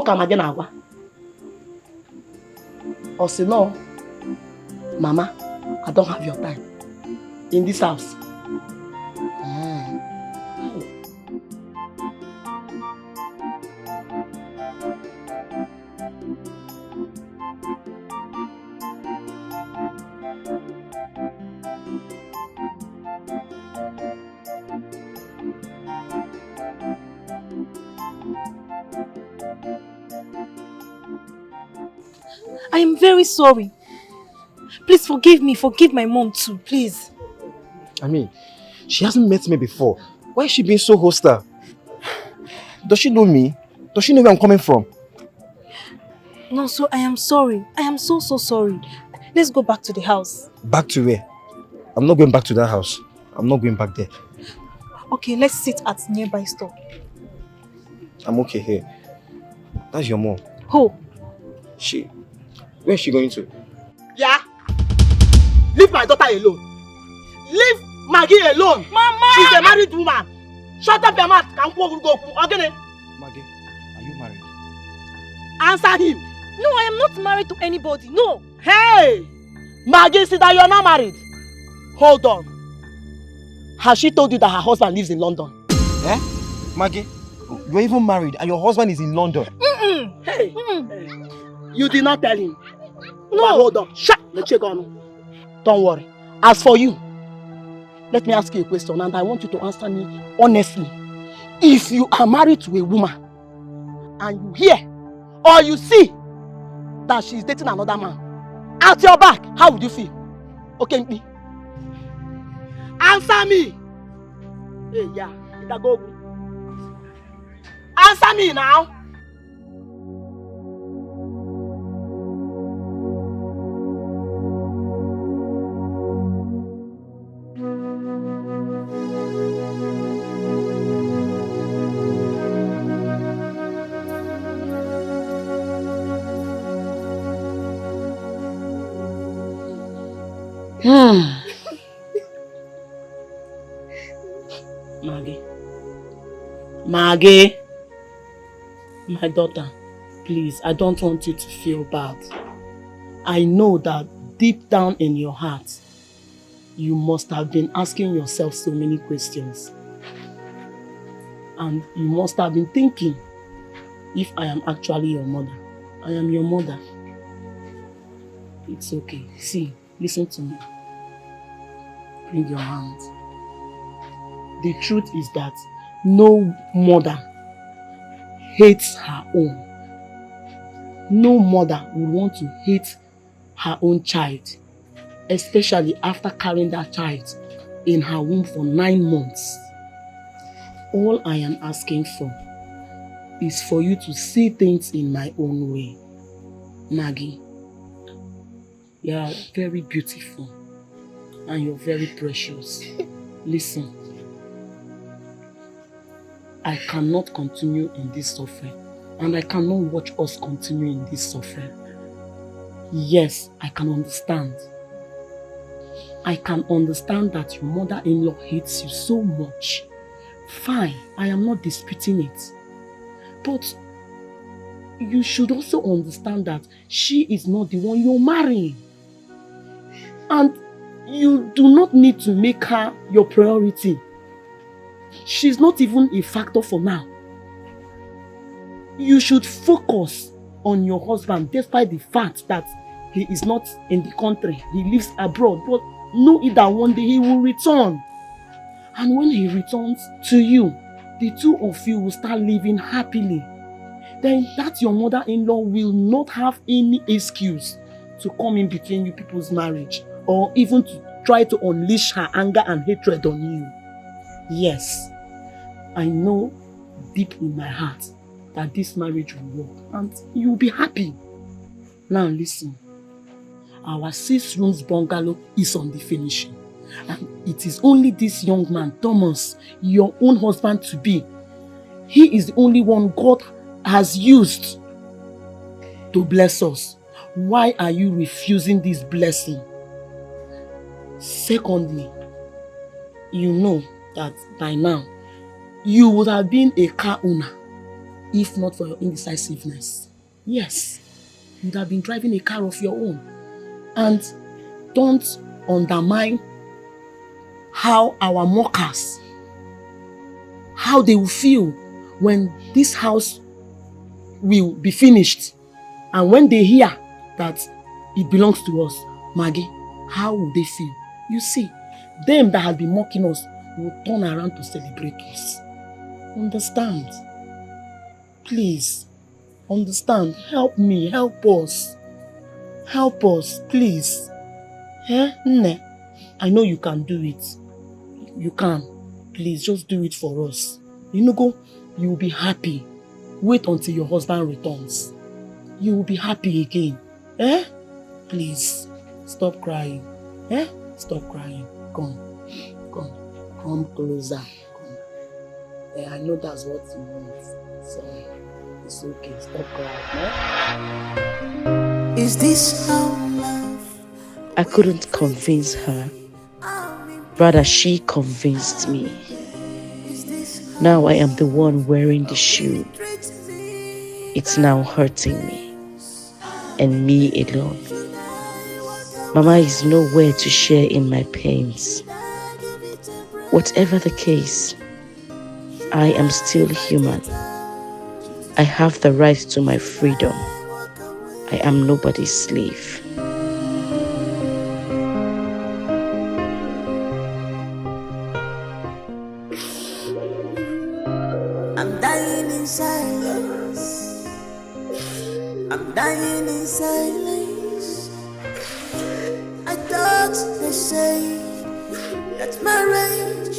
Come again now. Or say no, Mama, I don't have your time in this house. I am very sorry. Please forgive me. Forgive my mom too, please. I mean, she hasn't met me before. Why is she being so hostile? Does she know me? Does she know where I'm coming from? No, so I am sorry. I am so sorry. Let's go back to the house. Back to where? I'm not going back to that house. I'm not going back there. Okay, let's sit at nearby store. I'm okay here. That's your mom. Who? Where is she going to? Yeah? Leave my daughter alone. Leave Maggie alone. Mama! She's a married woman. Shut up your mouth. Okay? Maggie, are you married? Answer him. No, I am not married to anybody. No. Hey! Maggie, see that you are not married. Hold on. Has she told you that her husband lives in London? Eh? Maggie, you're even married and your husband is in London. Hey, you did not tell him. No. But hold on. Shut. Let's check on. Don't worry. As for you, let me ask you a question and I want you to answer me honestly. If you are married to a woman and you hear or you see that she's dating another man at your back, how would you feel? Okay, me. Answer me. Hey, yeah. Go. Answer me now. Maggie, my daughter, please, I don't want you to feel bad. I know that deep down in your heart, you must have been asking yourself so many questions. And you must have been thinking, if I am actually your mother, I am your mother. It's okay. See, listen to me. Bring your hand. The truth is that no mother hates her own. No mother would want to hate her own child, especially after carrying that child in her womb for 9 months. All I am asking for is for you to see things in my own way. Maggie, you are very beautiful and you're very precious. Listen. I cannot continue in this suffering and I cannot watch us continue in this suffering. Yes, I can understand. I can understand that your mother-in-law hates you so much. Fine, I am not disputing it. But you should also understand that she is not the one you're marrying. And you do not need to make her your priority. She's not even a factor for now. You should focus on your husband despite the fact that he is not in the country. He lives abroad. But know it that one day he will return. And when he returns to you, the two of you will start living happily. Then that your mother-in-law will not have any excuse to come in between you people's marriage or even to try to unleash her anger and hatred on you. Yes, I know deep in my heart that this marriage will work and you'll be happy. Now listen, our 6 rooms bungalow is on the finishing. And it is only this young man, Thomas, your own husband to be. He is the only one God has used to bless us. Why are you refusing this blessing? Secondly, you know that by now, you would have been a car owner if not for your indecisiveness. Yes, you would have been driving a car of your own. And don't undermine how our mockers, how they will feel when this house will be finished and when they hear that it belongs to us. Maggie, how will they feel? You see, them that have been mocking us will turn around to celebrate us. Understand? Please, understand. Help me, help us. Help us, please. Eh? Nne, I know you can do it. You can. Please, just do it for us. You know, you will be happy. Wait until your husband returns. You will be happy again. Eh? Please, stop crying. Eh? Stop crying. Come. Come. Come closer. Come. Eh, I know that's what you want. So, it's okay. Stop crying. Eh? Is this how love? I couldn't convince her. Rather, she convinced me. Now I am the one wearing the shoe. It's now hurting me. And me alone. Mama is nowhere to share in my pains. Whatever the case, I am still human. I have the right to my freedom. I am nobody's slave. I'm dying in silence. I'm dying in silence. I thought they say that marriage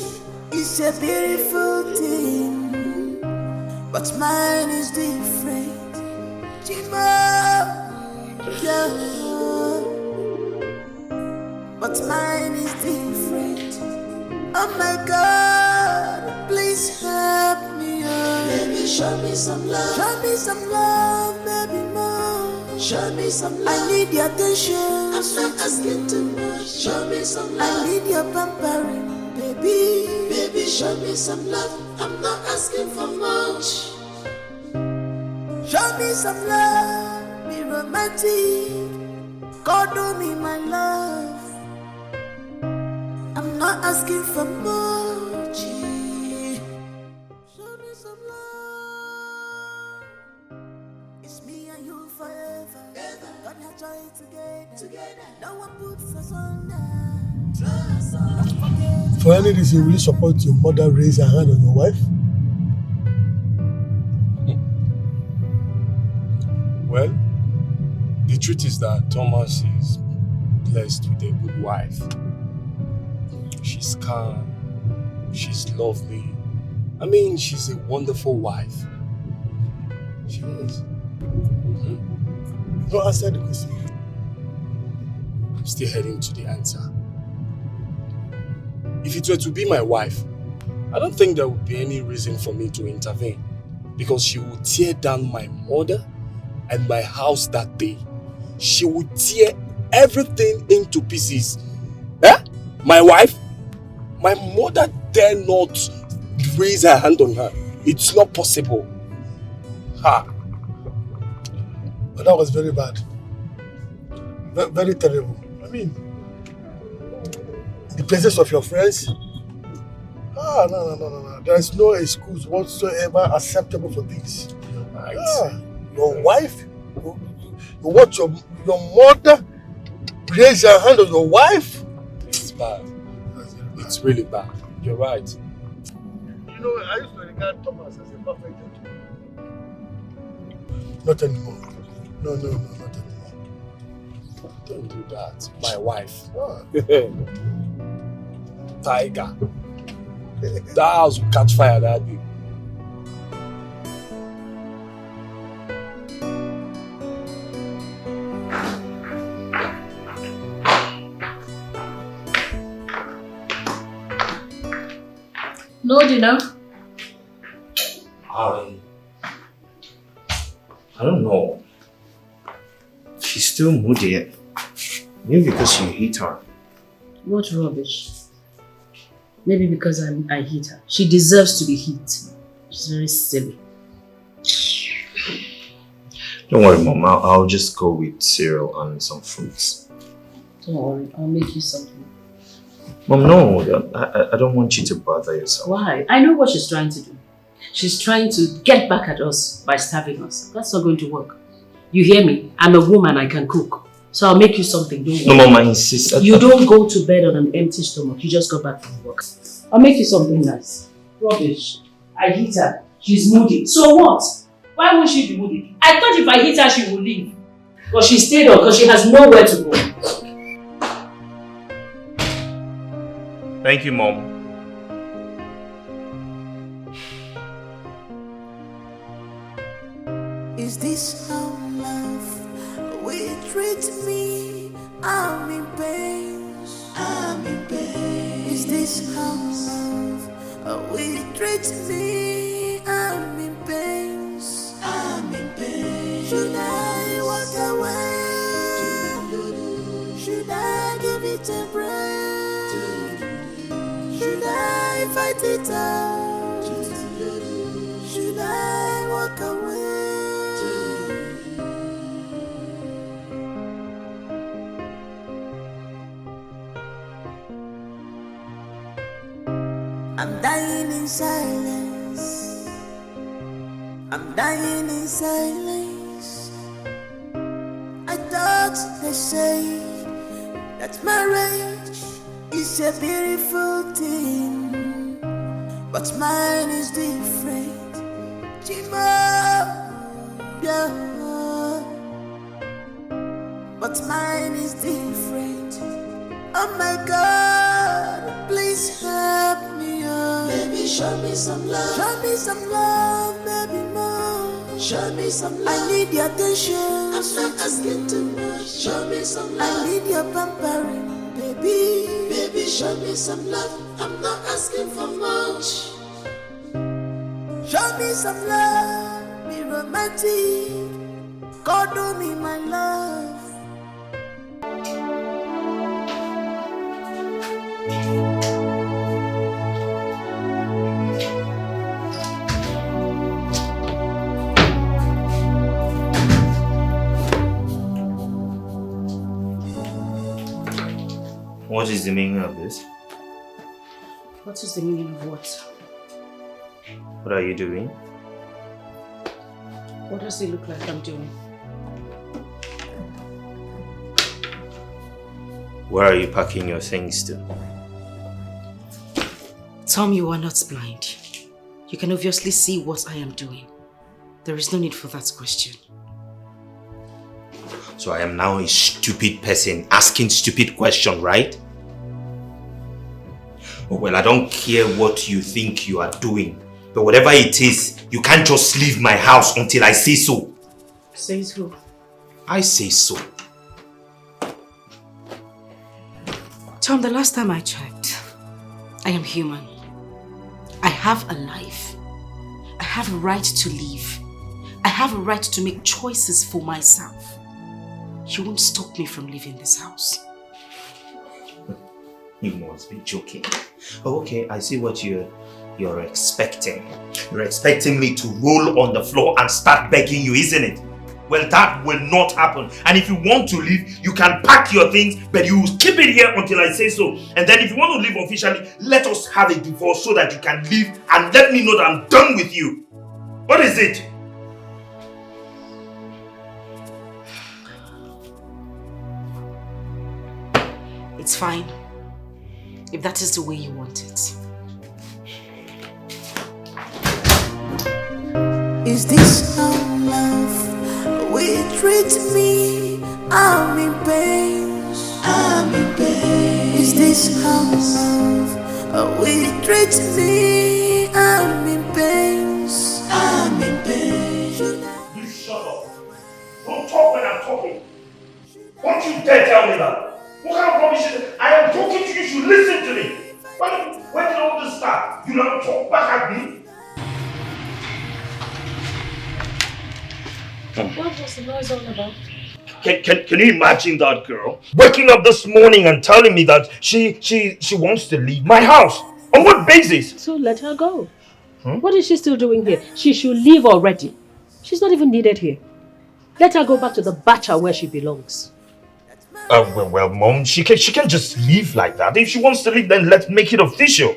is a beautiful thing, but mine is different. Chima, yeah. But mine is different. Oh my God, please help me, oh. Baby, show me some love. Show me some love, baby, more. Show me some love. I need your attention. I'm not asking too much. Show me some love. I need your pampering, baby. Baby, show me some love. I'm not asking for much. Show me some love. Be romantic. Cuddle me, my love. I'm not asking for much. Show me some love. It's me and you forever. Gonna try it together. No one puts us under. For any reason, will you support your mother raise her hand on your wife? Well, the truth is that Thomas is blessed with a good wife. She's calm, she's lovely. I mean, she's a wonderful wife. She is. Don't answer the question. I'm still heading to the answer. If it were to be my wife, I don't think there would be any reason for me to intervene, because she would tear down my mother and my house that day. She would tear everything into pieces. Eh? My wife? My mother dare not raise her hand on her. It's not possible. Ha! But that was very bad. Very terrible. I mean, in the presence of your friends? No. There is no excuse whatsoever acceptable for this. Right. Your wife? You watch your mother raise her hand on your wife? It's bad. It's really bad. You're right. You know, I used to regard Thomas as a perfect gentleman. Not anymore. No, not anymore. Don't do that. My wife. Tiger. That house will catch fire that day. No dinner? I don't know. She's still moody. Maybe because you hate her. What rubbish. Maybe because I hate her. She deserves to be hit. She's very silly. Don't worry, Mom. I'll just go with cereal and some fruits. Don't worry, I'll make you something. Mom, no. I don't want you to bother yourself. Why? I know what she's trying to do. She's trying to get back at us by starving us. That's not going to work. You hear me? I'm a woman, I can cook. So I'll make you something, don't worry. No, Mom, I insist. You don't go to bed on an empty stomach. You just got back from work. I'll make you something nice. Rubbish. I hit her. She's moody. So what? Why won't she be moody? I thought if I hit her, she would leave. But she stayed on because she has nowhere to go. Thank you, Mom. Is this how love will treat me? I'm in pain. I'm in pain. Is this how love will treat me? I'm in pain. I'm in pain. Should I walk away? Should I give it a break? Should I fight it out? Should I walk away? I'm dying in silence. I'm dying in silence. I thought they say that marriage is a beautiful thing, but mine is different. Chima, yeah. But mine is different. Oh my God, please help me, oh. Baby, show me some love. Show me some love, baby, more. Show me some love. I need your attention. I'm not asking too much. Show me some love. I need your pampering, baby. Baby, show me some love. I'm not asking for much. Show me some love. Be romantic. God, do me my love. What is the meaning of this? What is the meaning of what? What are you doing? What does it look like I'm doing? Where are you packing your things to? Tom, you are not blind. You can obviously see what I am doing. There is no need for that question. So I am now a stupid person asking stupid questions, right? Oh, well, I don't care what you think you are doing. But whatever it is, you can't just leave my house until I say so. Says who? I say so. Tom, the last time I checked, I am human. I have a life. I have a right to live. I have a right to make choices for myself. You won't stop me from leaving this house. You must be joking. Oh, okay, I see what you're expecting. You're expecting me to roll on the floor and start begging you, isn't it? Well, that will not happen. And if you want to leave, you can pack your things, but you will keep it here until I say so. And then if you want to leave officially, let us have a divorce so that you can leave and let me know that I'm done with you. What is it? It's fine. If that is the way you want it. Is this how love will treat me? I'm in pain. I'm in pain. Is this how love will treat me? I'm in pain. I'm in pain. You shut up. Don't talk when I'm talking. Don't you dare tell me that. What kind of rubbish is it? I am talking to you, you should listen to me. When did all this start? You don't talk back at me? What was the noise all about? Can you imagine that girl waking up this morning and telling me that she wants to leave my house? On what basis? So let her go. What is she still doing here? She should leave already. She's not even needed here. Let her go back to the bacha where she belongs. Well, Mom, she can't just leave like that. If she wants to leave, then let's make it official.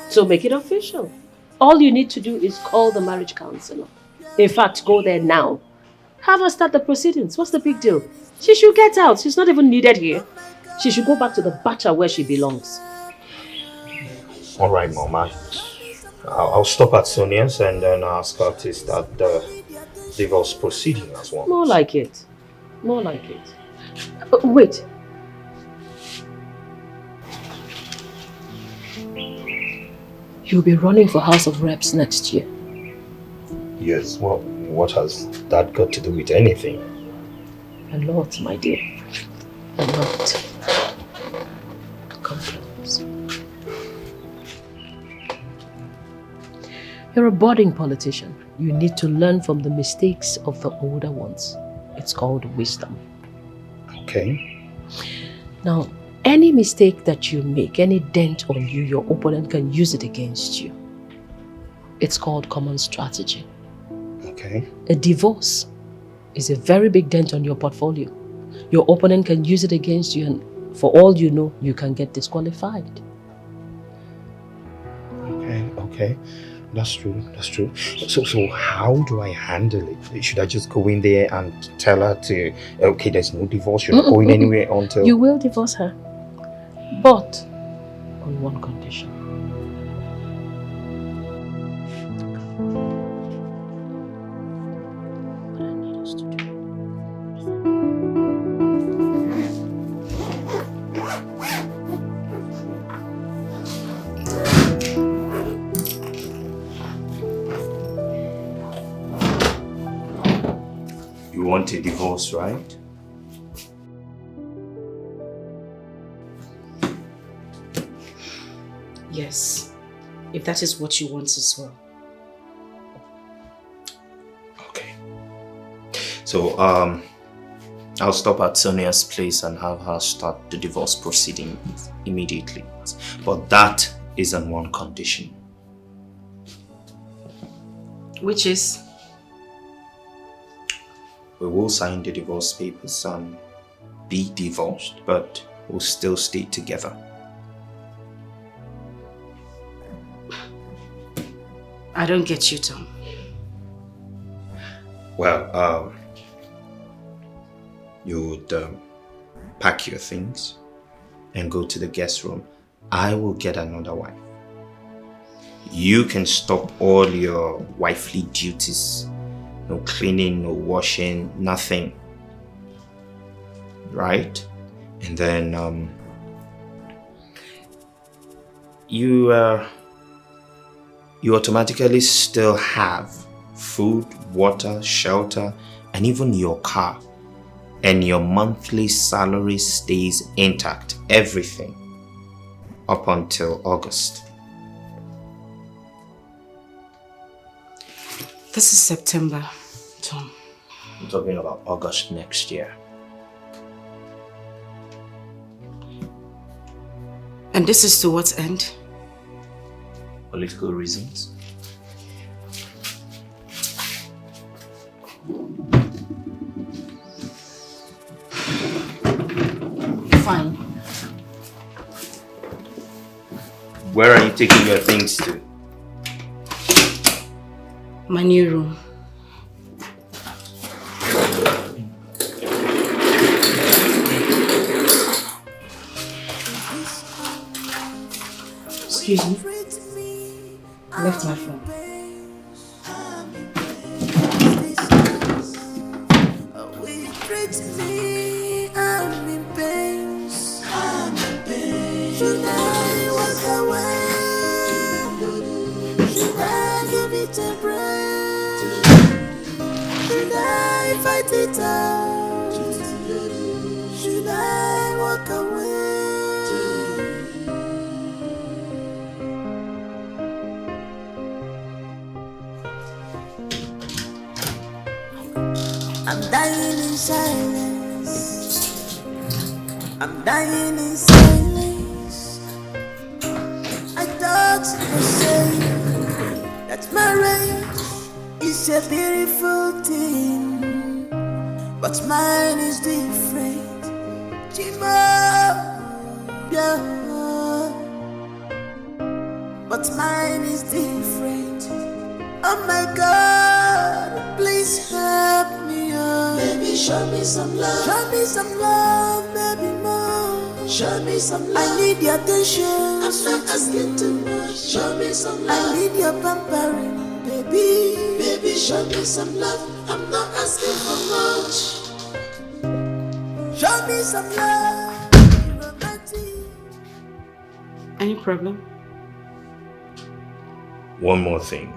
So make it official. All you need to do is call the marriage counselor. In fact, go there now. Have her start the proceedings. What's the big deal? She should get out. She's not even needed here. She should go back to the bacha where she belongs. All right, Mom. I'll stop at Sonia's and then ask her to start the divorce proceeding as well. More like it. More like it. Wait. You'll be running for House of Reps next year. Yes, well, what has that got to do with anything? A lot, my dear. A lot. Come close. You're a budding politician. You need to learn from the mistakes of the older ones. It's called wisdom. Okay. Now, any mistake that you make, any dent on you, your opponent can use it against you. It's called common strategy. Okay. A divorce is a very big dent on your portfolio. Your opponent can use it against you, and for all you know, you can get disqualified. Okay. Okay. That's true. So how do I handle it? Should I just go in there and tell her to, okay, there's no divorce, you're not going anywhere until... You will divorce her. But on one condition. What I need us to do. You want a divorce, right? Yes, if that is what you want as well. Okay. So, I'll stop at Sonia's place and have her start the divorce proceeding immediately. But that is on one condition. Which is? We will sign the divorce papers and be divorced, but we'll still stay together. I don't get you, Tom. Well, you would pack your things and go to the guest room. I will get another wife. You can stop all your wifely duties. No cleaning, no washing, nothing. Right? And then you automatically still have food, water, shelter, and even your car. And your monthly salary stays intact, everything, up until August. This is September, Tom. I'm talking about August next year. And this is to what end? Political reasons. Fine. Where are you taking your things to? My new room. Excuse me. I left my phone. Should I walk away? Should I give it a break? Should I fight it out? Should I walk away? I'm dying in silence. I'm dying in silence. I thought you say that marriage is a beautiful thing, but mine is different. Chima, yeah. But mine is different. Oh my God, please help me, oh. Baby, show me some love. Show me some love, baby, more. Show me some love. I need your attention. I'm not asking too much. Show me some love. I need your pampering, baby. Baby, show me some love. I'm not asking for much. Show me some love. Romantic. Any problem? One more thing.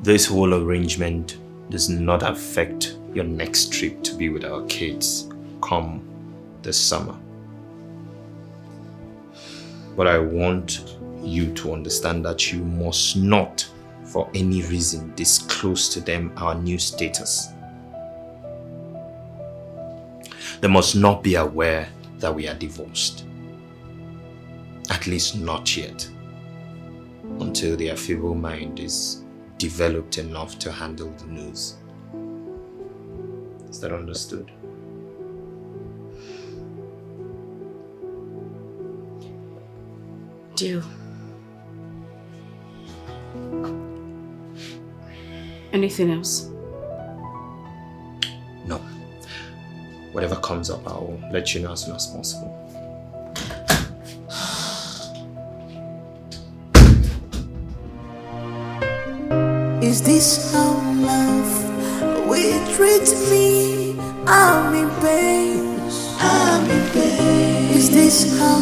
This whole arrangement does not affect your next trip to be with our kids come this summer. But I want you to understand that you must not, for any reason, disclose to them our new status. They must not be aware that we are divorced. At least not yet. Until their feeble mind is developed enough to handle the news. Is that understood? Deal. Anything else? No. Whatever comes up, I'll let you know as soon as possible. Is this how love will treat me? I'm in pain. I'm in pain. Is this how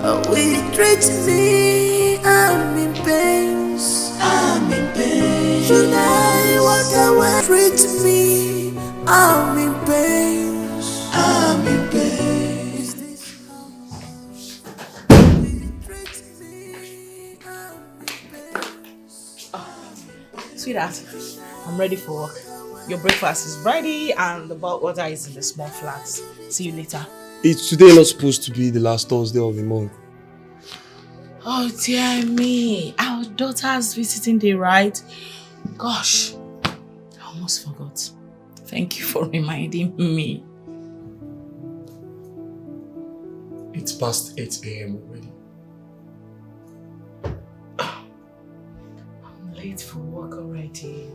love will treat me? I'm in pain. I'm in pain. Should I walk away? Treat me. I'm in pain. I'm in pain. Is this how love will treat me? Sweetheart, I'm ready for work. Your breakfast is ready and the bulk water is in the small flask. See you later. It's today not supposed to be the last Thursday of the month. Oh dear me. Our daughter's visiting day, right? Gosh, I almost forgot. Thank you for reminding me. It's past 8 a.m. already. I'm late for work already.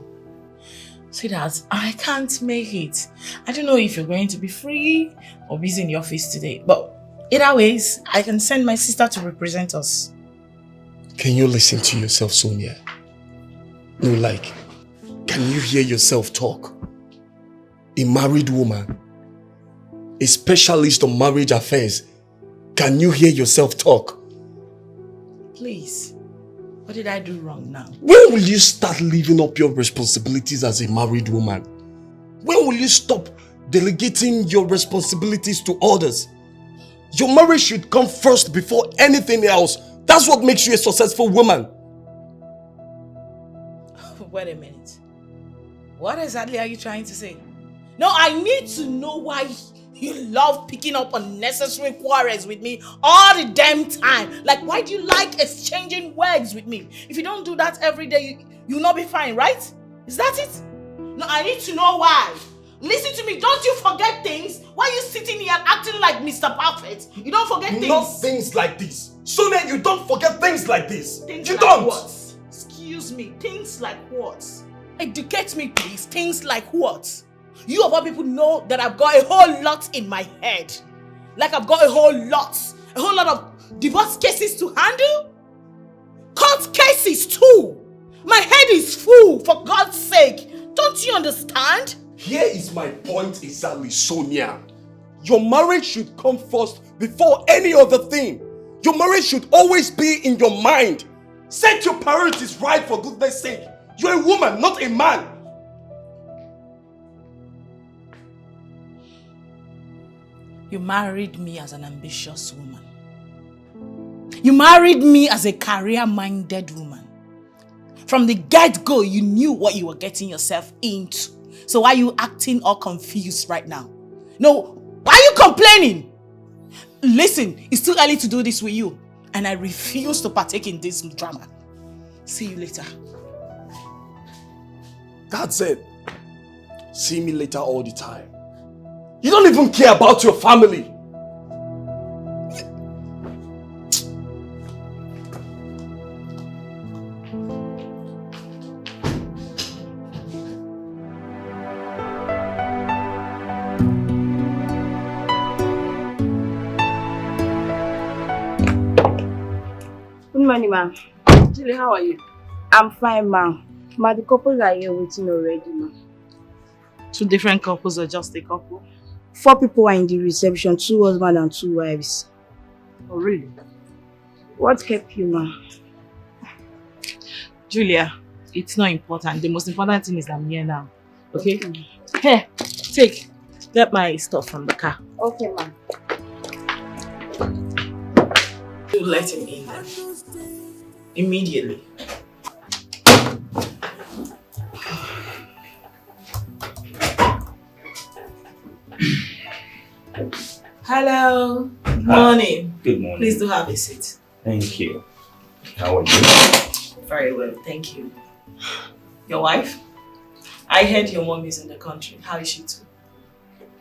Sweetheart, I can't make it. I don't know if you're going to be free or busy in the office today, but either ways, I can send my sister to represent us. Can you listen to yourself, Sonia? No, like, can you hear yourself talk? A married woman, a specialist on marriage affairs, can you hear yourself talk? Please, what did I do wrong now? When will you start living up your responsibilities as a married woman? When will you stop delegating your responsibilities to others? Your marriage should come first before anything else. That's what makes you a successful woman. Wait a minute. What exactly are you trying to say? No, I need to know why you love picking up unnecessary quarrels with me all the damn time. Like, why do you like exchanging words with me? If you don't do that every day, you'll not be fine, right? Is that it? No, I need to know why. Listen to me, don't you forget things? Why are you sitting here acting like Mr. Perfect? You don't forget things. Not things like this. Sonia, you don't forget things like this. Things you like don't. What? Excuse me, things like what? Educate me, please. Things like what? You of all people know that I've got a whole lot in my head. Like I've got a whole lot of divorce cases to handle. Court cases too. My head is full, for God's sake. Don't you understand? Here is my point exactly, Sonia. Your marriage should come first before any other thing. Your marriage should always be in your mind. Set your priorities right, for goodness sake. You're a woman, not a man. You married me as an ambitious woman. You married me as a career-minded woman. From the get-go, you knew what you were getting yourself into. So why are you acting all confused right now? No, why are you complaining? Listen, it's too early to do this with you. And I refuse to partake in this drama. See you later. That's it. See me later all the time. You don't even care about your family. Good morning, ma'am. Julie, how are you? I'm fine, ma'am. Ma, the couples are here waiting already, ma'am. 2 different couples or just a couple? 4 people are in the reception, 2 husbands and 2 wives. Oh, really? What kept you, ma'am? Julia, it's not important. The most important thing is I'm here now. Okay? Here, take. Get my stuff from the car. Okay, ma'am. You let him in then. Immediately. Hello. Good morning. Good morning. Please do have a seat. Thank you. How are you? Very well, thank you. Your wife? I heard your mom is in the country. How is she too?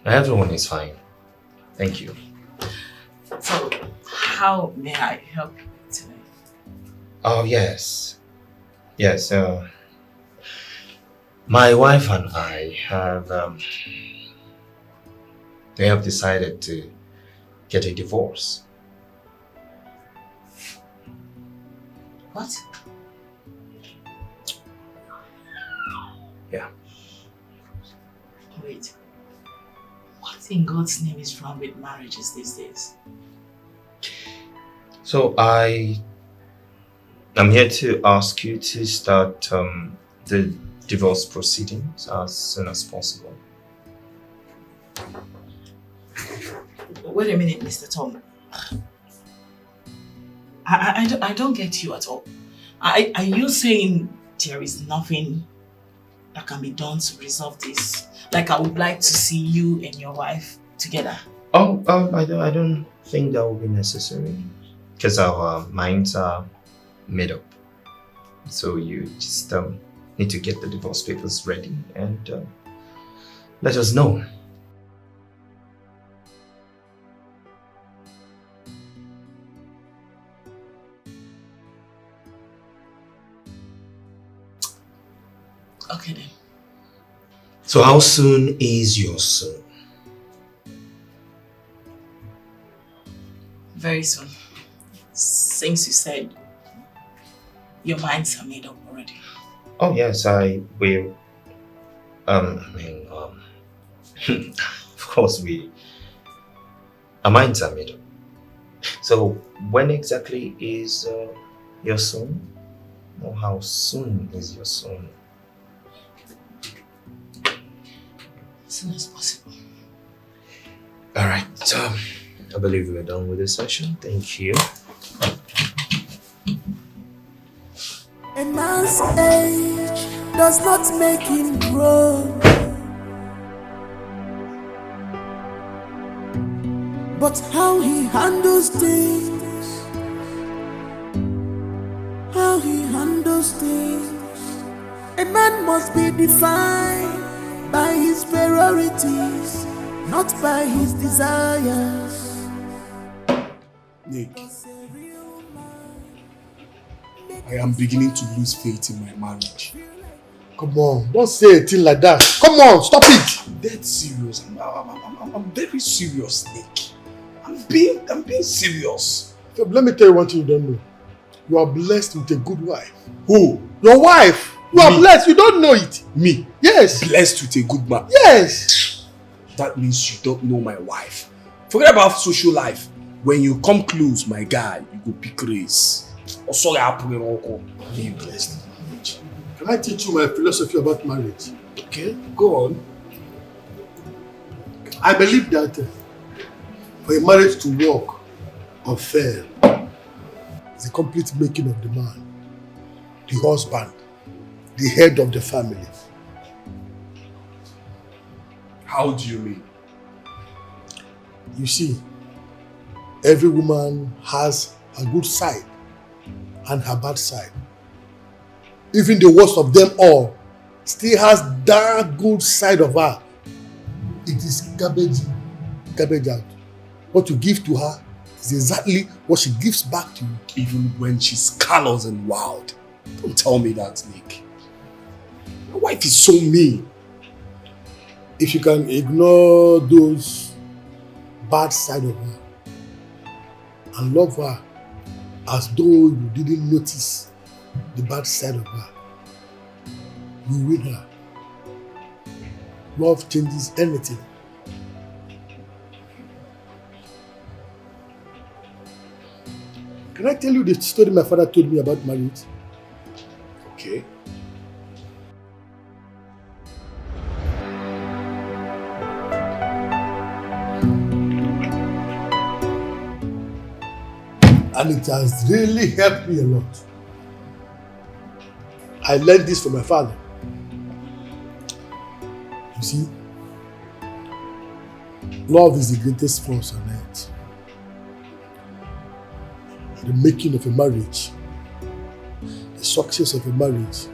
Everyone is fine. Thank you. So, how may I help you today? Oh, yes. Yes, my wife and I have, we have decided to get a divorce. What? Yeah. Wait. What in God's name is wrong with marriages these days? So I'm here to ask you to start the divorce proceedings as soon as possible. Wait a minute, Mr. Tom. I don't get you at all. Are you saying there is nothing that can be done to resolve this? Like I would like to see you and your wife together. Oh, I don't think that will be necessary because our minds are made up. So you just need to get the divorce papers ready and let us know. Okay then. So how soon is your soon? Very soon. Since you said your minds are made up already. Oh yes, I will. Of course our minds are made up. So when exactly is your soon? Or how soon is your soon? As soon as possible. Alright, I believe we're done with this session. Thank you. A man's age does not make him grow, but how he handles things, how he handles things. A man must be defined by his priorities, not by his desires. Nick, I am beginning to lose faith in my marriage. Come on, don't say a thing like that. Come on, stop it. I'm dead serious. I'm very serious, Nick. I'm being serious. So let me tell you one thing you don't know. You are blessed with a good wife. Who? Your wife. You are blessed. You don't know it. Me? Yes. Blessed with a good man. Yes. That means you don't know my wife. Forget about social life. When you come close, my guy, you go pick race. Oh, sorry, I'm being blessed. Can I teach you my philosophy about marriage? Okay, go on. I believe that for a marriage to work or fail, it's a complete making of the man, the husband, the head of the family. How do you mean? You see, every woman has a good side and her bad side. Even the worst of them all still has that good side of her. It is garbage out. What you give to her is exactly what she gives back to you. Even when she's callous and wild. Don't tell me that, Nick. My wife is so mean. If you can ignore those bad side of her and love her as though you didn't notice the bad side of her, you win her. Love changes anything. Can I tell you the story my father told me about marriage? Okay. And it has really helped me a lot. I learned this from my father. You see, love is the greatest force on earth. The making of a marriage, the success of a marriage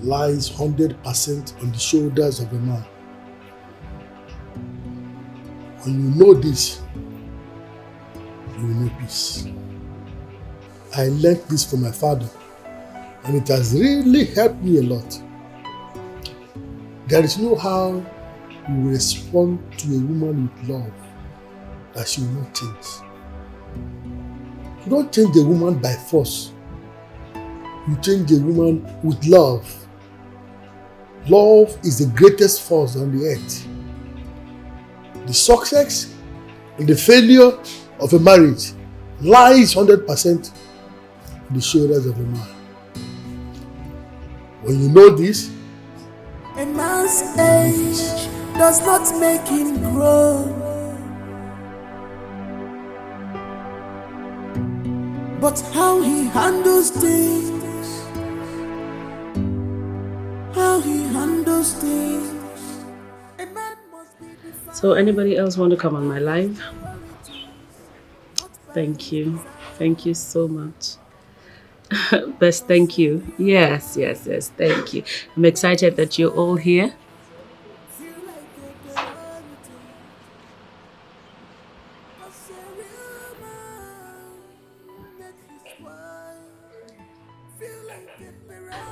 lies 100% on the shoulders of a man. When you know this, peace. I learned this from my father, and it has really helped me a lot. There is no how you respond to a woman with love that she will not change. You don't change a woman by force. You change a woman with love. Love is the greatest force on the earth. The success and the failure of a marriage lies 100% on the shoulders of a man. When you know this, a man's age does not make him grow, but how he handles things, how he handles things. So anybody else want to come on my live? Thank you. Thank you so much. Best, thank you. Yes, thank you. I'm excited that you're all here.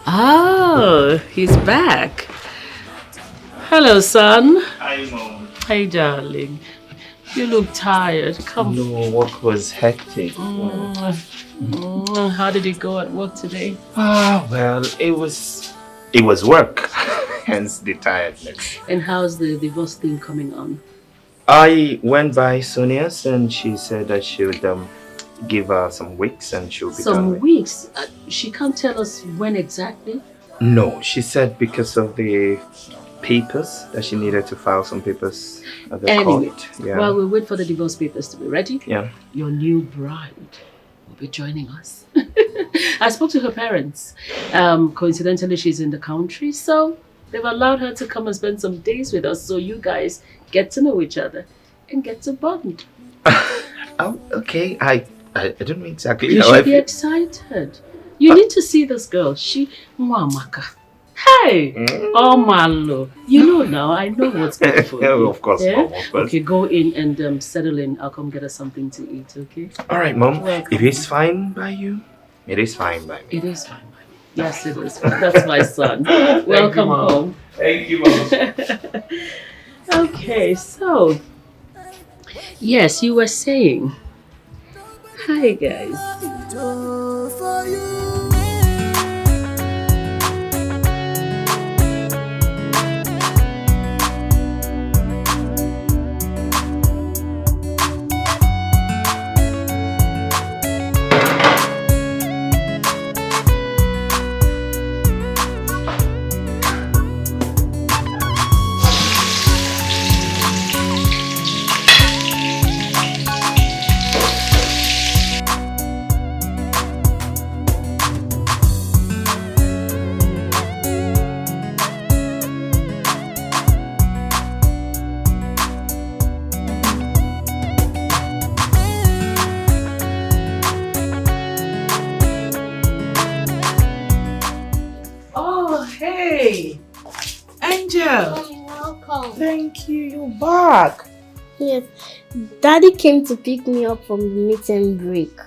Oh, he's back. Hello, son. Hi, Mom. Hey, darling. You look tired. Come. No, work was hectic. How did it go at work today? Well, it was work, hence the tiredness. And how's the divorce thing coming on? I went by Sonia's and she said that she would give her some weeks and she'll be done Some with. weeks? She can't tell us when exactly? No, she said because of the papers that she needed to file some papers at the court. Yeah. While we wait for the divorce papers to be ready, Yeah. your new bride will be joining us. I spoke to her parents. Coincidentally, she's in the country, so they've allowed her to come and spend some days with us so you guys get to know each other and get to bond. Oh, okay. I don't know exactly You how I should be feel. excited. You need to see this girl. She, Mwamaka. Hey! Oh, my love. You know now, I know what's good for Yeah, you. of course, Mom, of course. Okay, go in and settle in. I'll come get us something to eat, okay? All right, Mom. Welcome. If it's fine by you, it is fine by me. It is fine by me. Yes, it is fine. That's my son. Welcome Mom. home. Thank you, Mom. Okay, so, yes, you were saying. Hi, guys. Oh, hey, Angel. Welcome. Thank you. You're back. Yes, Daddy came to pick me up from the meeting break.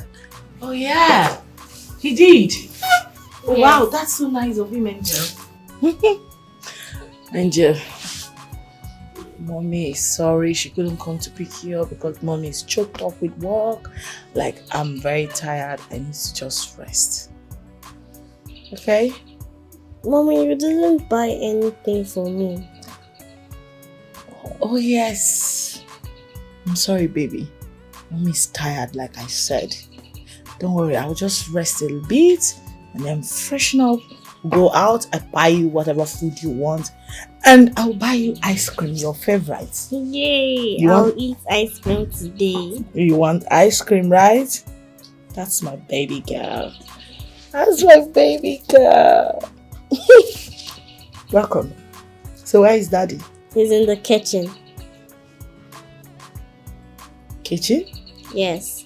Oh yeah, he did. Oh, Yes. wow, that's so nice of him, Angel. Angel, Mommy is sorry she couldn't come to pick you up because Mommy is choked up with work. Like, I'm very tired. I need to just rest. Okay? Mommy, you didn't buy anything for me. Oh yes. I'm sorry, baby. Mommy's tired, like I said. Don't worry, I'll just rest a little bit and then freshen up. Go out, I buy you whatever food you want, and I'll buy you ice cream, your favorite. Yay! You I'll want- eat ice cream today. You want ice cream, right? That's my baby girl. That's my baby girl. Welcome. So where is Daddy? He's in the kitchen. Kitchen? Yes.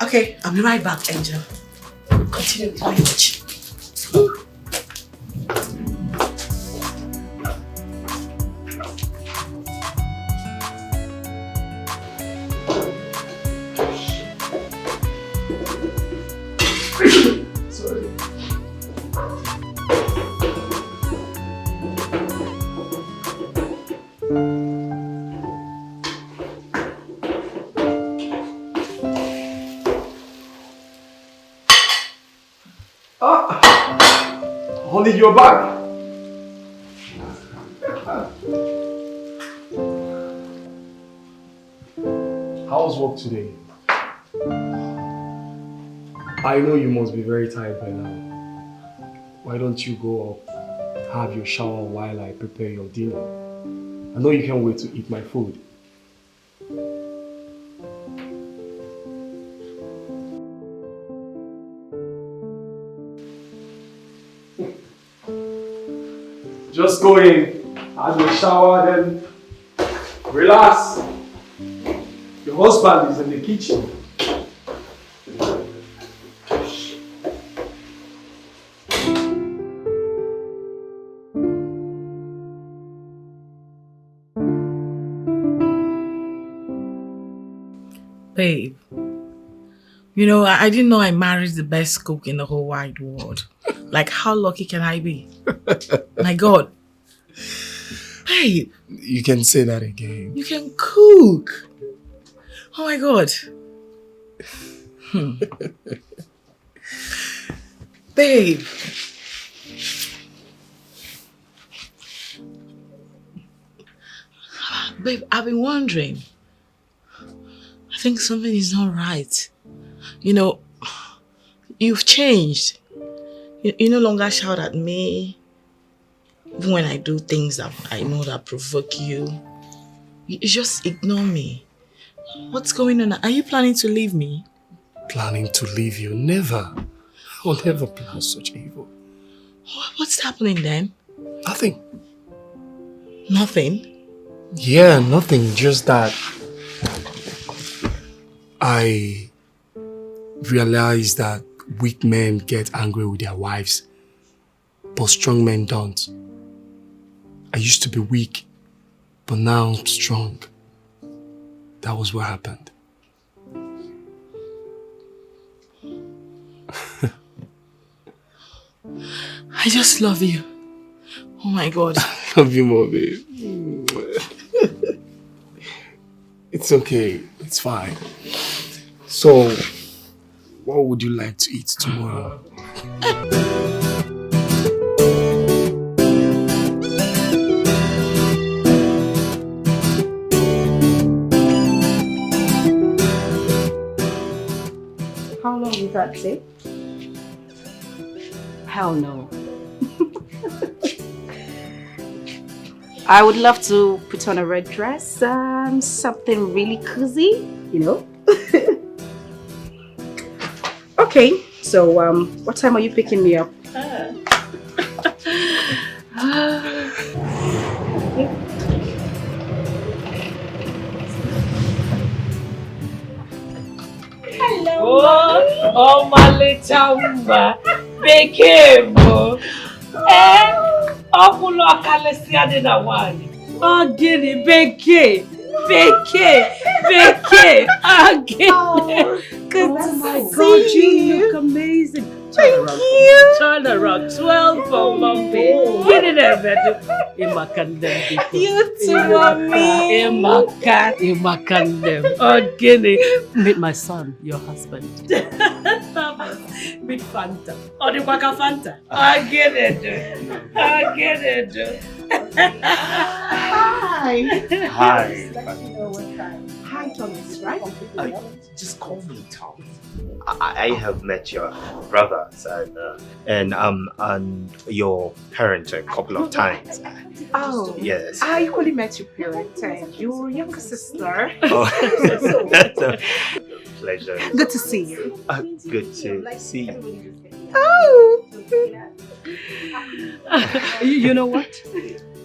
Okay, I'll be right back, Angel. Continue with my watch. Honey, you're back. How was work today? I know you must be very tired by now. Why don't you go up, have your shower while I prepare your dinner? I know you can't wait to eat my food. Just go in, have your shower, then relax. Your husband is in the kitchen. Babe, you know, I didn't know I married the best cook in the whole wide world. Like, how lucky can I be? My God. Babe. You can say that again. You can cook. Oh my God. Babe. Babe, I've been wondering. I think something is not right. You know, you've changed. You no longer shout at me. Even when I do things that I know that provoke you. You just ignore me. What's going on? Are you planning to leave me? Planning to leave you? Never. I will never plan such evil. What's happening then? Nothing. Nothing? Yeah, nothing. Just that I realized that weak men get angry with their wives, but strong men don't. I used to be weak, but now I'm strong. That was what happened. I just love you. Oh my God. I love you more, babe. It's okay. It's fine. So, what would you like to eat tomorrow? How long will that take? Hell no. I would love to put on a red dress, something really cozy, you know? Okay, so what time are you picking me up? Oh, my little woman. Bekee mo. Ọkùnrin ọ̀kálẹ̀ sí Adédáwà ni. Ọ̀gìnì Bekee. Good to see you. Look amazing. Turn around. 12 for Mommy. Get in there, baby. Imakandem. You too, Mommy. Imakandem. Ọ̀gìnì. Meet my son, your husband. Meet Fanta. Odikwaka Fanta. I get it. Hi. Hi. Hi, Thomas, right? Just call me Tom. I have met your brothers and your parents a couple of times. Oh, yes. I equally met your parents and your younger sister. Oh, that's a pleasure. Good to see you. Good to see you. Oh! You know what?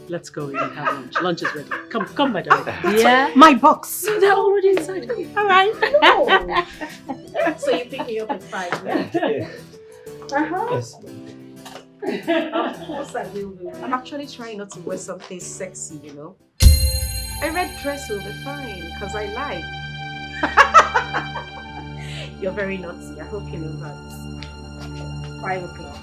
Let's go in and have lunch. Lunch is ready. Come, my darling. Yeah? My box. They're already inside. All right. No. So you pick me up at 5, Yeah. Uh-huh. Yes. Of course I will do. I'm actually trying not to wear something sexy, you know. A red dress will be fine, because I like. You're very naughty. I hope you know that. 5 o'clock.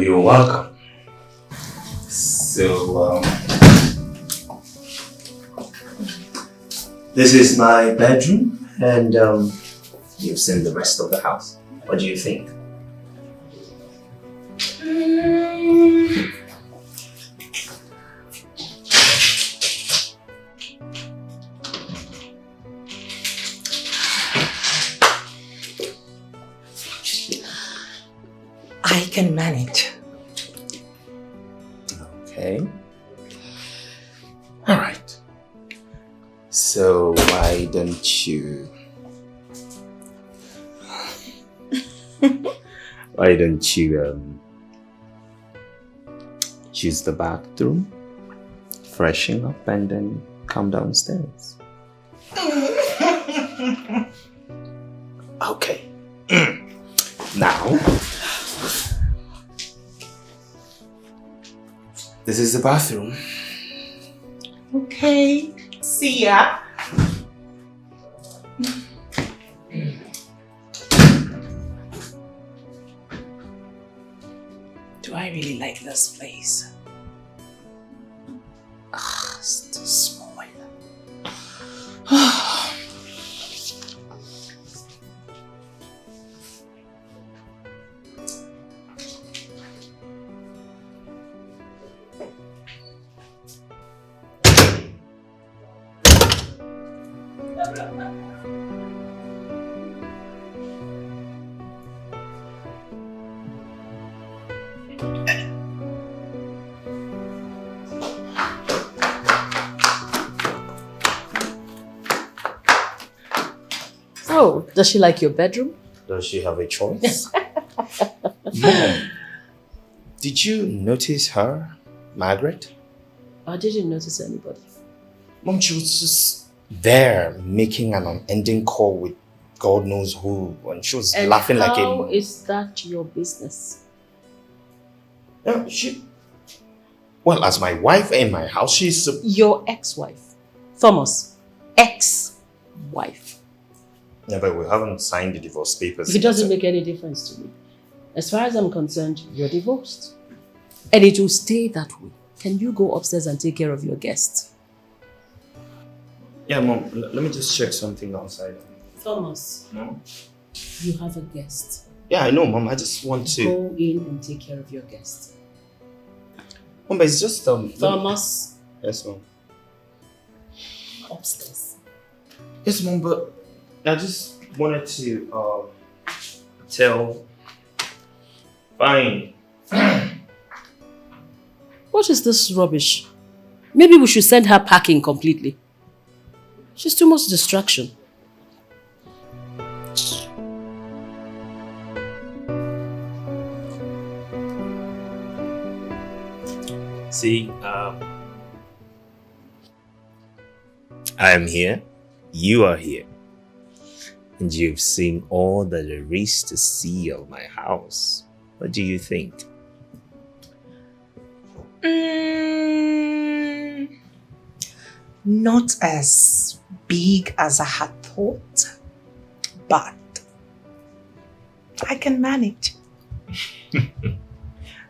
you're welcome. So, this is my bedroom, and you've seen the rest of the house. What do you think? I can manage. Okay. All right. So why don't you choose the bathroom, freshen up, and then come downstairs? Okay. Now, this is the bathroom. Okay. See ya. Do I really like this place? It's too small. Oh, does she like your bedroom? Does she have a choice? Mom, did you notice her, Margaret? I didn't notice anybody. Mom, she was just there making an unending call with God knows who, and she was laughing like a... How is that your business? No, well, as my wife in my house, she's... Your ex-wife. Thomas. Ex-wife. Yeah, but we haven't signed the divorce papers. It doesn't make any difference to me. As far as I'm concerned, you're divorced. And it will stay that way. Can you go upstairs and take care of your guests? Yeah, Mom, let me just check something outside. Thomas. No? You have a guest. Yeah, I know, Mom. I just want to... Go in and take care of your guest. Mom, but it's just... Thomas. Yes, Mom. Upstairs. Yes, Mom, but I just wanted to tell... Fine. What is this rubbish? Maybe we should send her packing completely. She's too much distraction. See, I am here, you are here, and you've seen all that there is to see of my house. What do you think? Not as big as I had thought, but I can manage.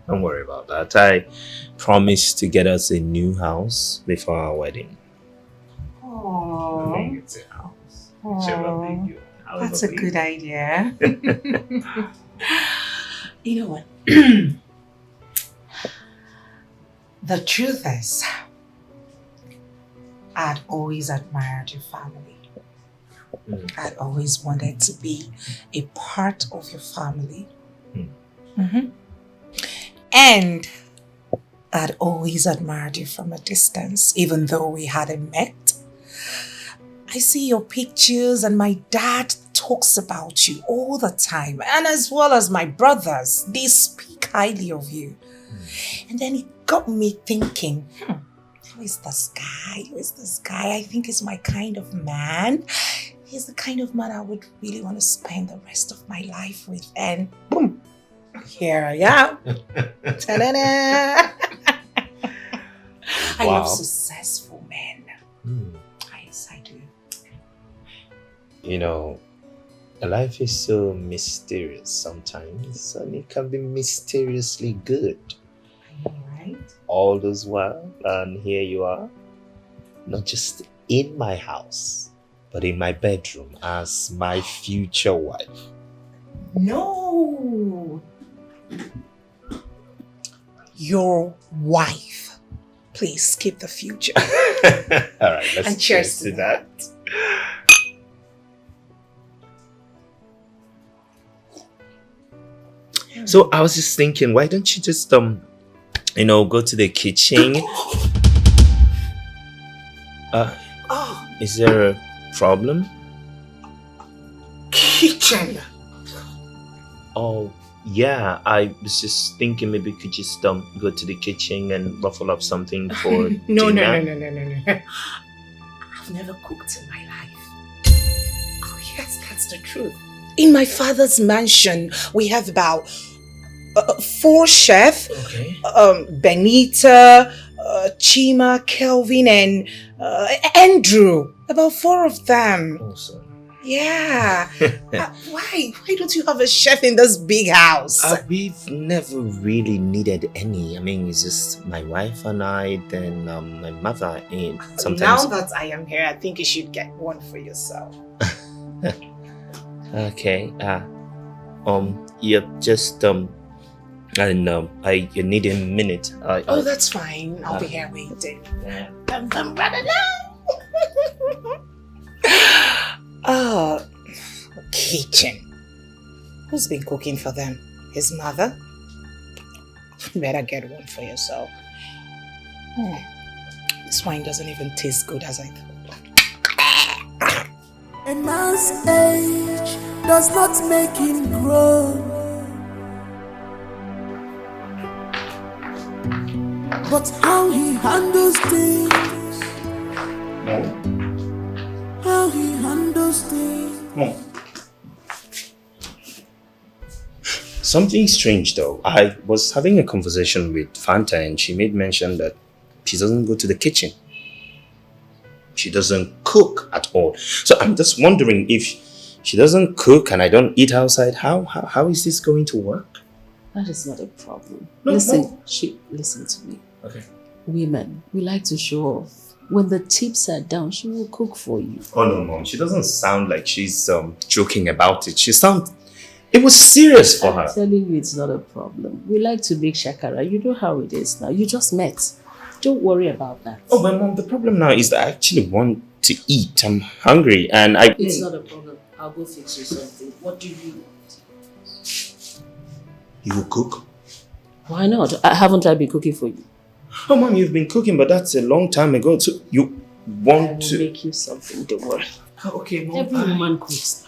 Don't worry about that. I promised to get us a new house before our wedding. Oh, It's a house. Whichever big you want, that's a big. good idea. You know what? The truth is, I'd always admired your family. I'd always wanted to be a part of your family. And I'd always admired you from a distance, even though we hadn't met. I see your pictures and my dad talks about you all the time, and as well as my brothers, they speak highly of you. And then it got me thinking, who is this guy? Who is this guy? I think he's my kind of man. He's the kind of man I would really want to spend the rest of my life with. And boom, here I am. Ta-da-da. I love successful men. Yes, I do. You know, Life is so mysterious sometimes, and it can be mysteriously good. Right? All this while, and here you are, not just in my house, but in my bedroom as my future wife. No! Your wife. Please skip the future. All right, let's and cheers to that. So I was just thinking, why don't you just go to the kitchen? Is there a problem? Kitchen. Oh yeah, I was just thinking maybe we could just go to the kitchen and ruffle up something for No. dinner. I've never cooked in my life. Oh yes, that's the truth. In my father's mansion, we have about 4 chefs. Okay. Benita, Chima, Kelvin, and Andrew. About 4 of them. Awesome. Yeah. Why don't you have a chef in this big house? We've never really needed any. I mean, it's just my wife and I, then my mother. And sometimes. Now that I am here, I think you should get one for yourself. Okay. Yeah, just I know. You need a minute. Oh, that's fine. I'll be here waiting. Yeah. Oh, kitchen. Who's been cooking for them? His mother? Better get one for yourself. This wine doesn't even taste good as I thought. A man's age does not make him grow, but how he handles things. How he handles things. Something strange though. I was having a conversation with Fanta and she made mention that she doesn't go to the kitchen. She doesn't cook at all. So I'm just wondering, if she doesn't cook and I don't eat outside, how is this going to work? That is not a problem. No, listen to me. Okay. Women, we like to show off. When the tips are down, she will cook for you. Oh no, Mom. She doesn't sound like she's joking about it. It was serious for her. I'm telling you, it's not a problem. We like to make shakara. You know how it is now. You just met. Don't worry about that. Oh, but Mom, the problem now is that I actually want to eat. I'm hungry and It's not a problem. I'll go fix you something. What do you want? You will cook? Why not? Haven't I been cooking for you? Oh, Mom, you've been cooking, but that's a long time ago. So you want to make you something, don't worry. Oh, okay, Mom. Every woman cooks.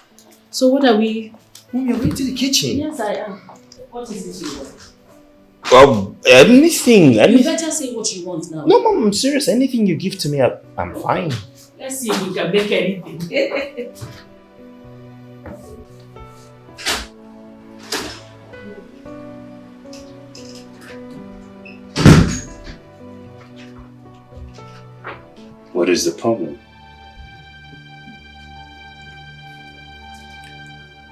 So what are we? Mom, you're going to the kitchen. Yes, I am. What is it you want? Well, anything. You better say what you want now. No, Mom, I'm serious. Anything you give to me, I'm fine. Let's see if we can make anything. What is the problem?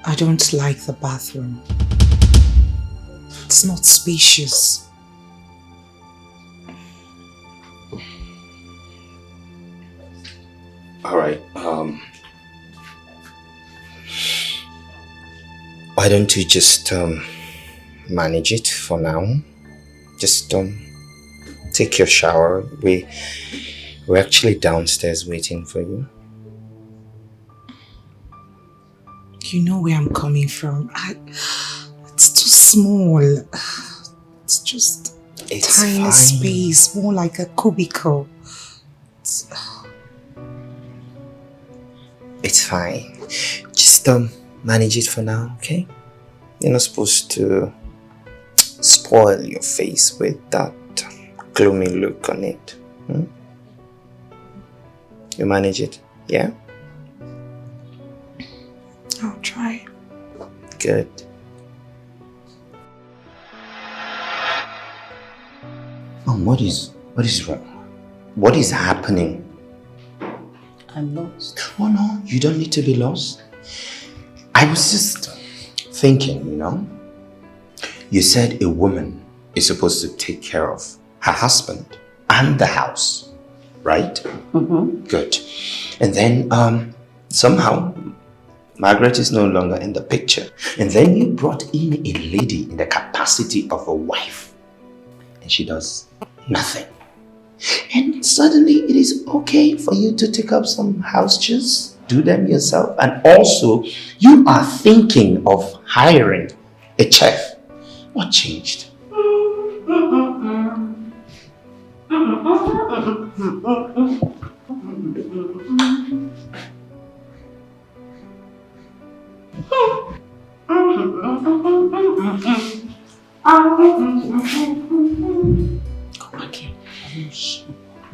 I don't like the bathroom. It's not spacious. All right. Why don't you just manage it for now? Just take your shower. We're actually downstairs waiting for you. You know where I'm coming from. It's too small. It's just a tiny fine. space, more like a cubicle. It's fine. Just manage it for now, okay? You're not supposed to spoil your face with that gloomy look on it. You manage it, yeah? I'll try. Good. Mom, what is wrong? What is happening? I'm lost. Oh no, you don't need to be lost. I was just thinking, you know. You said a woman is supposed to take care of her husband and the house, right? Mm-hmm. Good. And then somehow Margaret is no longer in the picture. And then you brought in a lady in the capacity of a wife. And she does nothing. And suddenly it is okay for you to take up some house chores, do them yourself. And also, you are thinking of hiring a chef. What changed?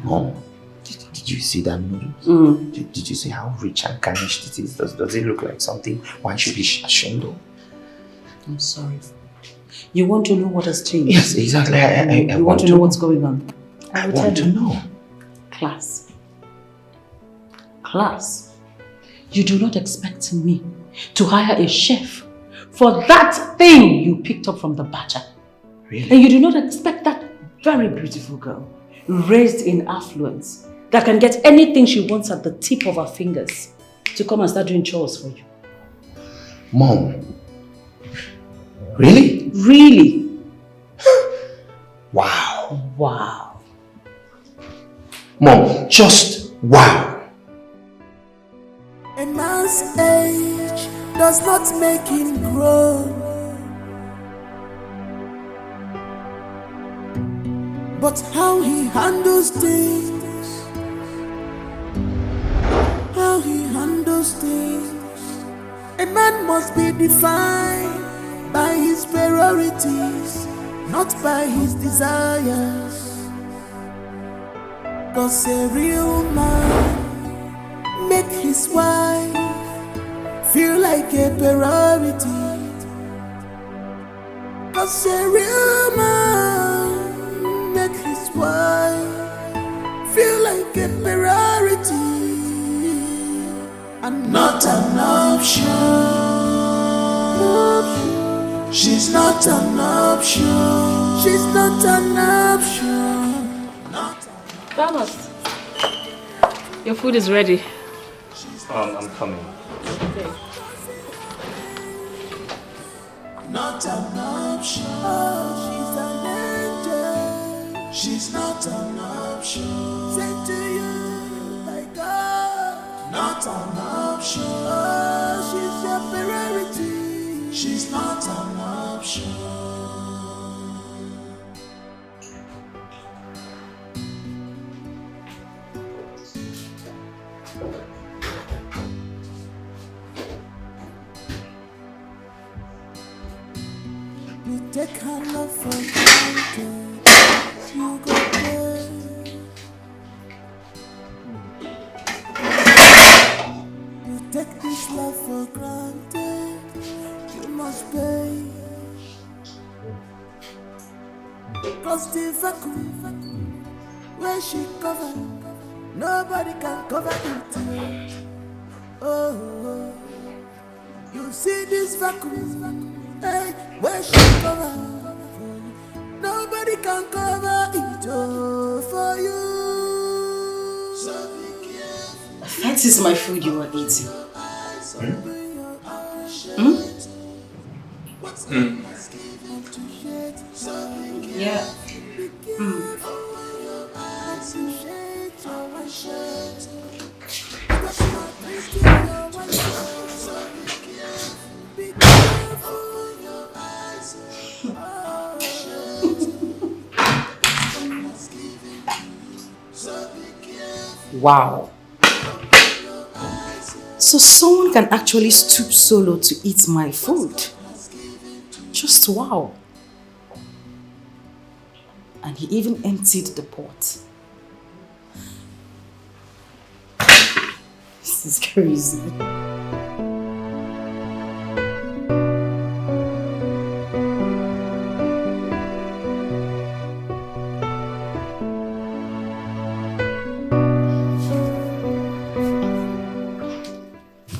Mom, did you see that noodles? Did you see how rich and garnished it is? Does it look like something one should be ashamed of? I'm sorry. You want to know what has changed? Yes, exactly. I you want to know what's going on? I want to know. Class. Class. You do not expect me to hire a chef for that thing you picked up from the butcher. Really? And you do not expect that very beautiful girl, raised in affluence, that can get anything she wants at the tip of her fingers, to come and start doing chores for you. Mom. Really? Really? Wow. Wow. Mom, just wow. A man's age does not make him grow, but how he handles things, how he handles things. A man must be defined by his priorities, not by his desires. 'Cause a real man make his wife feel like a priority. 'Cause a real man make his wife feel like a priority and not an option. She's not an option. She's not an option. Thomas, your food is ready. I'm coming. Not an option. She's an angel. She's not an option. Say to you, my God. Not an option. She's your priority. She's not an option. You take her love for granted. You go there. You take this love for granted. You must pay. 'Cause the vacuum where she covered, nobody can cover it. Oh, you see this vacuum. Hey, where she cover, nobody can cover it for you. So be careful. That is my food you are eating. Yeah. Wow. So someone can actually stoop so low to eat my food. Just wow. And he even emptied the pot. This is crazy.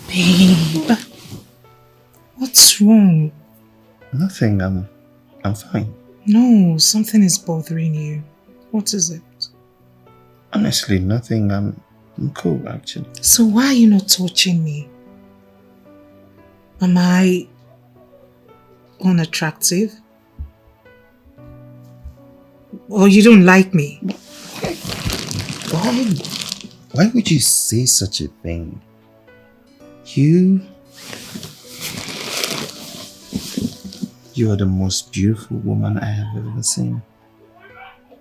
Babe, What's wrong? Nothing. I'm fine. No, something is bothering you. What is it? Honestly, nothing. I'm cool, actually. So why are you not touching me? Am I unattractive? Or you don't like me? Why would you say such a thing? You are the most beautiful woman I have ever seen.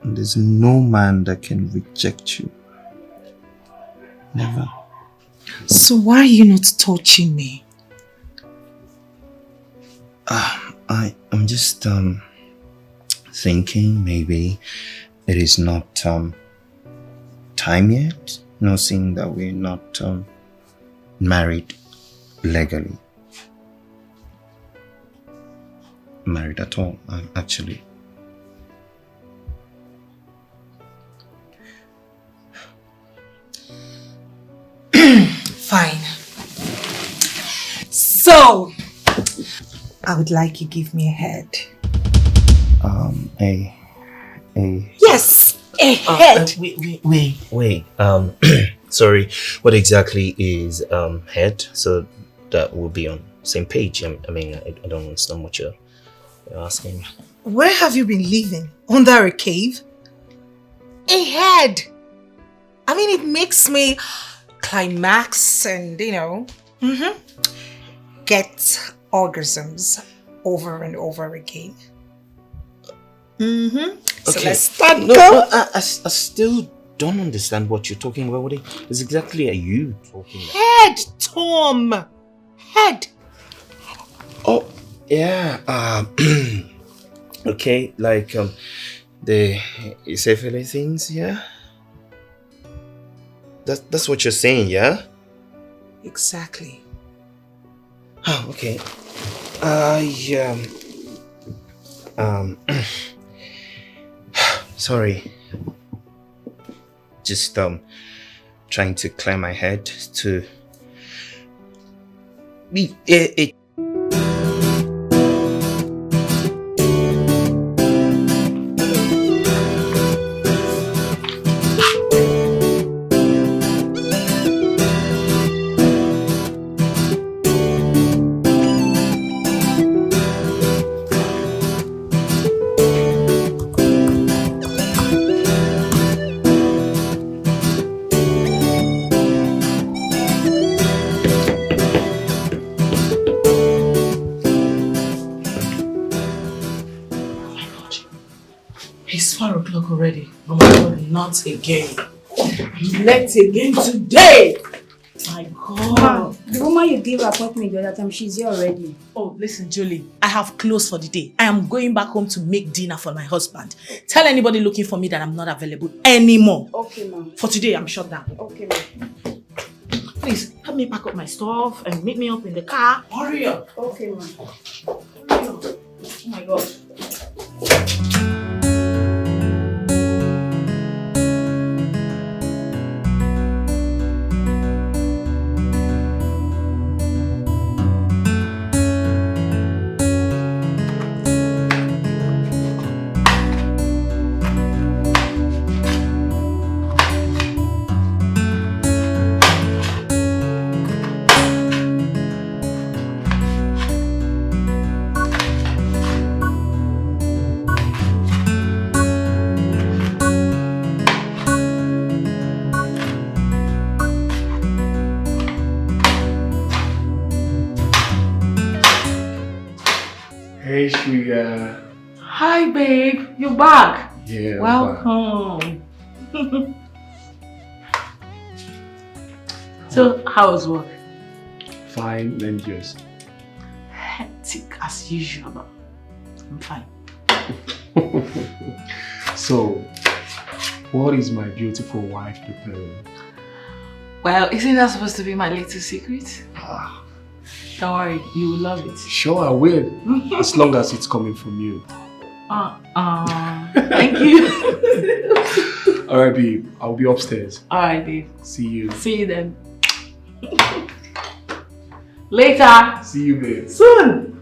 And there's no man that can reject you. Never. So why are you not touching me? I'm just thinking maybe it is not time yet. No, seeing that we're not married legally. Married at all, actually. Fine. So, I would like you to give me a head. Yes, a head. Wait. Sorry. What exactly is head? So that we'll be on same page. I don't understand what you're asking. Where have you been living? Under a cave? A head. I mean, it makes me climax and, get orgasms over and over again. So let's start. I still don't understand what you're talking about. What is exactly are you talking about? Head, Tom. Head. Oh, yeah. Okay, like the safely things, yeah. That's what you're saying, yeah. Exactly. Oh, okay. Sorry. Just trying to clear my head to be it. Already. Oh my God, not again. Not again today. My God. The woman you gave appointment the other time, she's here already. Oh, listen, Julie. I have closed for the day. I am going back home to make dinner for my husband. Tell anybody looking for me that I'm not available anymore. Okay, ma'am. For today, I'm shut down. Okay, ma'am. Please, help me pack up my stuff and meet me up in the car. Hurry up. Okay, ma'am. Hurry up. Oh my God. Hey, sugar. Hi, babe. You're back. Yeah. Welcome. So, how was work? Fine, and yours? Hectic as usual, but I'm fine. So, what is my beautiful wife preparing? Well, isn't that supposed to be my little secret? Don't worry, you will love it. Sure, I will. As long as it's coming from you. Thank you. Alright, babe. I'll be upstairs. Alright, babe. See you. See you then. Later. See you, babe. Soon.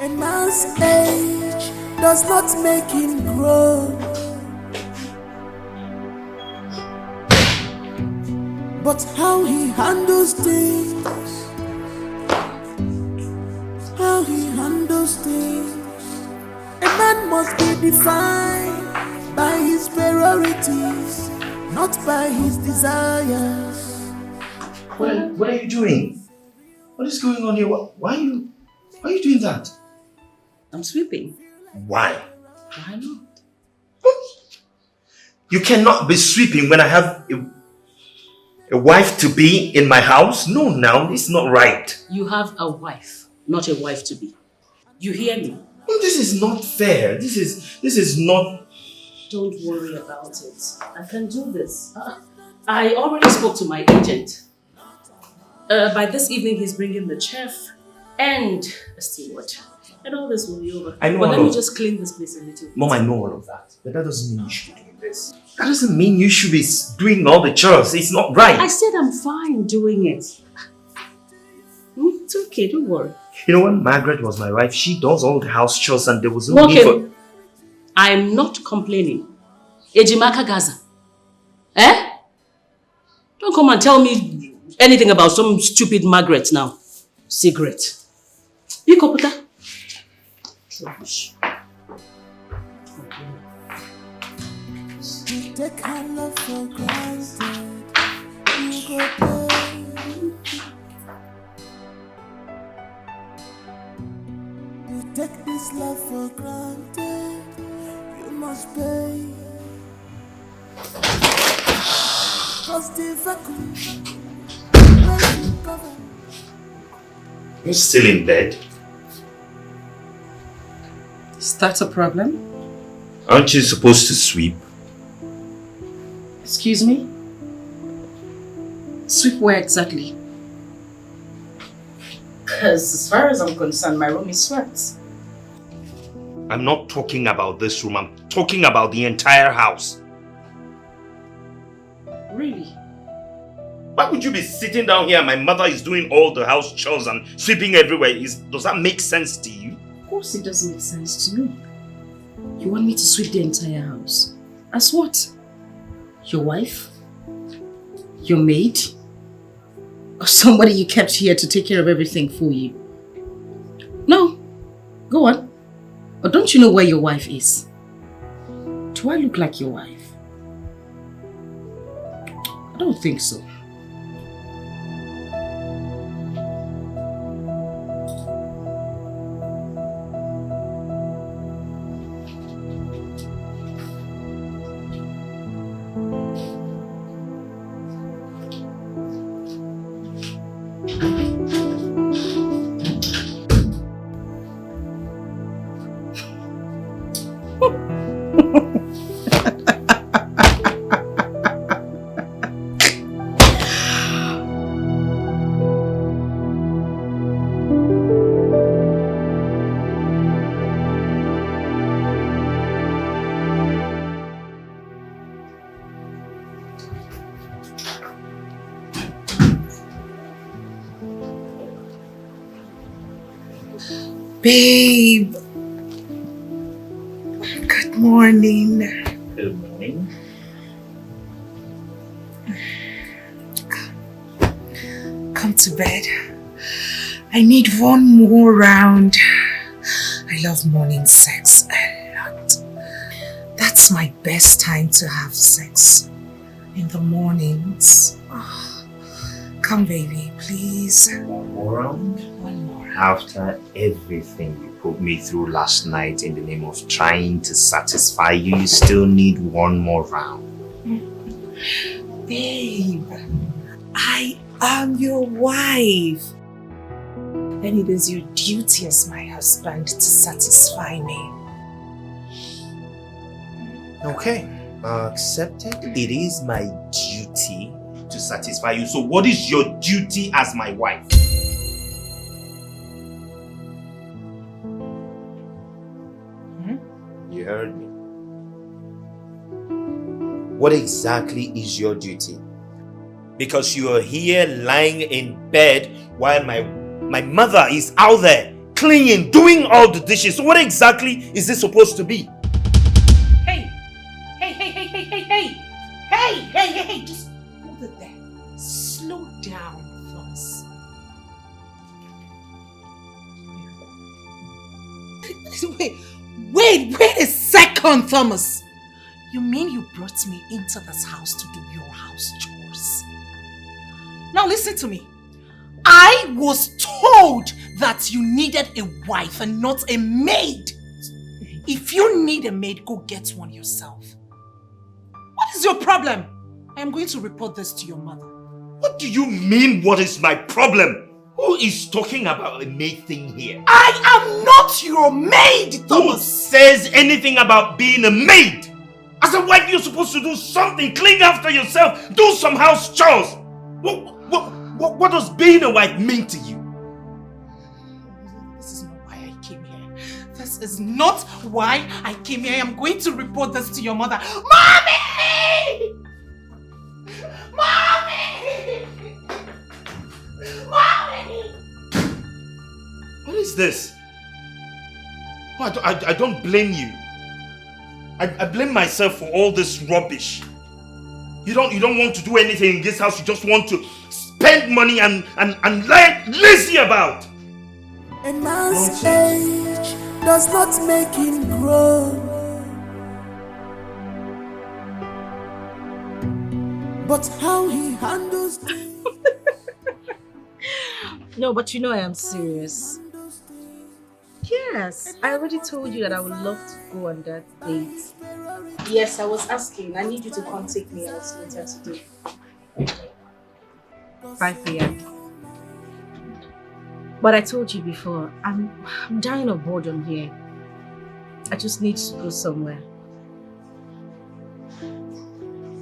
A man's age does not make him grow, but how he handles things, how he handles things. A man must be defined by his priorities, not by his desires. What are you doing? What is going on here? Why are you doing that? I'm sweeping. Why? Why not? You cannot be sweeping when I have a wife to be in my house. No, now it's not right. You have a wife, not a wife to be. You hear me? This is not fair. This is not. Don't worry about it. I can do this. I already spoke to my agent. By this evening, he's bringing the chef and a steward. And all this will be over. I know. But let me just clean this place a little bit. Mom, I know all of that. But that doesn't mean you should be doing this. That doesn't mean you should be doing all the chores. It's not right. I said I'm fine doing it. It's okay, don't worry. You know, when Margaret was my wife, she does all the house chores and there was no need for... I'm not complaining. Ejimaka Gaza. Eh? Don't come and tell me anything about some stupid Margaret now. Cigarette. You Koputa. Trash. You take her love for granted, you go pay. You take this love for granted, you must pay. Cause the vacuum where you cover. You're still in bed. Is that a problem? Aren't you supposed to sweep? Excuse me? Sweep where exactly? Because as far as I'm concerned, my room is swept. I'm not talking about this room. I'm talking about the entire house. Really? Why would you be sitting down here and my mother is doing all the house chores and sweeping everywhere? Does that make sense to you? Of course it doesn't make sense to me. You want me to sweep the entire house? As what? Your wife? Your maid? Or somebody you kept here to take care of everything for you? No. Go on. Or don't you know where your wife is? Do I look like your wife? I don't think so. Babe. Good morning. Good morning. Come to bed. I need one more round. I love morning sex a lot. That's my best time to have sex. In the mornings. Oh, come baby, please. One more round? One more. After everything you put me through last night in the name of trying to satisfy you, you still need one more round. Babe, I am your wife. And it is your duty as my husband to satisfy me. Okay, accepted. It is my duty to to satisfy you. So what is your duty as my wife? You heard me. What exactly is your duty? Because you are here lying in bed while my mother is out there cleaning, doing all the dishes. So what exactly is this supposed to be? Hey, just hold it there. Slow down, Thomas. Wait a second, Thomas. You mean you brought me into this house to do your house chores? Now listen to me. I was told that you needed a wife and not a maid. If you need a maid, go get one yourself. What is your problem? I am going to report this to your mother. What do you mean, what is my problem? Who is talking about a maid thing here? I am not your maid, Thomas! Who says anything about being a maid? As a wife, you're supposed to do something, clean after yourself, do some house chores. What does being a wife mean to you? This is not why I came here. This is not why I came here. I am going to report this to your mother. Mommy! Mommy! Mommy! What is this? Oh, I don't blame you. I blame myself for all this rubbish. You don't want to do anything in this house. You just want to spend money and lie lazy about. A man's age does not make him grow, but how he handles things. No, but you know I am serious. Yes, I already told you that I would love to go on that date. Yes, I was asking. I need you to come take me out later today. 5 p.m. But I told you before, I'm dying of boredom here. I just need to go somewhere.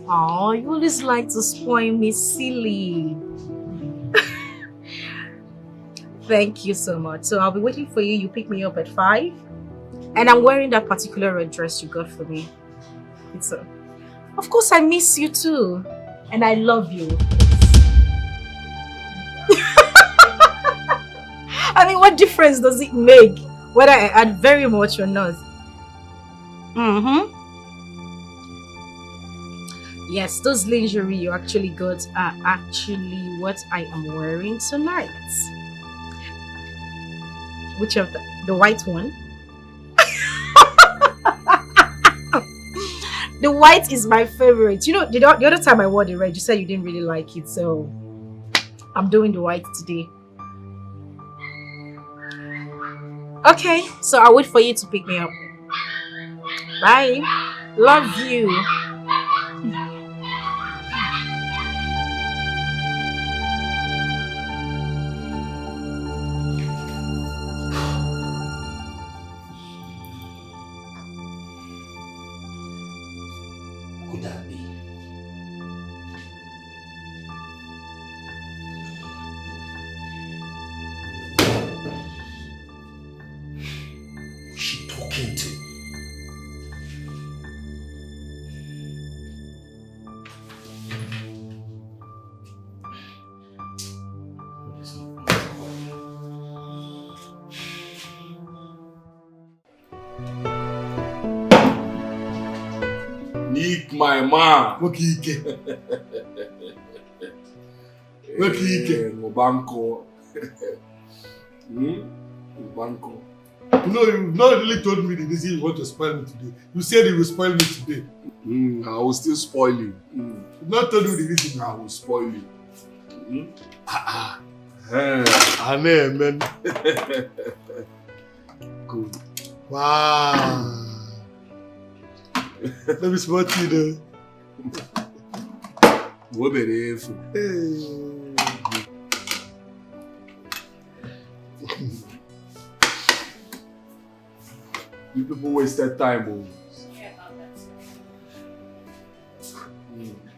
Oh, you always like to spoil me, silly. Thank you so much. So I'll be waiting for you. You pick me up at 5. And I'm wearing that particular red dress you got for me. So, of course, I miss you too. And I love you. I mean, what difference does it make whether I add very much or not? Yes, those lingerie you actually got are actually what I am wearing tonight. Which of the white one? The white is my favorite. You know, the other time I wore the red, you said you didn't really like it, so I'm doing the white today. Okay, so I'll wait for you to pick me up. Bye. Love you. Could that be? Who's she talking to? Nick, my man. Okike. Okike. Mobanko. Mobanko. You know, you've not really told me the reason you want to spoil me today. You said you will spoil me today. I will still spoil you. You've not told me the reason. I will spoil you. Amen. Good. Wow. Let me spot you though. What be there? You people wasted time.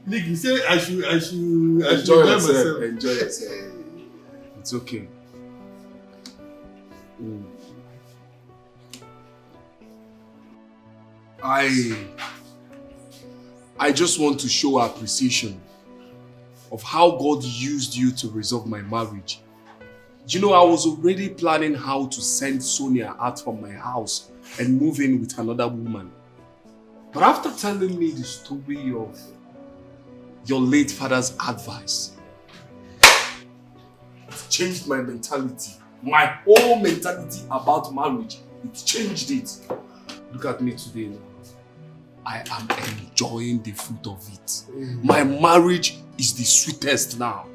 Nick, you say I should Enjoy yourself. Enjoy yourself. It's okay. I just want to show appreciation of how God used you to resolve my marriage. You know, I was already planning how to send Sonia out from my house and move in with another woman. But after telling me the story of your late father's advice, it changed my mentality. My whole mentality about marriage, it changed it. Look at me today now. I am enjoying the fruit of it. My marriage is the sweetest now.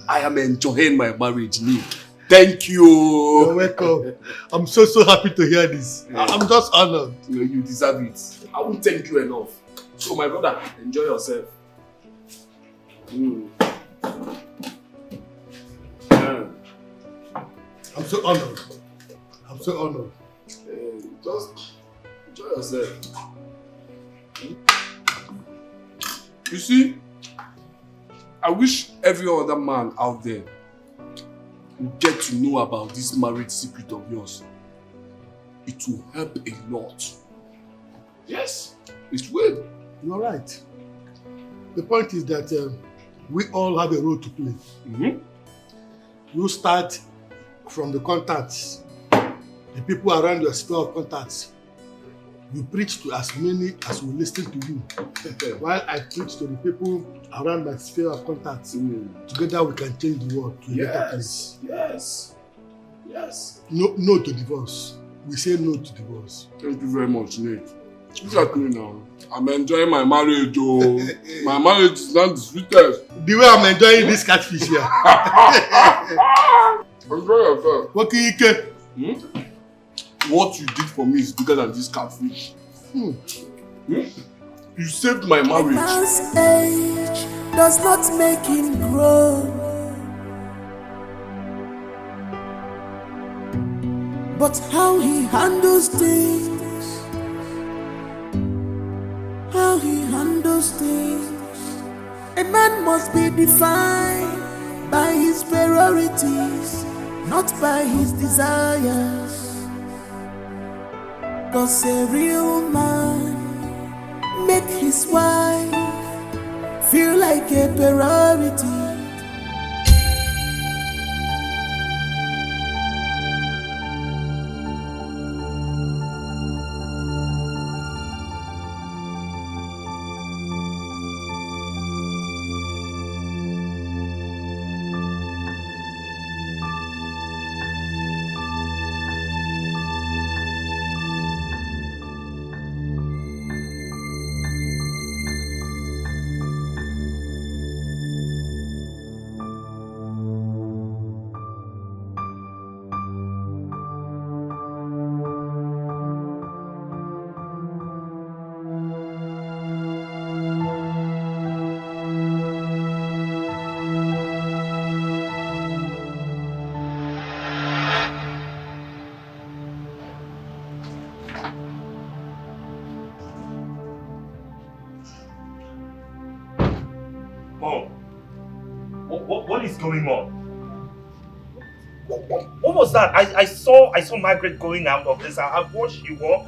I am enjoying my marriage, Nick. Thank you. You're welcome. I'm so happy to hear this. Yeah. I'm just honored. You deserve it. I won't thank you enough. So my brother, enjoy yourself. Yeah. I'm so honored. I'm so honored. Just enjoy yourself. You see, I wish every other man out there would get to know about this marriage secret of yours. It will help a lot. Yes, it will. You're right. The point is that we all have a role to play. You start from the contacts, the people around your sphere of contacts. You preach to as many as will listen to you, while I preach to the people around my sphere of contacts. Together we can change the world to a better place. Yes. No to divorce. We say no to divorce. Thank you very much, Nick. Look at me now. I'm enjoying my marriage, oh. My marriage is not the sweetest. The way I'm enjoying this catfish here. Enjoy yourself. What can you get? What you did for me is bigger than this catfish. You saved my marriage. A man's age does not make him grow, but how he handles things, A man must be defined by his priorities, not by his desires. 'Cause a real man make his wife feel like a priority. What is going on? What was that? I saw Margaret going out of this house. What she wore?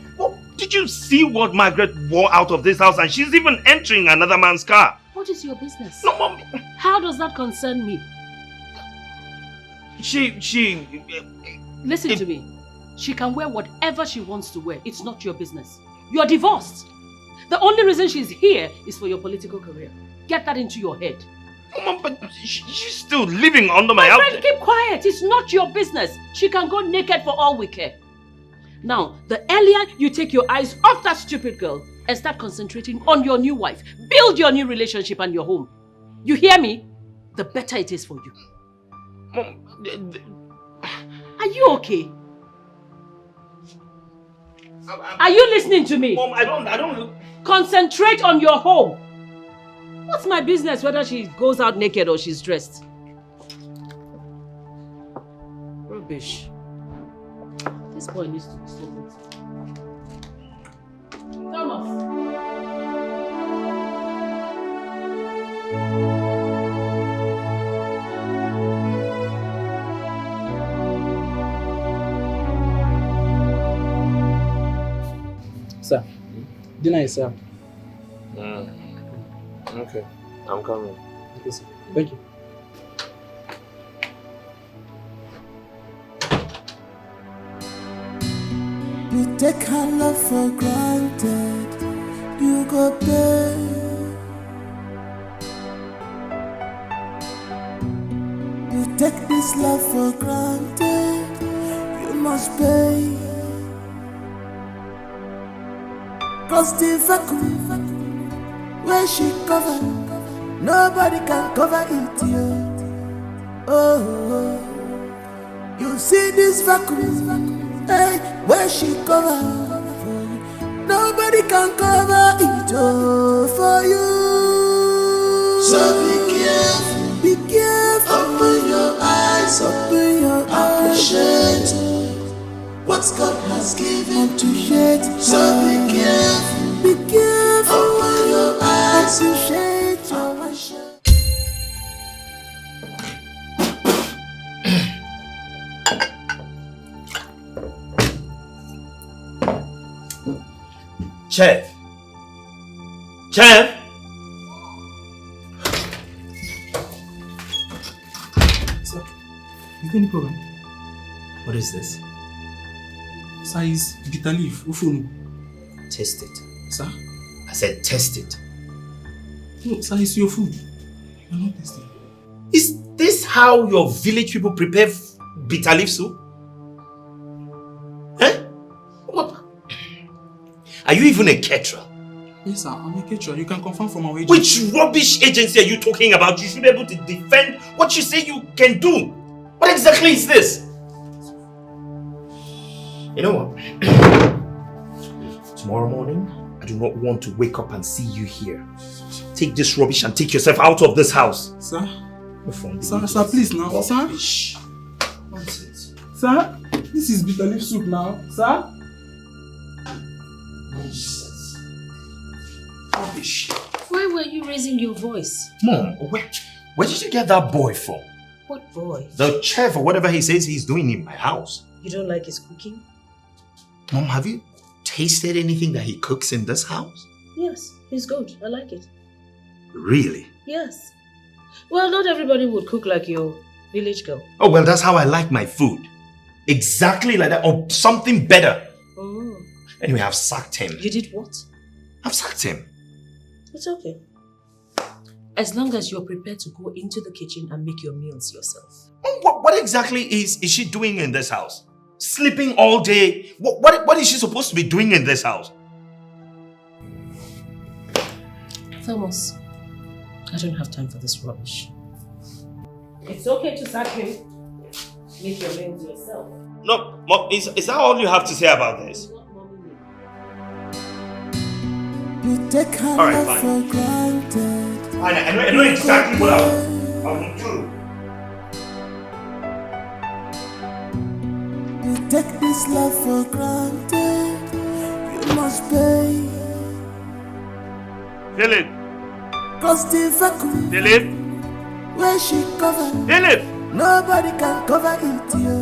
Did you see what Margaret wore out of this house? And she's even entering another man's car. What is your business? No, Mom. How does that concern me? Listen to me. She can wear whatever she wants to wear. It's not your business. You're divorced. The only reason she's here is for your political career. Get that into your head. Mom, but she's still living under my house. My friend, keep quiet. It's not your business. She can go naked for all we care. Now, the earlier you take your eyes off that stupid girl and start concentrating on your new wife, build your new relationship and your home. You hear me? The better it is for you. Mom, are you okay? Are you listening to me? Mom, I don't. Concentrate on your home. What's my business whether she goes out naked or she's dressed? Rubbish. This boy needs to be sold. Thomas. Sir, dinner is served. Okay, I'm coming. Okay, sir. Thank you. You take her love for granted, you go pay. You take this love for granted, you must pay. Cause the vacuum where she cover, nobody can cover it, yo. Oh, you see this vacuum, hey, where she cover, nobody can cover it, oh, for you. So be careful, open your eyes, appreciate what God has given to you. So be careful, open your eyes, appreciate your worship. Chef! Chef! Sir, is there any problem? What is this? Sir, is bitter leaf. Ufunu. Taste it. Sir? I said test it. No, sir, it's your food. You're not tasting. Is this how your village people prepare bitter leaf soup? Eh? What? Are you even a caterer? Yes, sir, I'm a caterer. You can confirm from our agency. Which rubbish agency are you talking about? You should be able to defend what you say you can do. What exactly is this? You know what? Tomorrow morning, I do not want to wake up and see you here. Take this rubbish and take yourself out of this house. Sir? Sir, please now. Rubbish. Sir? Nonsense. Sir? This is bitter leaf soup now. Sir? Nonsense. Rubbish. Why were you raising your voice? Mom, where did you get that boy from? What boy? The chef or whatever he says he's doing in my house. You don't like his cooking? Mom, have you tasted anything that he cooks in this house? Yes, he's good. I like it. Really? Yes. Well, not everybody would cook like your village girl. Oh, well, that's how I like my food. Exactly like that, or something better. Oh. Anyway, I've sacked him. You did what? I've sacked him. It's okay. As long as you're prepared to go into the kitchen and make your meals yourself. What exactly is she doing in this house? Sleeping all day? What is she supposed to be doing in this house? Thomas, I don't have time for this rubbish. It's okay to sack him. Make your meals yourself. No, Mom, is that all you have to say about this? You take her Alright, love fine. for granted. I know exactly what I will do. You take this love for granted, you must pay. Philip! Cause the vacuum Philip! where she cover, Philip! nobody can cover it, yo.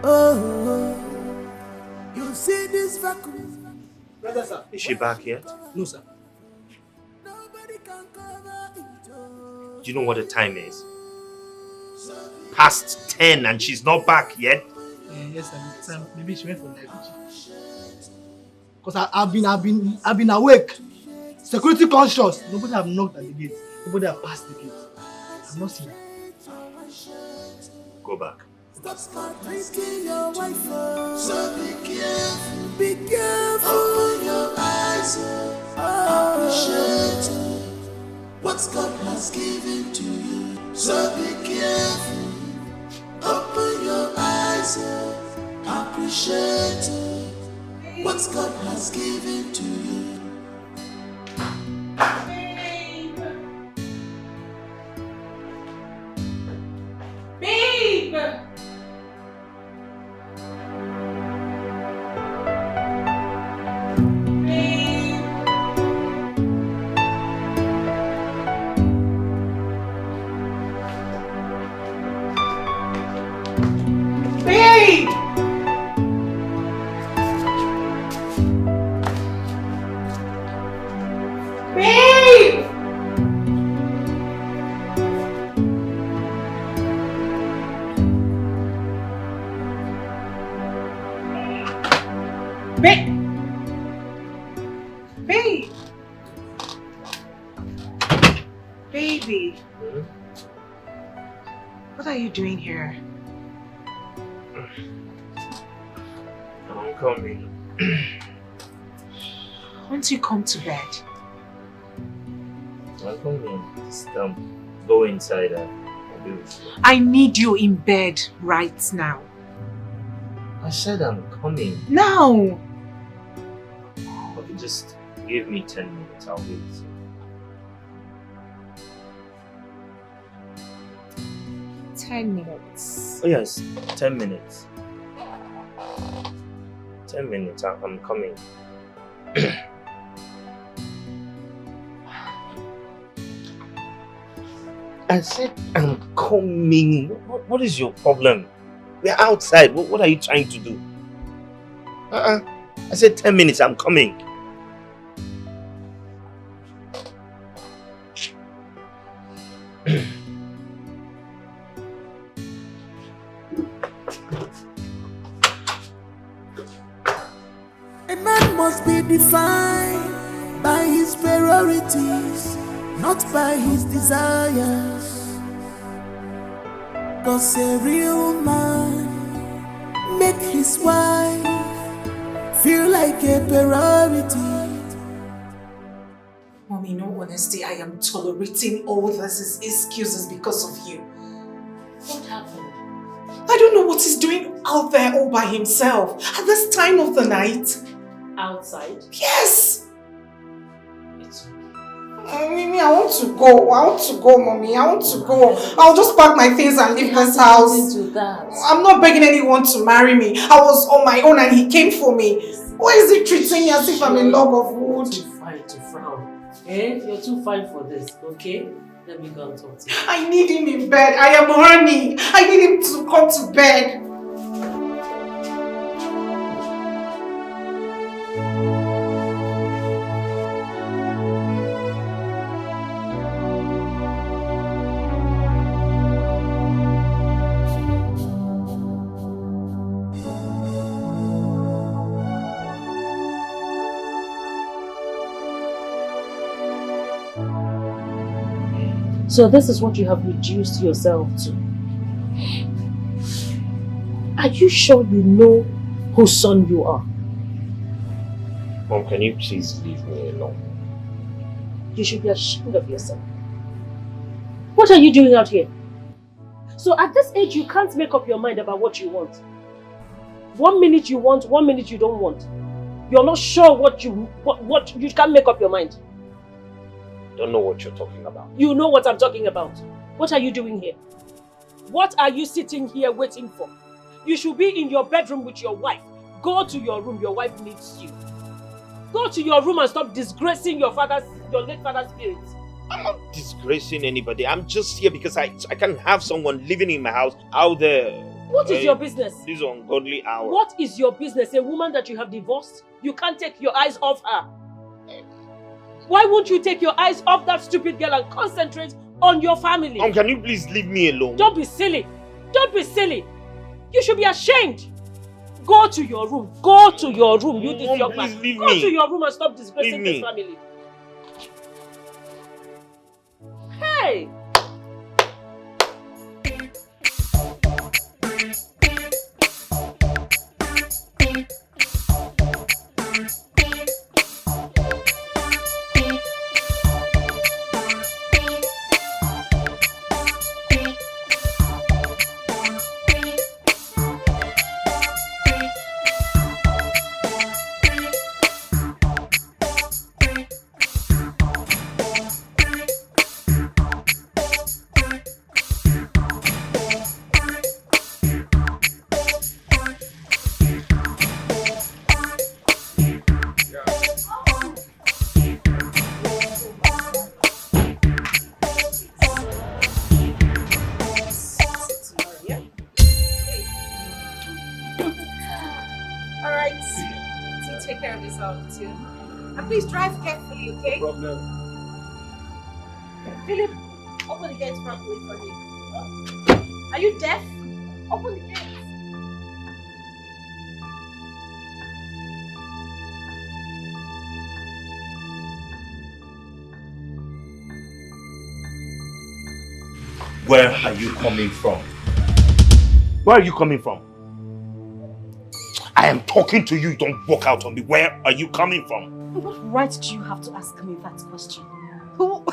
Oh, you see this vacuum. Brother, sir. Is she back yet? No, sir. Do you know what the time is? Past 10 and she's not back yet? Yes, sir. Maybe she went for life. Because I've been awake. Security conscious. Nobody have knocked at the gate. Nobody have passed the gate. I'm not seen her. Go back. Stop risking your wife. So be careful. Open your eyes. Appreciate what God has given to you. So be careful. Open your eyes. Appreciate what God has given to you. Babe! Babe! Baby. What are you doing here? I'm coming. Won't you come to bed? I'm coming. Just go inside and I'll be with you. I need you in bed right now. I said I'm coming. Now! Okay, just give me 10 minutes. I'll be with you. $10. Oh yes, 10 minutes. 10 minutes, I'm coming. I said I'm coming. What is your problem? We're outside. What are you trying to do? I said 10 minutes, I'm coming. A man must be defined by his priorities, not by his desires. 'Cause a real man make his wife feel like a priority. Mommy, in all honesty, I am tolerating all these excuses because of you. What happened? I don't know what he's doing out there all by himself at this time of the night. Outside? Yes! Mimi, I want to go. Mommy. I want to go. I'll just pack my things and leave this house. I'm not begging anyone to marry me. I was on my own and he came for me. Why is he treating me as if I'm a log of wood? You're too fine to frown. You're too fine for this, okay? Let me go and talk to you. I need him in bed. I am horny. I need him to come to bed. So this is what you have reduced yourself to. Are you sure you know whose son you are? Mom, can you please leave me alone? You should be ashamed of yourself. What are you doing out here? So at this age, you can't make up your mind about what you want. 1 minute you want, 1 minute you don't want. You're not sure what you can't make up your mind. Don't know what you're talking about. You know what I'm talking about. What are you doing here? What are you sitting here waiting for? You should be in your bedroom with your wife. Go to your room, your wife needs you. Go to your room and stop disgracing your late father's spirit. I'm not disgracing anybody. I'm just here because I can't have someone living in my house out there. What is your business? This ungodly hour. What is your business? A woman that you have divorced? You can't take your eyes off her. Why won't you take your eyes off that stupid girl and concentrate on your family? Mom, can you please leave me alone? Don't be silly. Don't be silly. You should be ashamed. Go to your room. Go to your room. You this young man. Go to your room and stop disgracing this family. Hey! And please drive carefully, okay? No problem. Philip, open the gate properly for me. Are you deaf? Open the gate. Where are you coming from? Where are you coming from? I am talking to you, don't walk out on me. Where are you coming from? What right do you have to ask me that question? Who?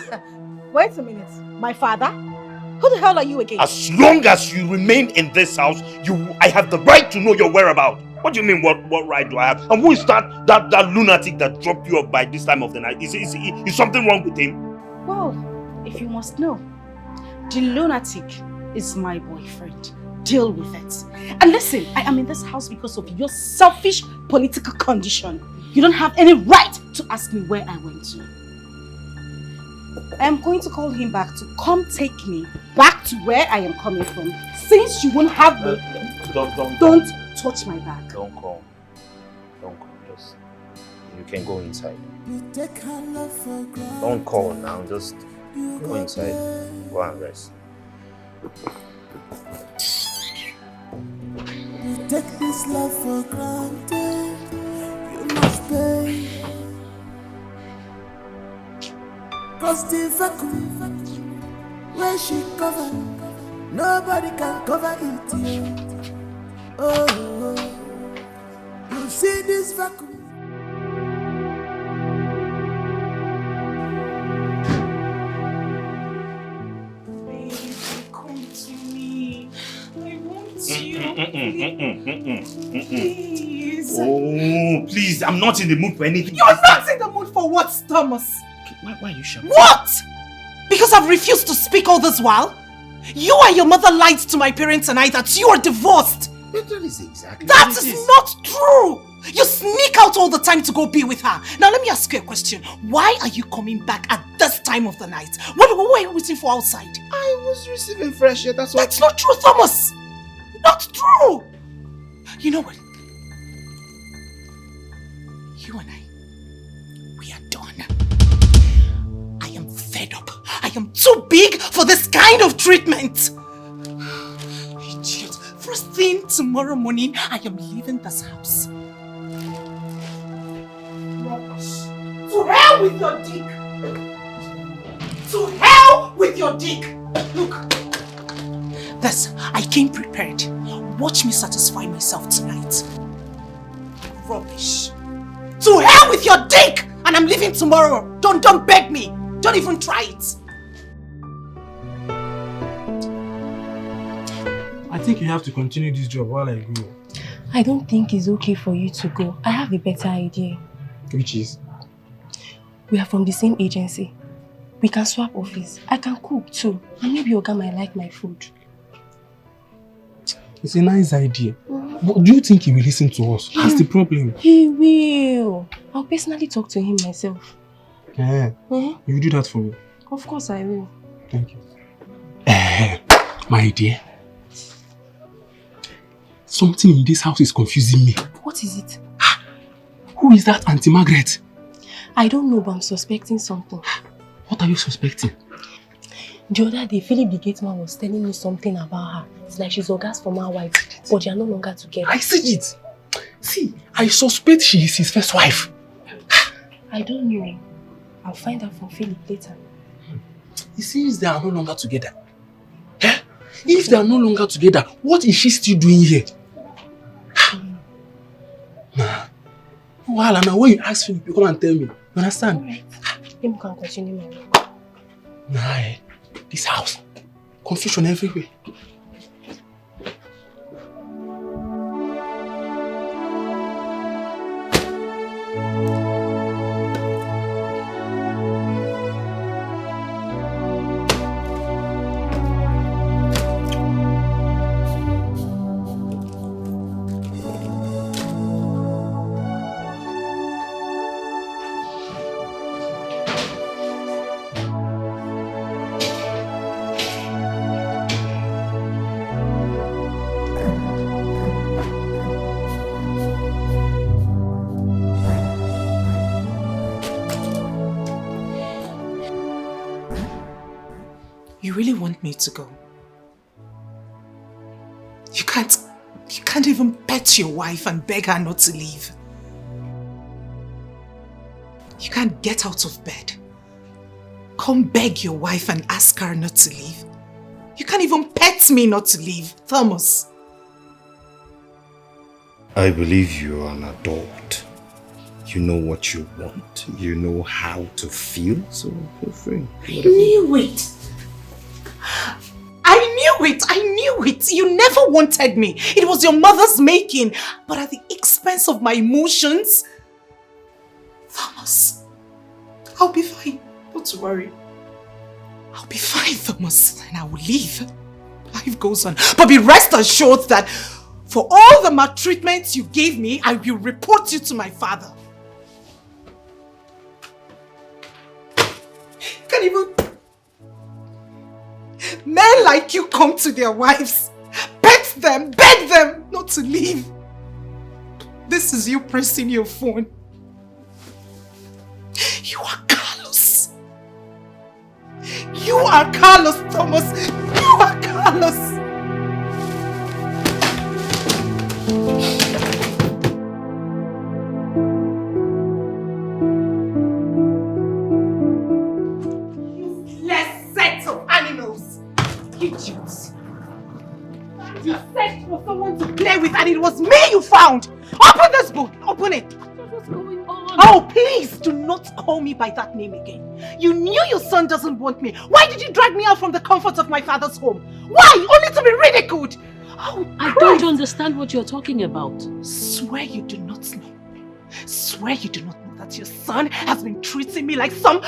Wait a minute. My father? Who the hell are you again? As long as you remain in this house, I have the right to know your whereabouts. What do you mean, what right do I have? And who is that lunatic that dropped you off by this time of the night? Is something wrong with him? Well, if you must know, the lunatic is my boyfriend. Deal with it. And listen, I am in this house because of your selfish political condition. You don't have any right to ask me where I went to. I am going to call him back to come take me back to where I am coming from. Since you won't have me, don't touch my back. Don't call. Just, you can go inside. Don't call now. Just go inside. Go and rest. You take this love for granted. You must pay. Cause the vacuum where she covered, nobody can cover it. Yeah. Oh, you see this vacuum. Baby, come to me. I want you. Please. Oh, please, I'm not in the mood for anything. You're not in the mood for what, Thomas? Why are you shouting? What? Because I've refused to speak all this while? You and your mother lied to my parents and I that you are divorced. That is exactly That is not true. You sneak out all the time to go be with her. Now let me ask you a question. Why are you coming back at this time of the night? What were you waiting for outside? I was receiving fresh air, that's why. That's not true, Thomas. Not true. You know what? You and I, we are done. I am fed up. I am too big for this kind of treatment. Idiot. First thing tomorrow morning, I am leaving this house. To hell with your dick. To hell with your dick. Look. This, I came prepared. Watch me satisfy myself tonight. Rubbish. To hell with your dick! And I'm leaving tomorrow. Don't beg me. Don't even try it. I think you have to continue this job while I go. I don't think it's okay for you to go. I have a better idea. Which is? We are from the same agency. We can swap office. I can cook too. And maybe Oga might like my food. It's a nice idea. But do you think he will listen to us? That's the problem. He will. I'll personally talk to him myself. Yeah. You will do that for me? Of course I will. Thank you. My dear. Something in this house is confusing me. What is it? Who is that Auntie Margaret? I don't know, but I'm suspecting something. What are you suspecting? The other day, Philip the gate man was telling me something about her. It's like she's Oga's former wife, but they are no longer together. I see it. See, I suspect she is his first wife. I don't know. I'll find out from Philip later. It seems they are no longer together. If they are no longer together, what is she still doing here? Well, now when you ask Philip, you come and tell me. You understand? Alright. Let me can continue my work. Nah, this house. Confusion everywhere. You really want me to go? You can't even pet your wife and beg her not to leave. You can't get out of bed. Come beg your wife and ask her not to leave. You can't even pet me not to leave, Thomas. I believe you are an adult. You know what you want. You know how to feel, so feel free. I knew it. I knew it. You never wanted me. It was your mother's making, but at the expense of my emotions. Thomas, I'll be fine. Don't worry. I'll be fine, Thomas, and I will leave. Life goes on. But be rest assured that for all the maltreatment you gave me, I will report you to my father. Can't even... Men like you come to their wives, pet them, beg them not to leave. This is you pressing your phone. You are Carlos. You are Carlos, Thomas. You are Carlos. Useless set of animals. Idiots. You searched for someone to play with and it was me you found. Open this book. Open it. What's going on? Oh, please do not call me by that name again. You knew your son doesn't want me. Why did you drag me out from the comfort of my father's home? Why? Only to be ridiculed. Oh, I don't understand what you're talking about. Swear you do not know. Swear you do not know that your son has been treating me like some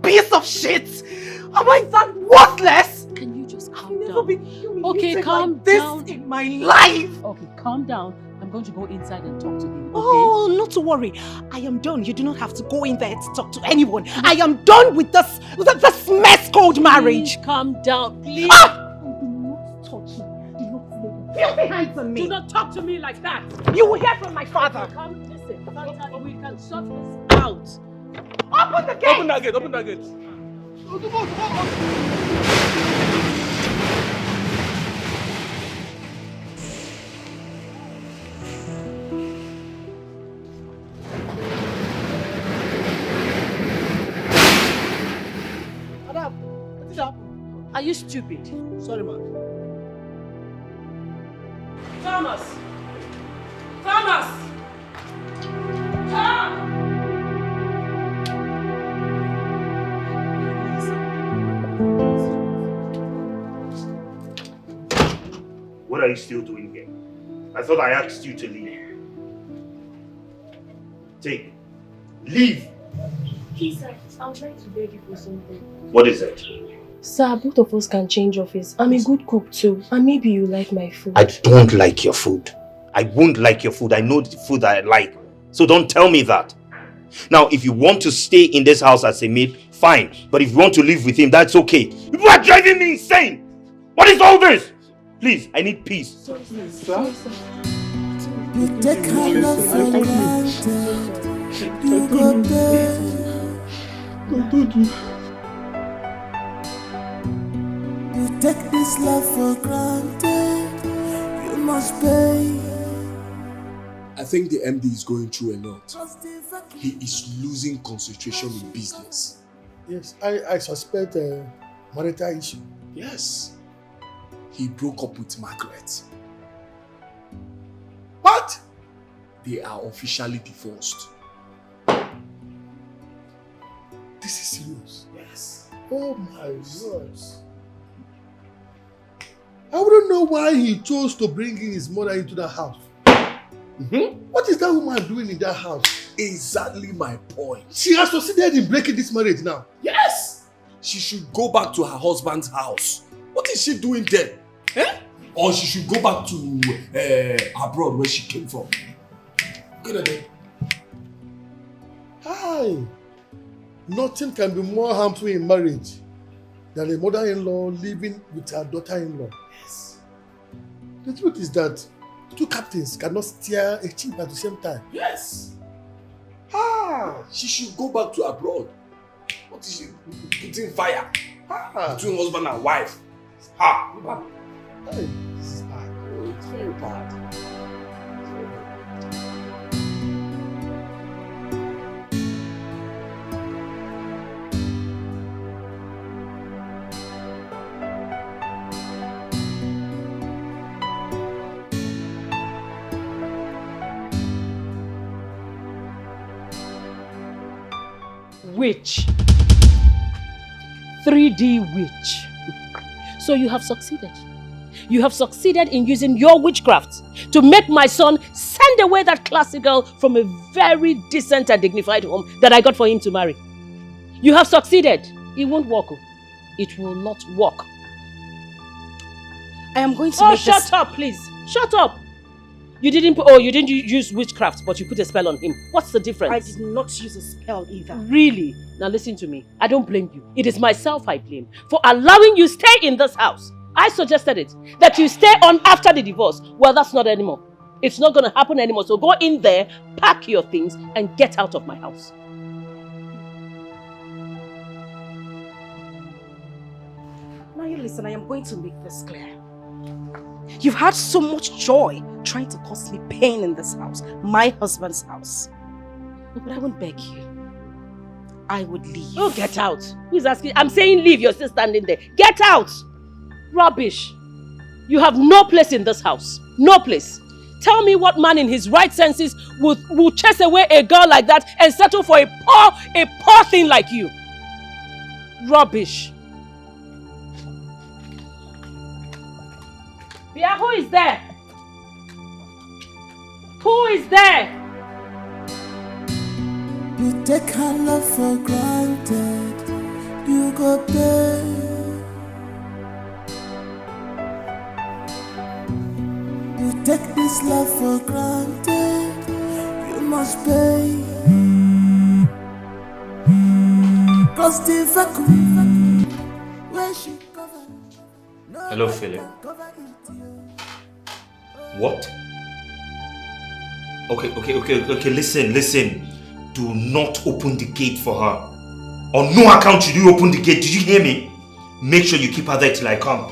piece of shit. Am I that worthless? Can you just calm I've never down? been humiliated Okay, calm like this down. in my life. Okay, calm down. I'm going to go inside and talk to him, okay? Oh, not to worry. I am done. You do not have to go in there to talk to anyone. I am done with this mess called marriage. Please calm down, please. Ah! Do not touch me. Do not lay filthy hands on me. Do not talk to me like that. You will hear from my father. Come, listen. Santa, we can sort this out. Open the gate. Open that gate. Open that gate. Are you stupid? Sorry, ma'am. Thomas! Thomas! What are you still doing here? I thought I asked you to leave. Take. Leave! Please, sir, I would like to beg you for something. What is it? Sir, both of us can change office. I'm a good cook too, and maybe you like my food. I don't like your food. I won't like your food. I know the food that I like. So don't tell me that. Now, if you want to stay in this house as a maid, fine. But if you want to live with him, that's okay. You are driving me insane! What is all this? Please, I need peace. You take her love for granted. You go there. You take this love for granted. You must pay. I think the MD is going through a lot. He is losing concentration in business. Yes, I suspect a marital issue. Yes. He broke up with Margaret. What? They are officially divorced. This is serious. Yes. Oh my word. I wouldn't know why he chose to bring in his mother into the house. What is that woman doing in that house? Exactly my point. She has succeeded in breaking this marriage now. Yes! She should go back to her husband's house. What is she doing there? Eh? Or she should go back to abroad where she came from. Good idea. Hi. Nothing can be more harmful in marriage than a mother-in-law living with her daughter-in-law. Yes. The truth is that two captains cannot steer a ship at the same time. Yes. She should go back to abroad. What is she putting fire between husband and wife? Hey, this is bad. Oh, it's very bad. witch. 3D witch. So you have succeeded. You have succeeded in using your witchcraft to make my son send away that classy girl from a very decent and dignified home that I got for him to marry. You have succeeded. It won't work. It will not work. I am going to make shut up, please. Shut up. You didn't use witchcraft, but you put a spell on him. What's the difference? I did not use a spell either. Really? Now listen to me. I don't blame you. It is myself I blame for allowing you stay in this house. I suggested it. That you stay on after the divorce. Well, that's not anymore. It's not going to happen anymore. So go in there, pack your things, and get out of my house. Now you listen, I am going to make this clear. You've had so much joy trying to cause me pain in this house, my husband's house. But I won't beg you. I would leave. Oh, get out. Who's asking? I'm saying leave. You're still standing there. Get out. Rubbish. You have no place in this house. No place. Tell me what man in his right senses will chase away a girl like that and settle for a poor thing like you. Rubbish. Bia, who is there? Who is there? You take her love for granted. You go pay. You take this love for granted. You must pay. Cause the vacuum where she covered. Hello, Philip. What? Okay, listen. Do not open the gate for her. On no account should you open the gate. Did you hear me? Make sure you keep her there till I come.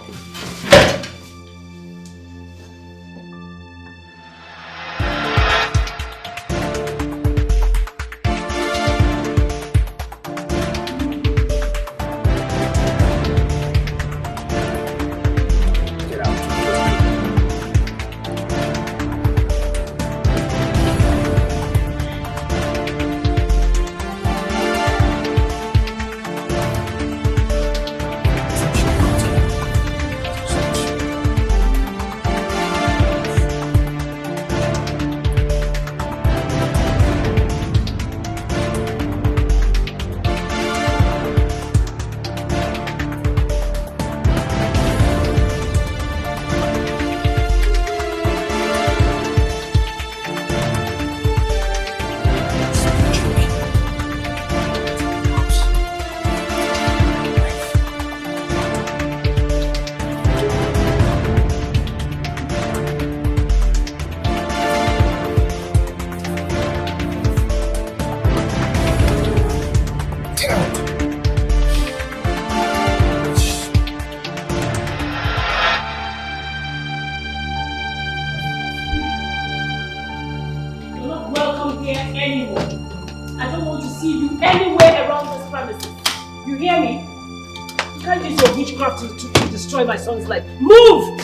My son's life. Move!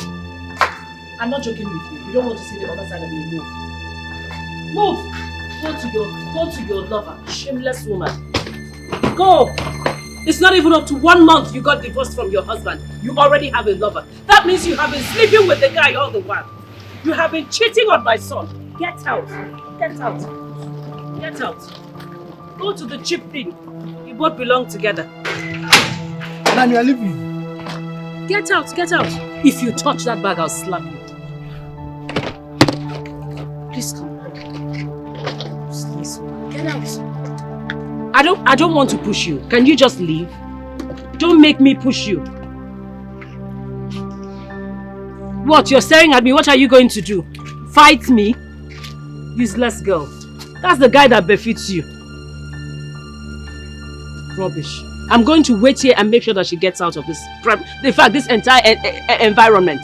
I'm not joking with you. You don't want to see the other side of me. Move. Go to your lover. Shameless woman. Go. It's not even up to 1 month you got divorced from your husband. You already have a lover. That means you have been sleeping with the guy all the while. You have been cheating on my son. Get out. Get out. Get out. Go to the cheap thing. You both belong together. Nani, I leave you. Get out, get out. If you touch that bag, I'll slap you. Please come. Please, get out. I don't want to push you. Can you just leave? Don't make me push you. What? You're staring at me. What are you going to do? Fight me? Useless girl. That's the guy that befits you. Rubbish. I'm going to wait here and make sure that she gets out of this, in fact, this entire environment.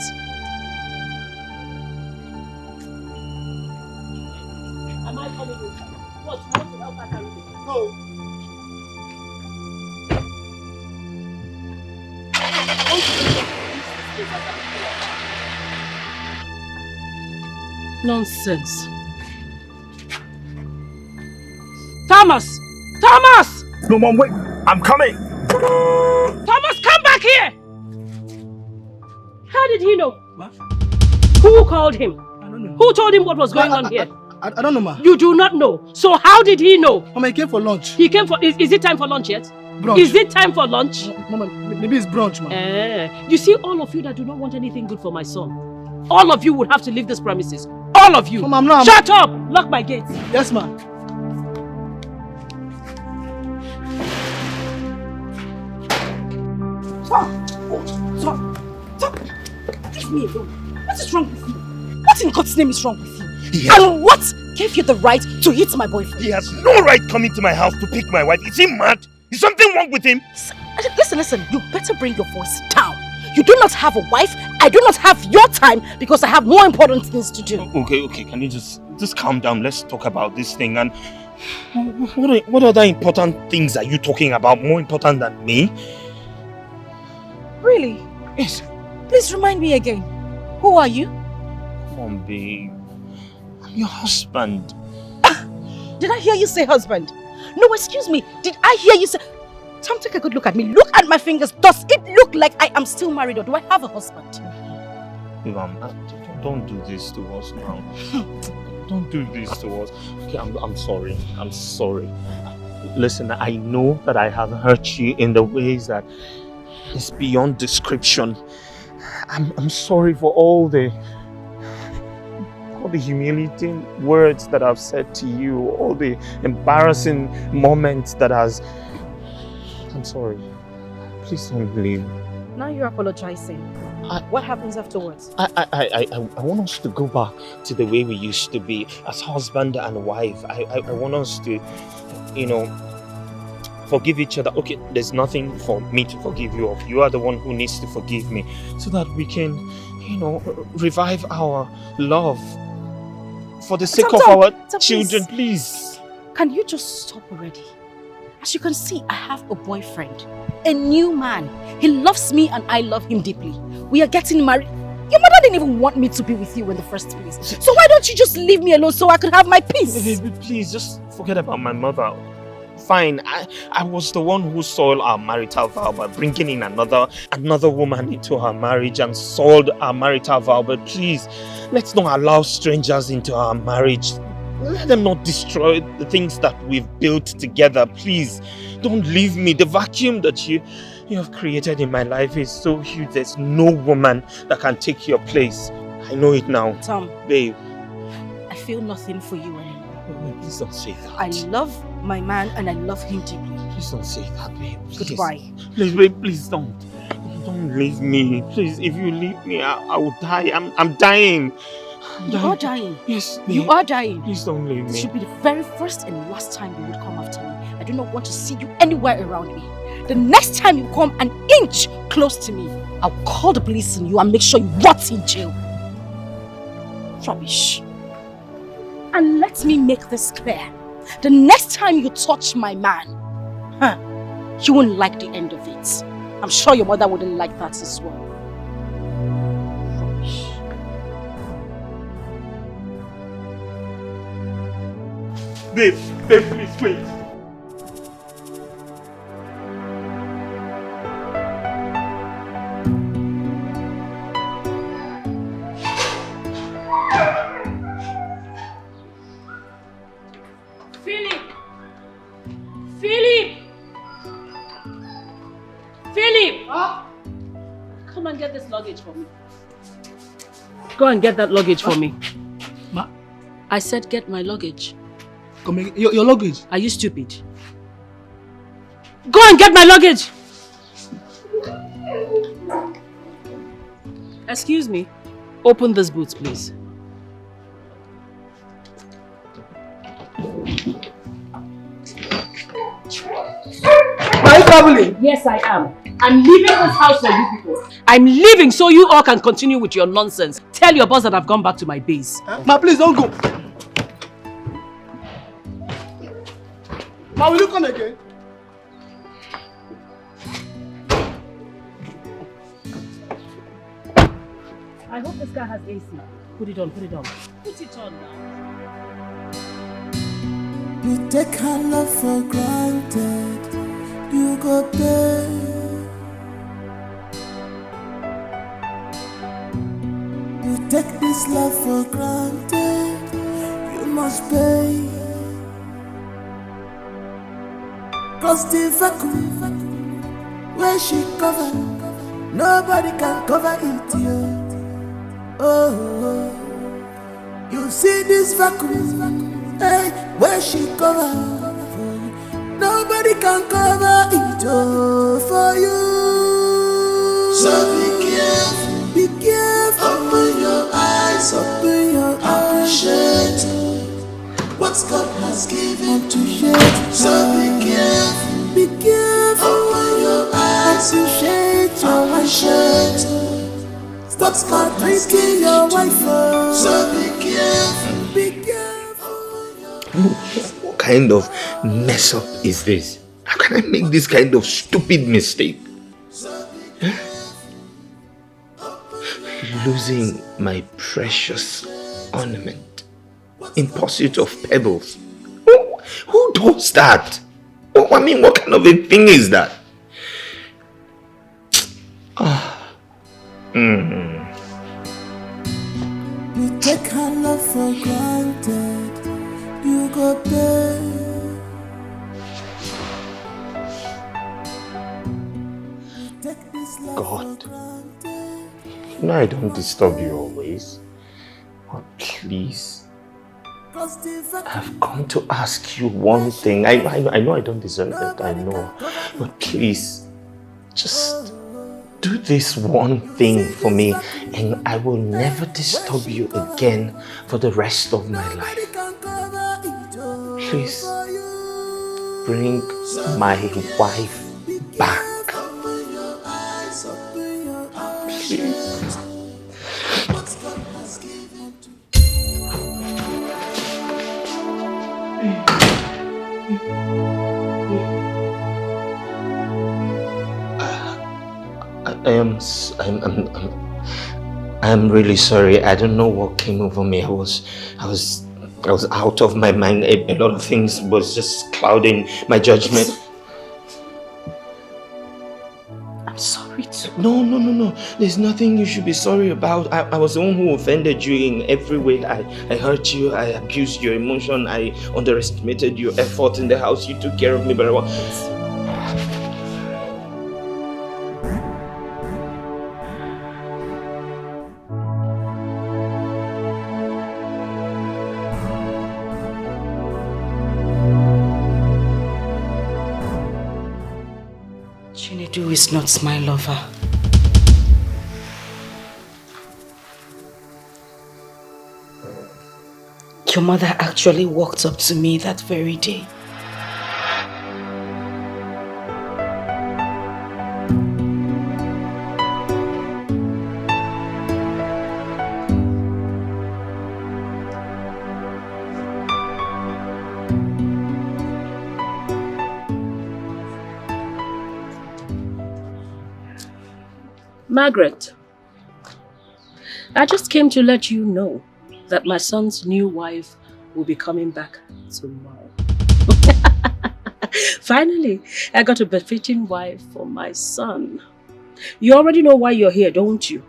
Am I coming with her? What? You want to help her carry this? No. Nonsense. Thomas! Thomas! No, Mom, wait. I'm coming. Thomas, come back here! How did he know? Ma? Who called him? I don't know. Who told him what was going on here? I don't know, ma. You do not know. So how did he know? Mama, he came for lunch. He came for... Is it time for lunch yet? Brunch. Is it time for lunch? Mama, maybe it's brunch, ma. You see, all of you that do not want anything good for my son, all of you would have to leave this premises. All of you. Mama, I'm not... Shut up! Lock my gate. Yes, ma. Tom! Leave me alone. What is wrong with you? What in God's name is wrong with you? And what gave you the right to hit my boyfriend? He has no right coming to my house to pick my wife. Is he mad? Is something wrong with him? Listen, you better bring your voice down. You do not have a wife. I do not have your time because I have more important things to do. Okay, can you just calm down? Let's talk about this thing. And what other important things are you talking about? More important than me? Really? Yes. Please remind me again. Who are you? Come on, babe. I'm your husband. Did I hear you say husband? No, excuse me. Did I hear you say... Tom, take a good look at me. Look at my fingers. Does it look like I am still married or do I have a husband? Babe, don't do this to us now. Don't do this to us. Okay, I'm sorry. I'm sorry. Listen, I know that I have hurt you in the ways that is beyond description. I'm sorry for all the humiliating words that I've said to you, all the embarrassing moments that I'm sorry. Please don't leave. Now you're apologizing. What happens afterwards? I want us to go back to the way we used to be as husband and wife. I want us to, forgive each other. Okay, there's nothing for me to forgive you of. You are the one who needs to forgive me so that we can, revive our love for the sake of our children, please. Can you just stop already? As you can see, I have a boyfriend, a new man. He loves me and I love him deeply. We are getting married. Your mother didn't even want me to be with you in the first place. So why don't you just leave me alone so I could have my peace? Please, just forget about my mother. Fine, I was the one who soiled our marital vow by bringing in another woman into our marriage and soiled our marital vow. But please, let's not allow strangers into our marriage. Let them not destroy the things that we've built together. Please, don't leave me. The vacuum that you have created in my life is so huge. There's no woman that can take your place. I know it now. Tom. Babe. I feel nothing for you anymore. Please don't say that. I love my man and I love him deeply. Please don't say that, babe. Please. Goodbye. Please, babe, please don't. Don't leave me. Please, if you leave me, I will die. I'm dying. You are dying. Yes, babe. You are dying. Please don't leave me. This should be the very first and last time you would come after me. I do not want to see you anywhere around me. The next time you come an inch close to me, I'll call the police on you and make sure you rot in jail. Rubbish. And let me make this clear. The next time you touch my man, you won't like the end of it. I'm sure your mother wouldn't like that as well. Rubbish. Babe, please, wait. Philip! Come and get this luggage for me. Go and get that luggage for me. Ma? I said get my luggage. Come again. Your luggage? Are you stupid? Go and get my luggage! Excuse me. Open this boot, please. Are you traveling? Yes, I am. I'm leaving this house for you people. I'm leaving so you all can continue with your nonsense. Tell your boss that I've gone back to my base. Ma, please don't go. Ma, will you come again? I hope this guy has AC. Put it on, put it on. Put it on now. You take her love for granted. you go pay. You take this love for granted, you must pay. Cause the vacuum where she cover, nobody can cover it, yeah. Oh, you see this vacuum, hey, where she cover, nobody can cover it, oh, for you. So be careful, open your eyes, appreciate what God has given to you. So be careful, open your eyes, appreciate what God has given your wife. So be careful. What kind of mess up is this? How can I make this kind of stupid mistake? Losing my precious ornament in pursuit of pebbles. Who does that? I mean, what kind of a thing is that? You take her love for granted, you go pay. God, you know I don't disturb you always, but please, I've come to ask you one thing. I know I don't deserve it, I know, but please, just do this one thing for me and I will never disturb you again for the rest of my life. Please, bring my wife back. Please. I'm really sorry. I don't know what came over me. I was out of my mind. A lot of things was just clouding my judgment. I'm sorry too. No. There's nothing you should be sorry about. I was the one who offended you in every way. I hurt you. I abused your emotion. I underestimated your effort in the house. You took care of me very well. Chinedu is not my lover. Your mother actually walked up to me that very day. Margaret, I just came to let you know that my son's new wife will be coming back tomorrow. Finally, I got a befitting wife for my son. You already know why you're here, don't you?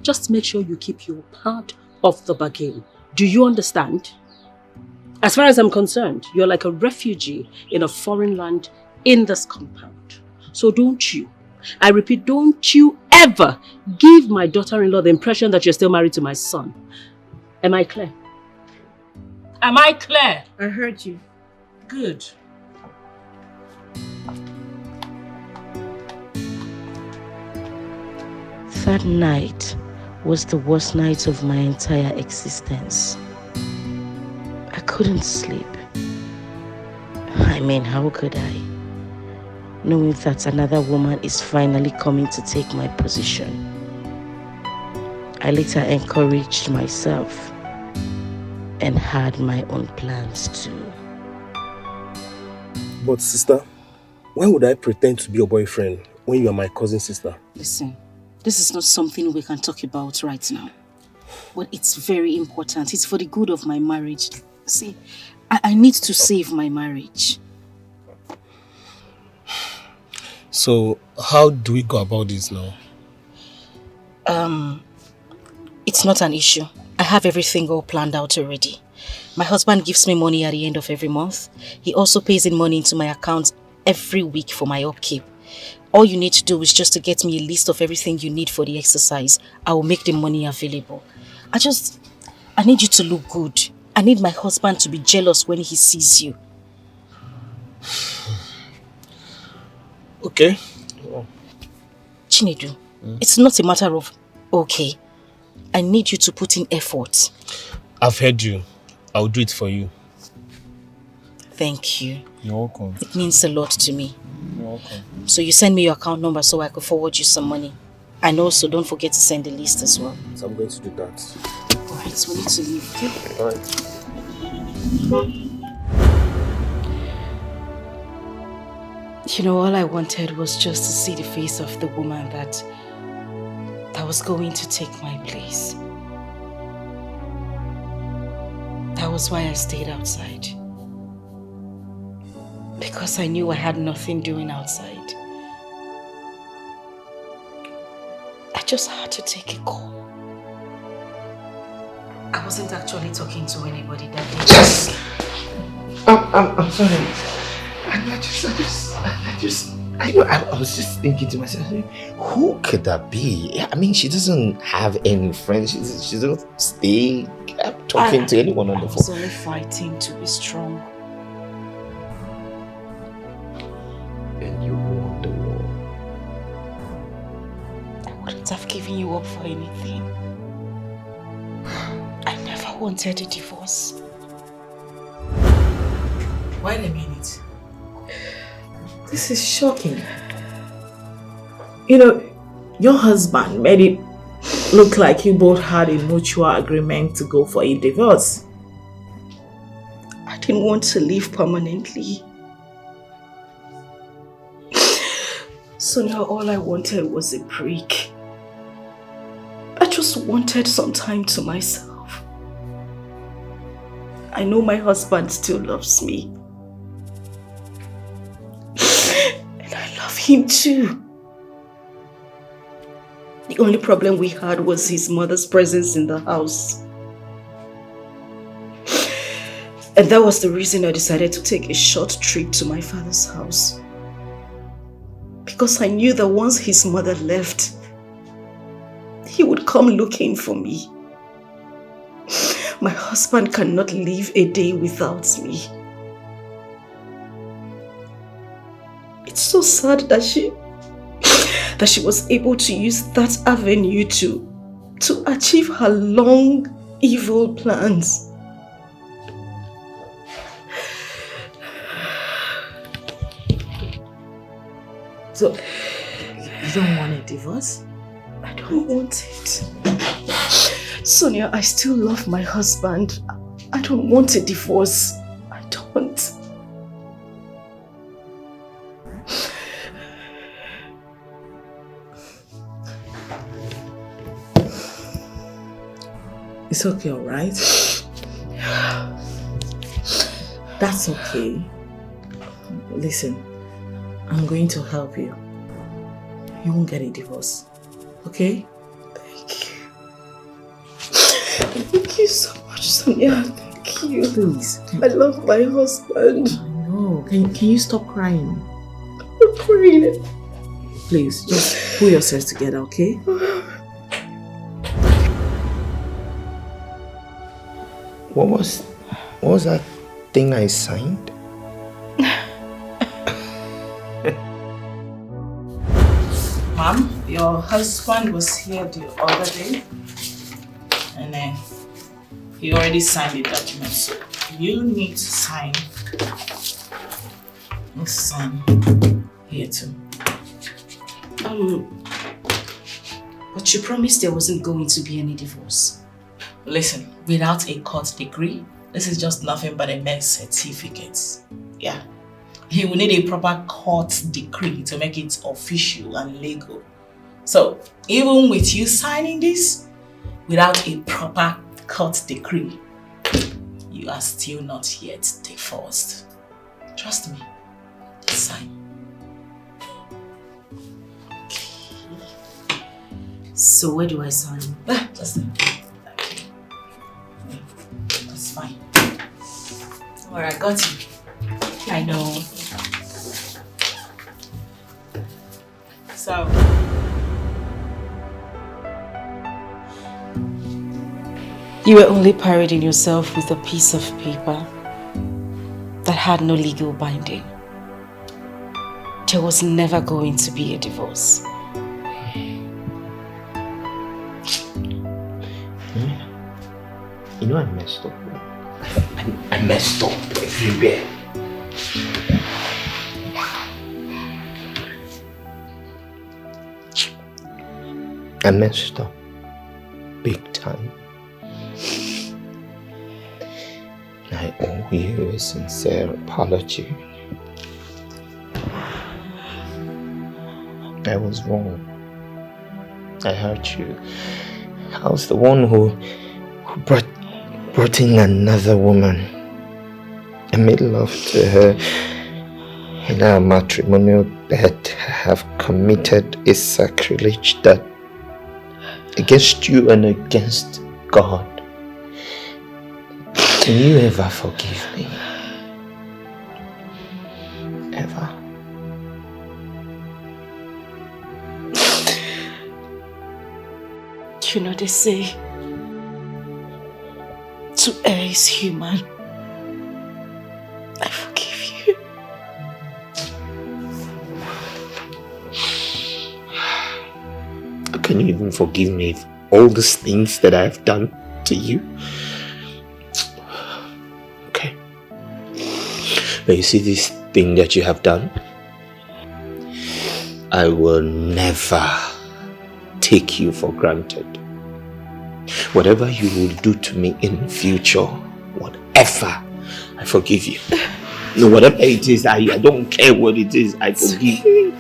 Just make sure you keep your part of the bargain. Do you understand? As far as I'm concerned, you're like a refugee in a foreign land in this compound. So don't you, I repeat, don't you ever give my daughter-in-law the impression that you're still married to my son. Am I clear? Am I clear? I heard you. Good. That night was the worst night of my entire existence. I couldn't sleep. I mean, how could I? Knowing that another woman is finally coming to take my position. I later encouraged myself and had my own plans too. But sister, why would I pretend to be your boyfriend when you are my cousin sister? Listen, this is not something we can talk about right now. But it's very important. It's for the good of my marriage. See, I need to save my marriage. So, how do we go about this now? It's not an issue. I have everything all planned out already. My husband gives me money at the end of every month. He also pays in money into my account every week for my upkeep. All you need to do is just to get me a list of everything you need for the exercise. I will make the money available. I need you to look good. I need my husband to be jealous when he sees you. Okay. Chinedu, it's not a matter of okay. I need you to put in effort. I've heard you. I'll do it for you. Thank you. You're welcome. It means a lot to me. You're welcome. So you send me your account number so I could forward you some money. And also don't forget to send the list as well. So I'm going to do that. Alright, we need to leave, okay? Alright. You know, all I wanted was just to see the face of the woman that was going to take my place. That was why I stayed outside. Because I knew I had nothing doing outside. I just had to take a call. I wasn't actually talking to anybody that day. Yes! I'm sorry. I was just thinking to myself, who could that be? I mean, she doesn't have any friends. She doesn't stay talking to anyone on the phone. I was only fighting to be strong. And you won the war. I wouldn't have given you up for anything. I never wanted a divorce. Wait a minute. This is shocking. You know, your husband made it look like you both had a mutual agreement to go for a divorce. I didn't want to live permanently. So now all I wanted was a break. I just wanted some time to myself. I know my husband still loves me. And I love him too. The only problem we had was his mother's presence in the house. And that was the reason I decided to take a short trip to my father's house. Because I knew that once his mother left, he would come looking for me. My husband cannot live a day without me. It's so sad that she was able to use that avenue to achieve her long, evil plans. So, you don't want a divorce? I don't want it. Sonia, I still love my husband. I don't want a divorce. I don't. It's okay, alright? That's okay. Listen, I'm going to help you. You won't get a divorce. Okay? Thank you. Thank you so much, Sonia. Thank you. Please. I love my husband. I know. Can you stop crying? I'm crying. Please, just pull yourself together, okay? What was that thing I signed? Mom, your husband was here the other day and then he already signed the document, so you need to sign. Let's sign here too. But you promised there wasn't going to be any divorce. Listen, without a court degree, this is just nothing but a mere certificate. Yeah. He will need a proper court decree to make it official and legal. So, even with you signing this, without a proper court decree, you are still not yet divorced. Trust me. Sign. So where do I sign? Just okay. That's fine. Alright, got you. I know. So you were only parading yourself with a piece of paper that had no legal binding. There was never going to be a divorce. You know I messed up. I messed up everywhere. I messed up big time. I owe you a sincere apology. I was wrong. I hurt you. I was the one who brought in another woman. I made love to her in our matrimonial bed. I have committed a sacrilege that against you and against God. Can you ever forgive me? Ever? You know they say to err is human. I forgive you. How can you even forgive me for all these things that I have done to you? Okay. But you see this thing that you have done? I will never take you for granted. Whatever you will do to me in the future, whatever, I forgive you. No, whatever it is, I don't care what it is, I forgive you.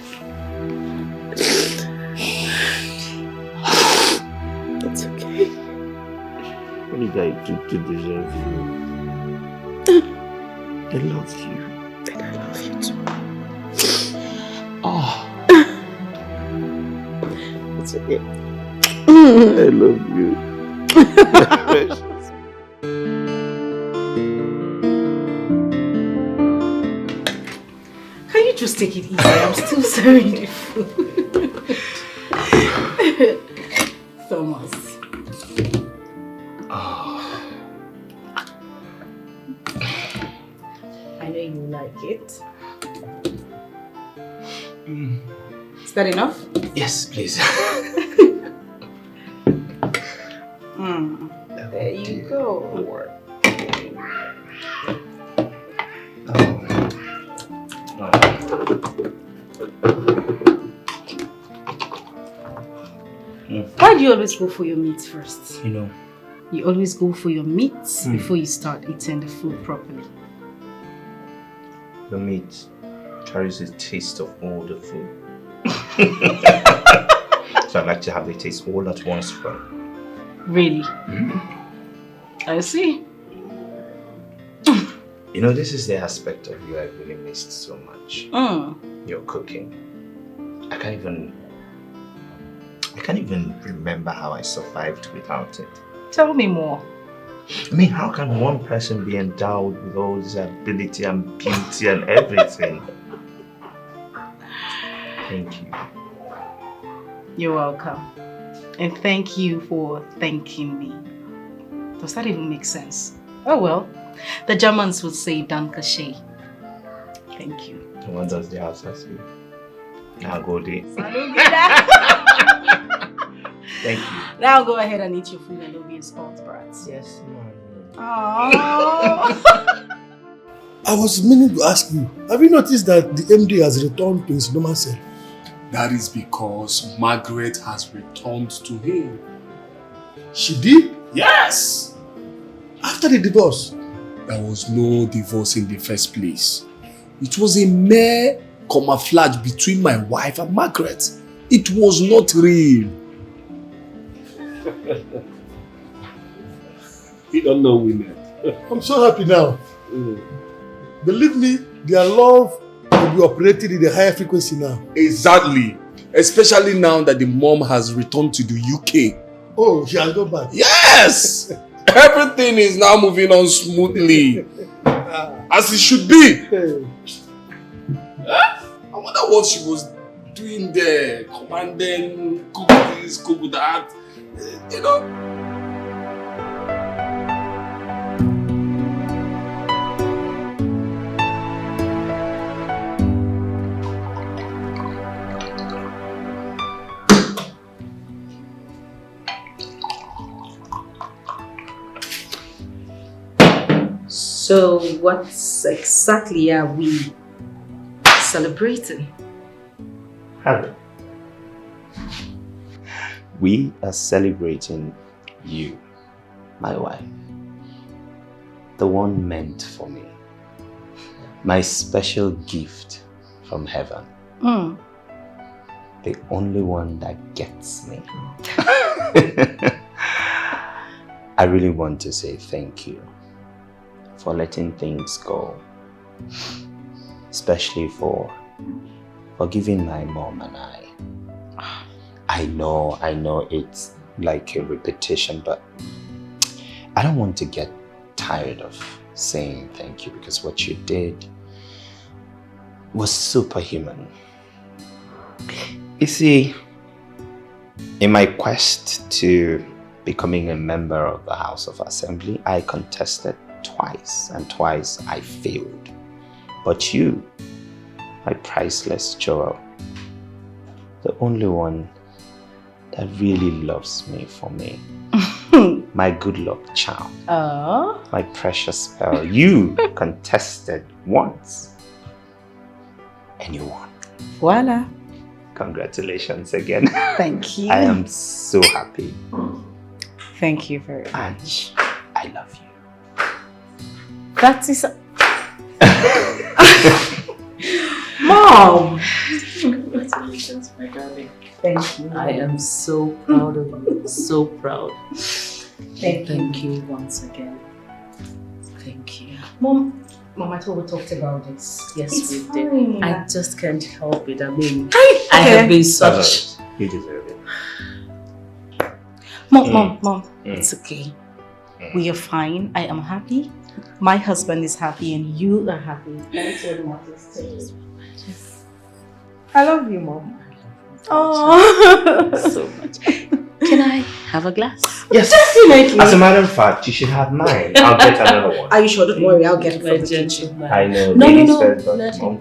It's okay. What did I do to deserve you? I love you. And I love you too. Oh. It's okay. I love you. Can you just take it easy? I'm still serving the food. Thomas. Oh. I know you like it. Is that enough? Yes, please. There you go. Why do you always go for your meats first? You know. You always go for your meats before you start eating the food properly. The meat carries a taste of all the food. So I like to have the taste all at once first. Really? I see. You know, this is the aspect of you I really missed so much. Your cooking. I can't even remember how I survived without it. Tell me more. I mean, how can one person be endowed with all this ability and beauty and everything? Thank you. You're welcome. And thank you for thanking me. Does that even make sense? Oh well. The Germans would say Danke schön. Thank you. And what does the Hausa say? Now go there. Thank you. Now go ahead and eat your food and don't be a spoiled brat. Yes, ma'am. I was meaning to ask you, have you noticed that the MD has returned to his normal self? That is because Margaret has returned to him. She did? Yes! After the divorce? There was no divorce in the first place. It was a mere camouflage between my wife and Margaret. It was not real. You don't know women. I'm so happy now. Believe me, their love will be operating in a higher frequency now. Exactly. Especially now that the mom has returned to the UK. Oh, she has gone back. Yes! Everything is now moving on smoothly. As it should be. I wonder what she was doing there. Commanding, cook this, cook that. You know? So what exactly are we celebrating? Harry, we are celebrating you, my wife, the one meant for me, my special gift from heaven, the only one that gets me. I really want to say thank you for letting things go, especially for forgiving my mom and I. I know it's like a repetition, but I don't want to get tired of saying thank you because what you did was superhuman. You see, in my quest to becoming a member of the House of Assembly, I contested twice, and twice I failed. But you, my priceless Joel, the only one that really loves me for me, my good luck charm, my precious pearl, you contested once and you won. Voila. Congratulations again. Thank you. I am so happy. Thank you very much. I love you. That is... Mom! Congratulations, my darling. Thank you. I am so proud of you. So proud. Thank you once again. Thank you. Mom, I thought we talked about this. Yes, It's we fine. did. I just can't help it. I mean, I have been such... You deserve it. Mom, it's okay. We are fine. I am happy. My husband is happy and you are happy. That's what matters to us. I love you, Mom. Oh, so much. Can I have a glass? Yes. As a matter of fact, you should have mine. I'll get another one. Are you sure? Don't worry, I'll get it from the kitchen. I know. No. But Mom,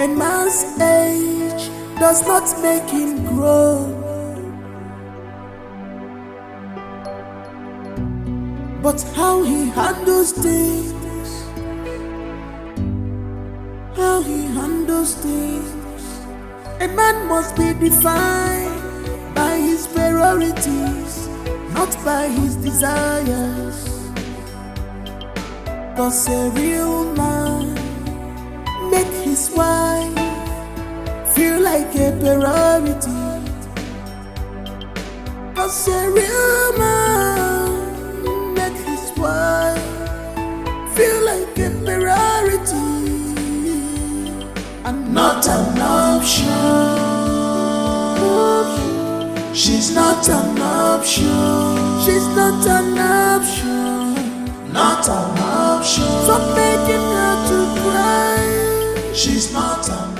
A man's age does not make him grow, but how he handles things, A man must be defined by his priorities, not by his desires. 'Cause a real man make his wife feel like a priority. 'Cause a real man make his wife feel like a priority and not an option. She's not an option. She's not an option. Not an option. Stop making her to cry. She's not an